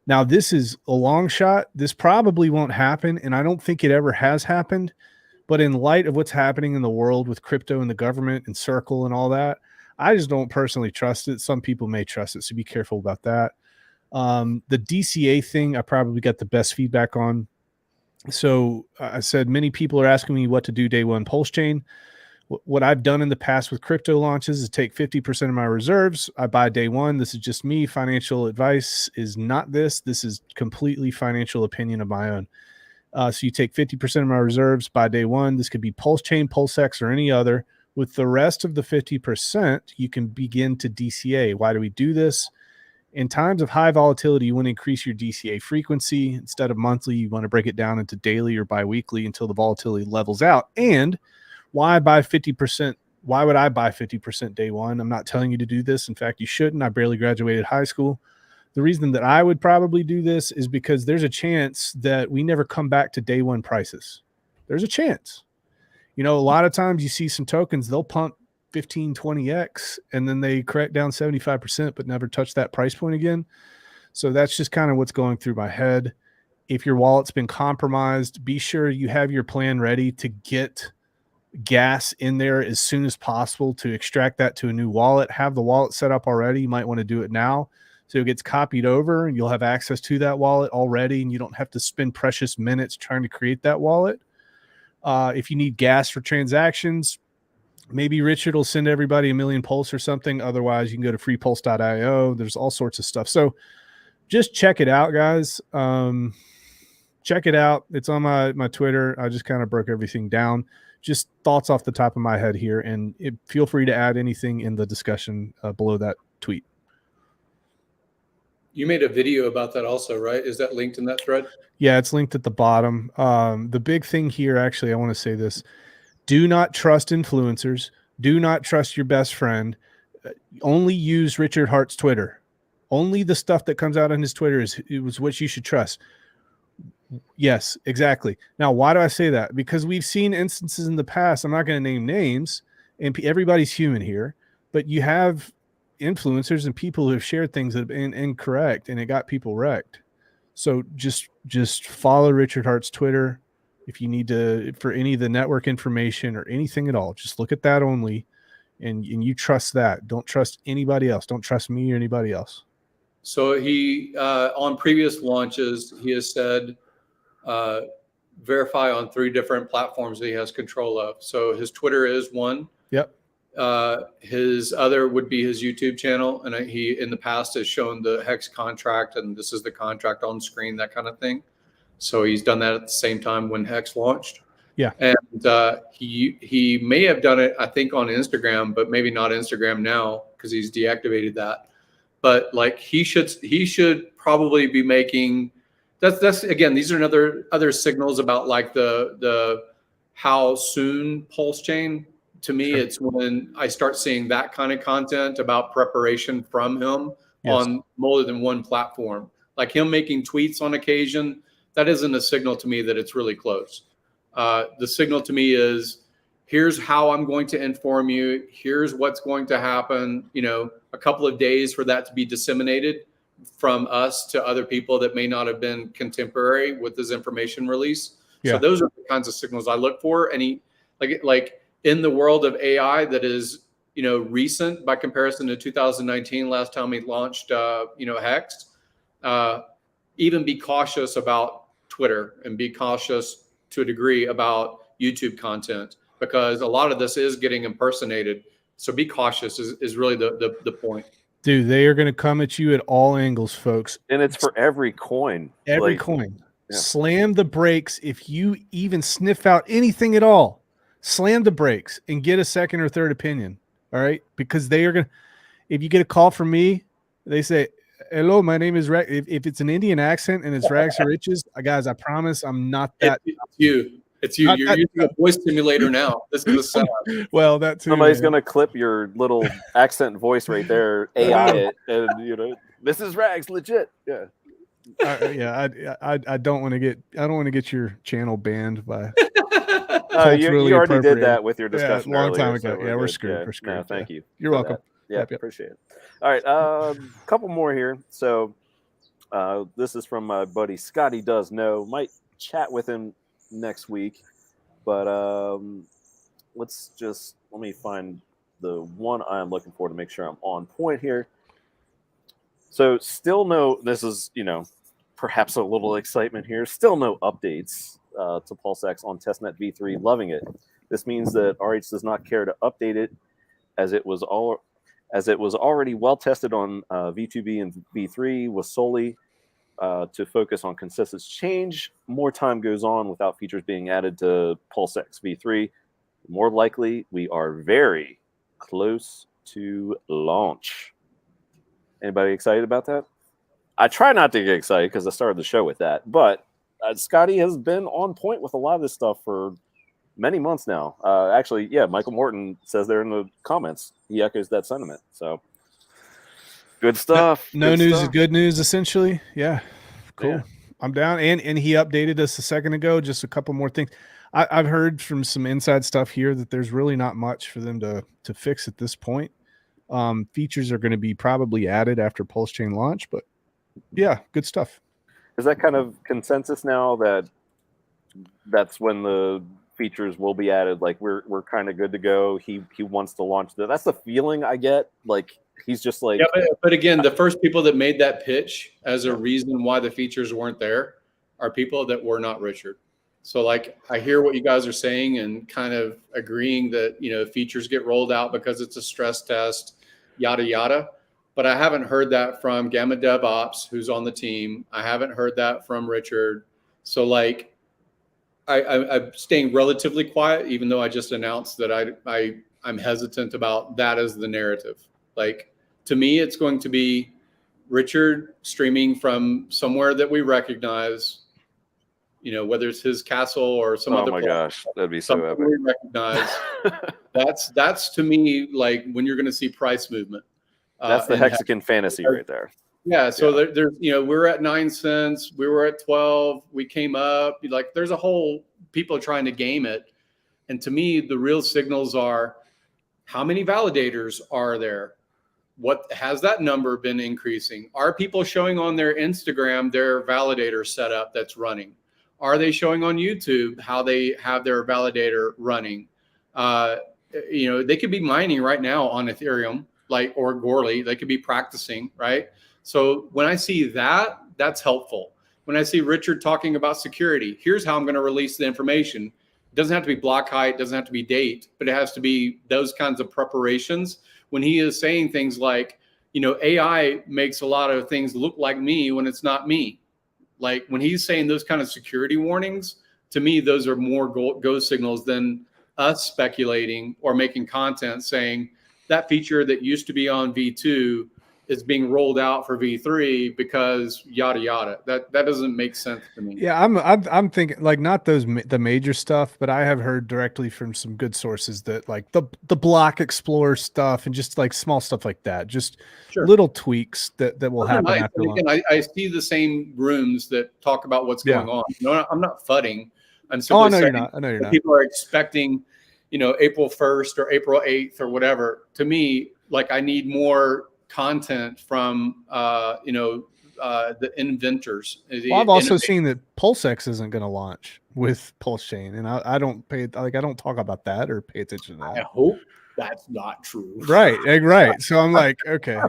Now, this is a long shot. This probably won't happen, and I don't think it ever has happened. But in light of what's happening in the world with crypto and the government and Circle and all that, I just don't personally trust it. Some people may trust it, so be careful about that. The DCA thing, I probably got the best feedback on. So I said many people are asking me what to do day one PulseChain. What I've done in the past with crypto launches is take 50% of my reserves. I buy day one. This is just me. Financial advice is not this. This is completely financial opinion of my own. So you take 50% of my reserves by day one. This could be PulseChain, PulseX, or any other. With the rest of the 50%, you can begin to DCA. Why do we do this? In times of high volatility, you want to increase your DCA frequency. Instead of monthly, you want to break it down into daily or biweekly until the volatility levels out. And why buy 50%? Why would I buy 50% day one? I'm not telling you to do this. In fact, you shouldn't. I barely graduated high school. The reason that I would probably do this is because there's a chance that we never come back to day one prices. There's a chance. A lot of times you see some tokens, they'll pump 15, 20x, and then they correct down 75%, but never touch that price point again. So that's just kind of what's going through my head. If your wallet's been compromised, be sure you have your plan ready to get gas in there as soon as possible to extract that to a new wallet. Have the wallet set up already. You might want to do it now. So it gets copied over and you'll have access to that wallet already, and you don't have to spend precious minutes trying to create that wallet. If you need gas for transactions, maybe Richard will send everybody a million Pulse or something. Otherwise, you can go to freepulse.io. There's all sorts of stuff. So just check it out, guys. Check it out. It's on my Twitter. I just kind of broke everything down. Just thoughts off the top of my head here. And feel free to add anything in the discussion below that tweet. You made a video about that also, right? Is that linked in that thread? Yeah, it's linked at the bottom. The big thing here, actually, I want to say this. Do not trust influencers. Do not trust your best friend. Only use Richard Hart's Twitter. Only the stuff that comes out on his Twitter is what you should trust. Yes, exactly. Now, why do I say that? Because we've seen instances in the past. I'm not going to name names, and everybody's human here, but you have influencers and people who have shared things that have been incorrect, and it got people wrecked. So just follow Richard Hart's Twitter. If you need to, for any of the network information or anything at all, just look at that only, and you trust that. Don't trust anybody else. Don't trust me or anybody else. So he, on previous launches, he has said, verify on 3 different platforms that he has control of. So his Twitter is one. Yep. His other would be his YouTube channel. And he, in the past, has shown the HEX contract, and this is the contract on screen, that kind of thing. So he's done that at the same time when HEX launched. Yeah. And he may have done it, I think, on Instagram, but maybe not Instagram now because he's deactivated that. But like he should probably be making that's again, these are other signals about like the how soon PulseChain. To me, sure. It's when I start seeing that kind of content about preparation from him on more than one platform. Like him making tweets on occasion, that isn't a signal to me that it's really close. The signal to me is, here's how I'm going to inform you. Here's what's going to happen. A couple of days for that to be disseminated from us to other people that may not have been contemporary with this information release. Yeah. So those are the kinds of signals I look for. And he like in the world of AI that is, recent by comparison to 2019, last time we launched, HEX, even be cautious about Twitter and be cautious to a degree about YouTube content, because a lot of this is getting impersonated. So be cautious is really the point. Dude, they are going to come at you at all angles, folks. And it's for every coin. Every coin. Yeah. Slam the brakes. If you even sniff out anything at all, slam the brakes and get a second or third opinion. All right? Because they are going to, if you get a call from me, they say, hello, my name is Rags. If it's an Indian accent and it's Rags2Riches, guys, I promise I'm not that. It's you. It's you. You're using a voice simulator now. This is a setup. Well, that too. Somebody's going to clip your little accent voice right there, AI it, and this is Rags, legit. Yeah. I don't want to get your channel You banned by already did that with your discussion a long earlier, time ago. so we're good. screwed. Yeah. We're screwed. No, thank you. You're welcome. Yeah, Yep. appreciate it. All right, couple more here. So this is from my buddy Scotty Does Know. Might chat with him next week, but let me find the one I'm looking for to make sure I'm on point here. So still no, this is, perhaps a little excitement here. Still no updates to PulseX on testnet v3. Loving it. This means that RH does not care to update it, as it was already well tested on V2B and V3, was solely to focus on consensus change. More time goes on without features being added to PulseX V3. More likely, we are very close to launch. Anybody excited about that? I try not to get excited because I started the show with that, but Scotty has been on point with a lot of this stuff for many months now. Actually, yeah, Michael Morton says there in the comments, he echoes that sentiment. So good stuff. No news is good news, essentially. Yeah, cool. Yeah. I'm down. And he updated us a second ago. Just a couple more things. I've heard from some inside stuff here that there's really not much for them to fix at this point. Features are going to be probably added after PulseChain launch, but yeah, good stuff. Is that kind of consensus now that that's when the features will be added? Like we're kind of good to go. He wants to launch that. That's the feeling I get. Like he's just like, yeah, but again, the first people that made that pitch as a reason why the features weren't there are people that were not Richard. So like, I hear what you guys are saying and kind of agreeing that, features get rolled out because it's a stress test, yada, yada. But I haven't heard that from Gamma DevOps, who's on the team. I haven't heard that from Richard. So like, I'm staying relatively quiet, even though I just announced that I'm hesitant about that as the narrative. Like, to me, it's going to be Richard streaming from somewhere that we recognize, whether it's his castle or some other. Oh my gosh, that'd be so epic. We recognize. That's to me like when you're going to see price movement. That's the Hexagon fantasy right there. Yeah. So there's, we're at 9 cents. We were at 12. We came up. Like there's a whole people trying to game it. And to me, the real signals are how many validators are there? What has that number been increasing? Are people showing on their Instagram their validator setup that's running? Are they showing on YouTube how they have their validator running? They could be mining right now on Ethereum, or Gourley. They could be practicing, right? So when I see that, that's helpful. When I see Richard talking about security, here's how I'm going to release the information. It doesn't have to be block height, doesn't have to be date, but it has to be those kinds of preparations. When he is saying things like, AI makes a lot of things look like me when it's not me. Like when he's saying those kind of security warnings, to me, those are more go signals than us speculating or making content saying that feature that used to be on V2 is being rolled out for V3 because yada yada. That doesn't make sense to me. Yeah, I'm thinking like not the major stuff, but I have heard directly from some good sources that like the block explorer stuff and just like small stuff like that, just little tweaks that will happen. Nice. After again, I see the same rooms that talk about what's going on. I'm not fudding. I'm simply I know saying you're not. I know you're not. People are expecting, April 1st or April 8th or whatever. To me, like I need more content from the inventors. Well, I've also seen that PulseX isn't going to launch with PulseChain, and I don't I don't talk about that or pay attention to I that. hope that's not true. Right. So I'm like, okay,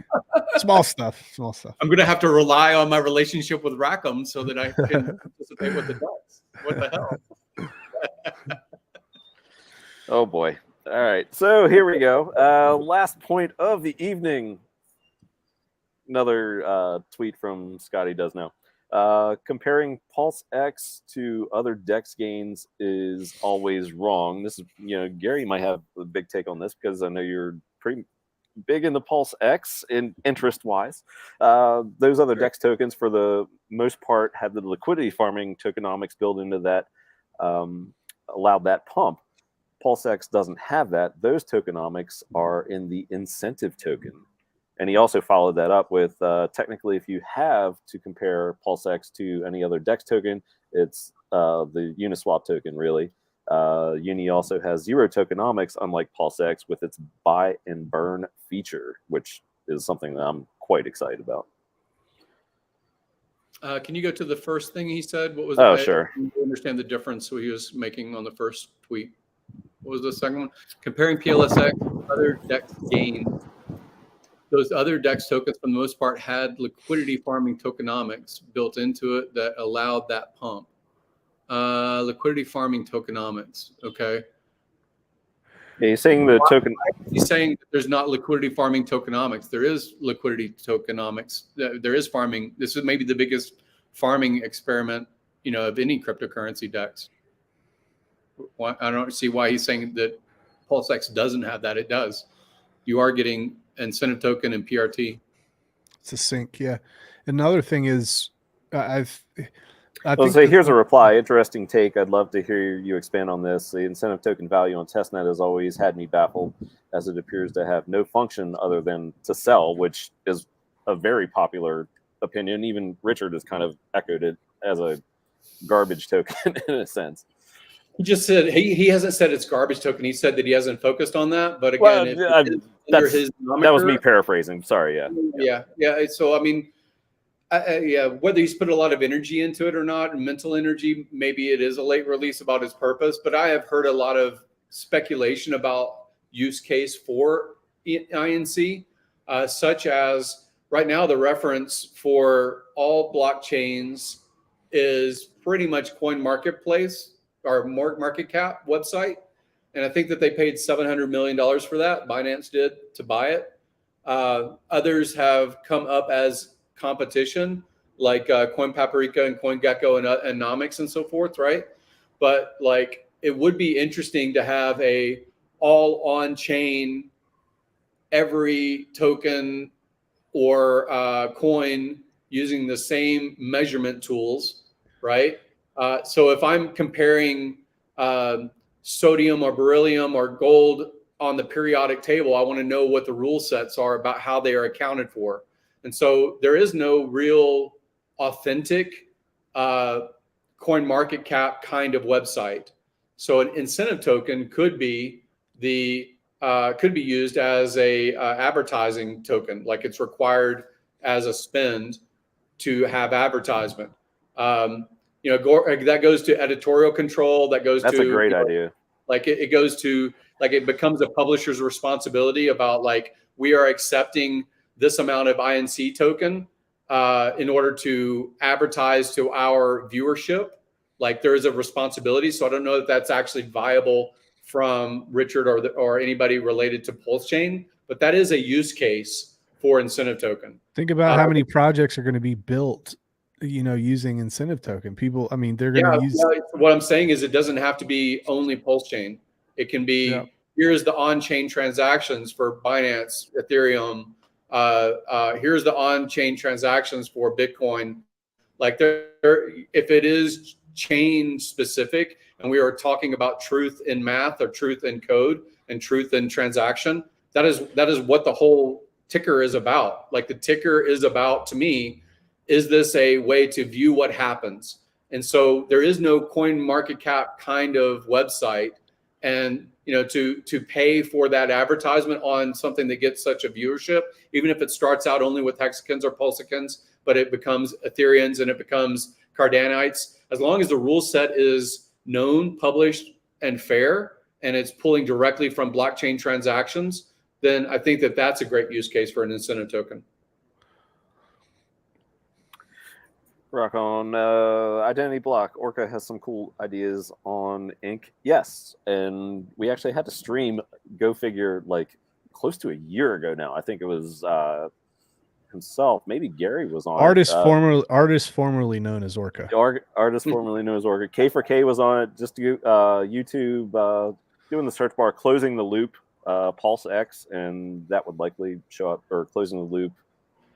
small stuff. I'm going to have to rely on my relationship with Rackham so that I can participate with the ducks. What the hell? Oh boy. All right. So here we go. Last point of the evening. Another tweet from Scotty Does Know. Comparing PulseX to other DEX gains is always wrong. This is, Gary might have a big take on this because I know you're pretty big in the PulseX in interest-wise. Those other DEX tokens, for the most part, have the liquidity farming tokenomics built into that, allowed that pump. PulseX doesn't have that. Those tokenomics are in the incentive token. And he also followed that up with, technically, if you have to compare PulseX to any other DEX token, it's the Uniswap token, really. Uni also has zero tokenomics, unlike PulseX, with its buy and burn feature, which is something that I'm quite excited about. Can you go to the first thing he said? What was Oh, sure. I understand the difference he was making on the first tweet. What was the second one? Comparing PLSX to other DEX gains. Those other DEX tokens, for the most part, had liquidity farming tokenomics built into it that allowed that pump. Liquidity farming tokenomics. Okay. Yeah, he's saying the token. He's saying that there's not liquidity farming tokenomics. There is liquidity tokenomics. There is farming. This is maybe the biggest farming experiment, of any cryptocurrency DEX. I don't see why he's saying that PulseX doesn't have that. It does. You are getting incentive token and PRT. It's a sync, yeah. Another thing is, I I'll say here's a reply. Interesting take. I'd love to hear you expand on this. The incentive token value on testnet has always had me baffled, as it appears to have no function other than to sell, which is a very popular opinion. Even Richard has kind of echoed it as a garbage token in a sense. He just said he hasn't said it's garbage token. He said that he hasn't focused on that. But again, that was me paraphrasing. Sorry, yeah. So I mean, whether he's put a lot of energy into it or not, mental energy, maybe it is a late release about his purpose. But I have heard a lot of speculation about use case for INC, such as right now the reference for all blockchains is pretty much Coin Marketplace or market cap website. And I think that they paid $700 million for that. Binance did to buy it. Others have come up as competition, like Coin Paprika and CoinGecko and Nomics and so forth, right? But like, it would be interesting to have a all on chain, every token or coin using the same measurement tools, right? So if I'm comparing sodium or beryllium or gold on the periodic table, I want to know what the rule sets are about how they are accounted for. And so there is no real authentic coin market cap kind of website. So an incentive token could be used as a advertising token, like it's required as a spend to have advertisement. That goes to editorial control. That's a great idea. Like it goes to, like, it becomes a publisher's responsibility about, like, we are accepting this amount of INC token in order to advertise to our viewership. Like, there is a responsibility. So I don't know if that's actually viable from Richard or anybody related to PulseChain, but that is a use case for incentive token. Think about how many projects are going to be built, using incentive token. People, I mean, they're going to use. Yeah, what I'm saying is, it doesn't have to be only PulseChain. It can be, here's the on-chain transactions for Binance, Ethereum. Here's the on-chain transactions for Bitcoin. Like, if it is chain specific, and we are talking about truth in math or truth in code and truth in transaction, that is what the whole ticker is about. Like, the ticker is about, to me, is this a way to view what happens? And so there is no coin market cap kind of website, and to pay for that advertisement on something that gets such a viewership, even if it starts out only with hexagons or pulsicons, but it becomes Ethereans and it becomes Cardanites. As long as the rule set is known, published, and fair, and it's pulling directly from blockchain transactions, then I think that that's a great use case for an incentive token. Rock on. Identity block. Orca has some cool ideas on ink. Yes, and we actually had to stream. Go figure. Like close to a year ago now. I think it was himself. Maybe Gary was on. Artist formerly known as Orca. Artist formerly known as Orca. K4K was on it. Just YouTube doing the search bar, closing the loop, PulseX, and that would likely show up, or closing the loop,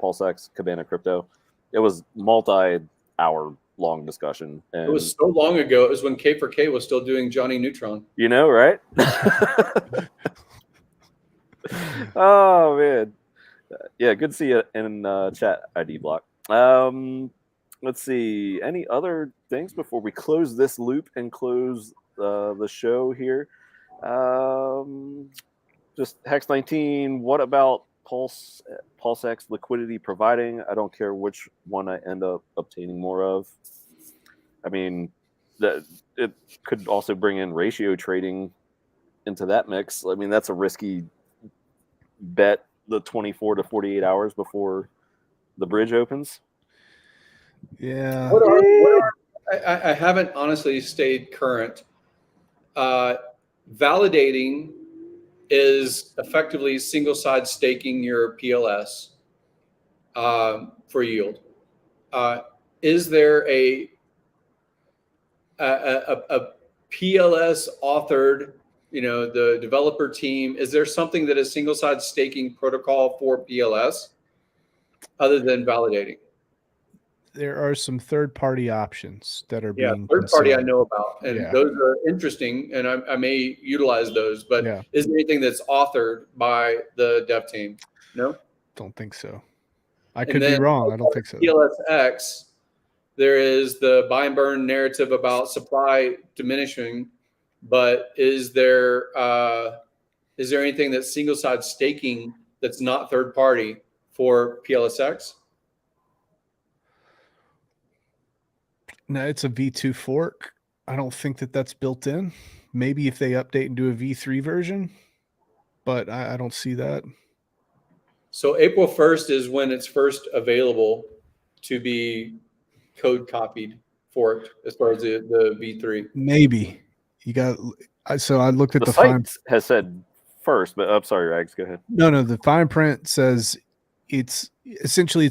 PulseX, Cabana Crypto. It was multi-hour long discussion. And it was so long ago. It was when K4K was still doing Johnny Neutron. You know, right? Oh man, yeah, good to see you in chat, ID block. Let's see, any other things before we close this loop and close the show here? Just Hex 19. What about PulseX liquidity providing? I don't care which one I end up obtaining more of. I mean, that it could also bring in ratio trading into that mix. I mean, that's a risky bet, the 24 to 48 hours before the bridge opens. Yeah. I haven't honestly stayed current. Validating is effectively single side staking your PLS for yield. Is there a PLS authored, the developer team, is there something that is single side staking protocol for PLS other than validating? There are some third-party options that are being third party I considered. know about, and those are interesting, and I may utilize those. But is there anything that's authored by the dev team? No, don't think so. I could be wrong. I don't think so. PLSX, there is the buy and burn narrative about supply diminishing, but is there anything that's single side staking that's not third party for PLSX? No, it's a V2 fork. I don't think that that's built in. Maybe if they update and do a V3 version, but I don't see that. So April 1st is when it's first available to be code copied, forked, as far as the V3. Maybe. So I looked at the fine has said first, but I'm sorry, Rags, go ahead. No, the fine print says it's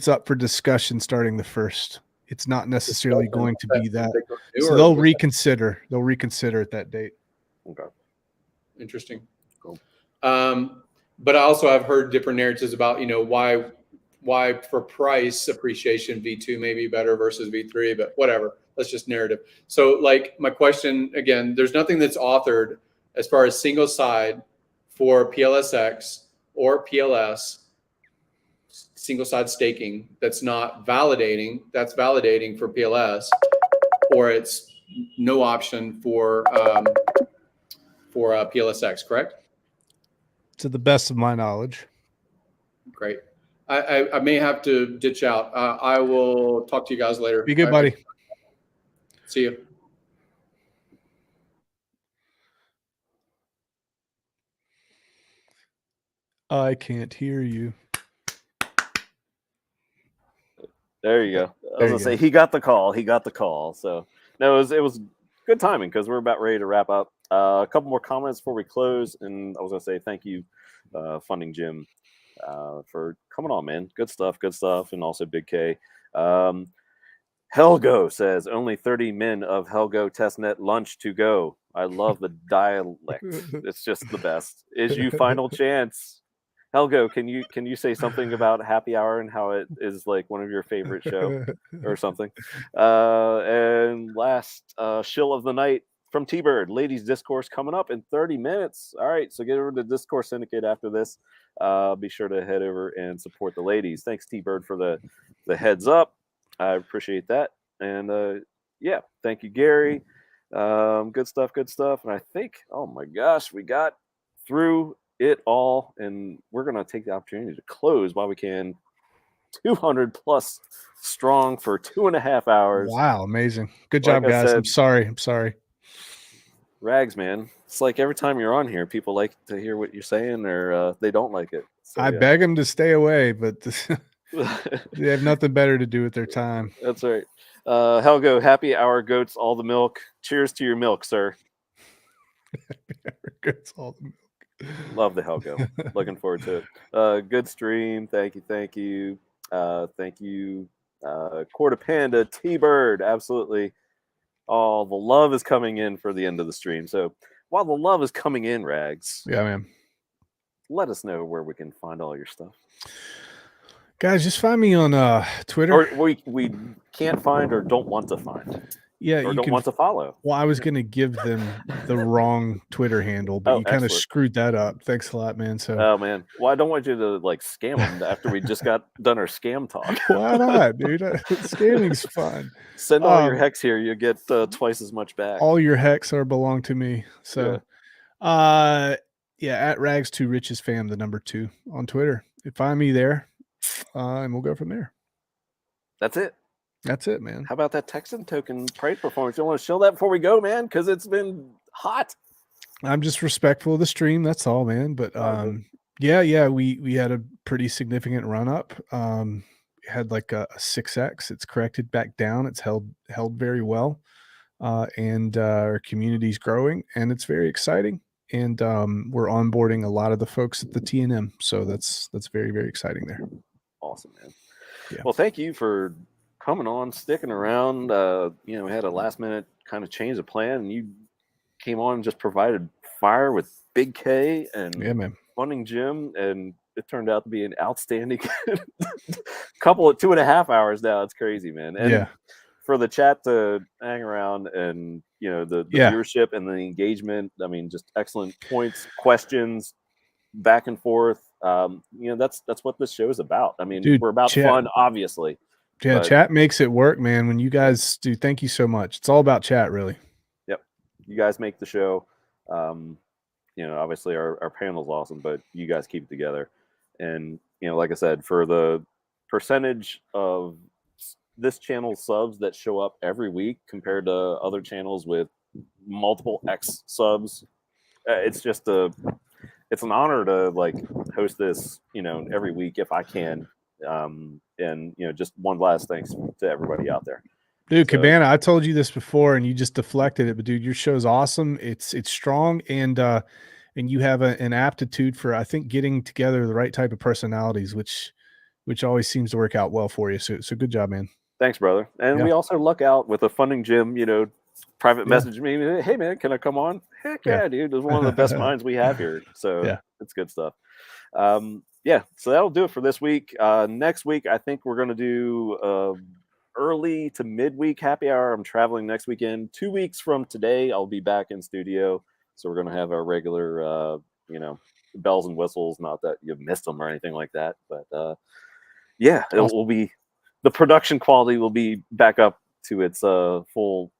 up for discussion starting the 1st. It's not necessarily going to be that. So they'll reconsider. They'll reconsider at that date. Okay. Interesting. Cool. But I also have heard different narratives about, why for price appreciation V2 may be better versus V3, but whatever. That's just narrative. So like my question again, there's nothing that's authored as far as single side for PLSX or PLS single side staking that's not validating. That's validating for PLS, or it's no option for PLSX, correct? To the best of my knowledge. Great. I may have to ditch out. I will talk to you guys later. Be good, buddy. See you. Oh, I can't hear you. There you go. I was gonna say he got the call. So no, it was good timing because we're about ready to wrap up. A couple more comments before we close, and I was gonna say thank you, Funding Jim, for coming on, man. Good stuff, and also Big K. Helgo says only 30 men of Helgo testnet lunch to go. I love the dialect. It's just the best. Is you final chance? Helgo, can you say something about Happy Hour and how it is like one of your favorite show or something? And last shill of the night from T-Bird, Ladies Discourse coming up in 30 minutes. All right, so get over to Discourse Syndicate after this. Be sure to head over and support the ladies. Thanks, T-Bird, for the heads up. I appreciate that. And yeah, thank you, Gary. Good stuff. And I think, oh my gosh, we got through it all, and we're gonna take the opportunity to close while we can 200 plus strong for 2.5 hours. Wow, amazing. Good Like job, I guys. I'm said- sorry. Rags, man. It's like every time you're on here, people like to hear what you're saying, or they don't like it. So, I yeah. beg them to stay away, but they have nothing better to do with their time. That's right. Helgo, happy hour goats, all the milk. Cheers to your milk, sir. It's all the milk. Love the Helgo. Looking forward to it. Good stream. Thank you. Thank you. Quarter Panda, T-Bird. Absolutely. Oh, the love is coming in for the end of the stream. So while the love is coming in, Rags, Yeah, man. let us know where we can find all your stuff. Guys, just find me on Twitter. Or we can't find or don't want to find. Yeah, Or you don't can. want to follow. Well, I was going to give them the wrong Twitter handle, but Oh, you kind of excellent. screwed that up. Thanks a lot, man. So Oh, man. Well, I don't want you to like scam them after we just got done our scam talk. why not, dude? Scamming's fun. Send all your hex here. You get twice as much back. All your hex are belong to me. So, at Rags2Riches fam, the number 2 on Twitter. Find me there, and we'll go from there. That's it. That's it, man. How about that Texan token parade performance? You want to show that before we go, man? Because it's been hot. I'm just respectful of the stream. That's all, man. But we had a pretty significant run up. Had like a 6x. It's corrected back down. It's held very well, and our community's growing, and it's very exciting. And we're onboarding a lot of the folks at the TNM, so that's very, very exciting there. Awesome, man. Yeah. Well, thank you for coming on, sticking around. We had a last minute kind of change of plan, and you came on and just provided fire with Big K and man. Funding Jim, and it turned out to be an outstanding couple of 2.5 hours now. It's crazy, man. And for the chat to hang around and the viewership and the engagement, I mean, just excellent points, questions, back and forth. That's what this show is about. I mean, dude, we're about fun, obviously. Yeah, chat makes it work, man. When you guys do, thank you so much. It's all about chat, really. Yep. You guys make the show. Obviously our panel's awesome, but you guys keep it together. And, like I said, for the percentage of this channel's subs that show up every week compared to other channels with multiple X subs, it's just it's an honor to like host this, every week if I can. And just one last thanks to everybody out there. Dude, Cabana, I told you this before and you just deflected it, but dude, your show's awesome. It's strong, and you have an aptitude for, I think, getting together the right type of personalities, which always seems to work out well for you. So good job, man. Thanks, brother. And we also luck out with a Funding Jim, private message me, hey man, can I come on? Heck yeah, dude. It's one of the best minds we have here. So it's good stuff. So that'll do it for this week. Next week, I think we're going to do early to midweek happy hour. I'm traveling next weekend. 2 weeks from today, I'll be back in studio. So we're going to have our regular, bells and whistles. Not that you've missed them or anything like that, but it will be, the production quality will be back up to its full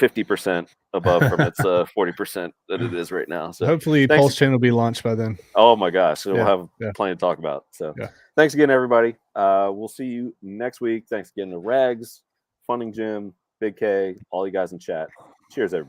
50% above from its 40% that it is right now. So hopefully PulseChain will be launched by then. Oh my gosh. So we'll have plenty to talk about. So thanks again, everybody. We'll see you next week. Thanks again to Rags, Funding Jim, Big K, all you guys in chat. Cheers, everybody.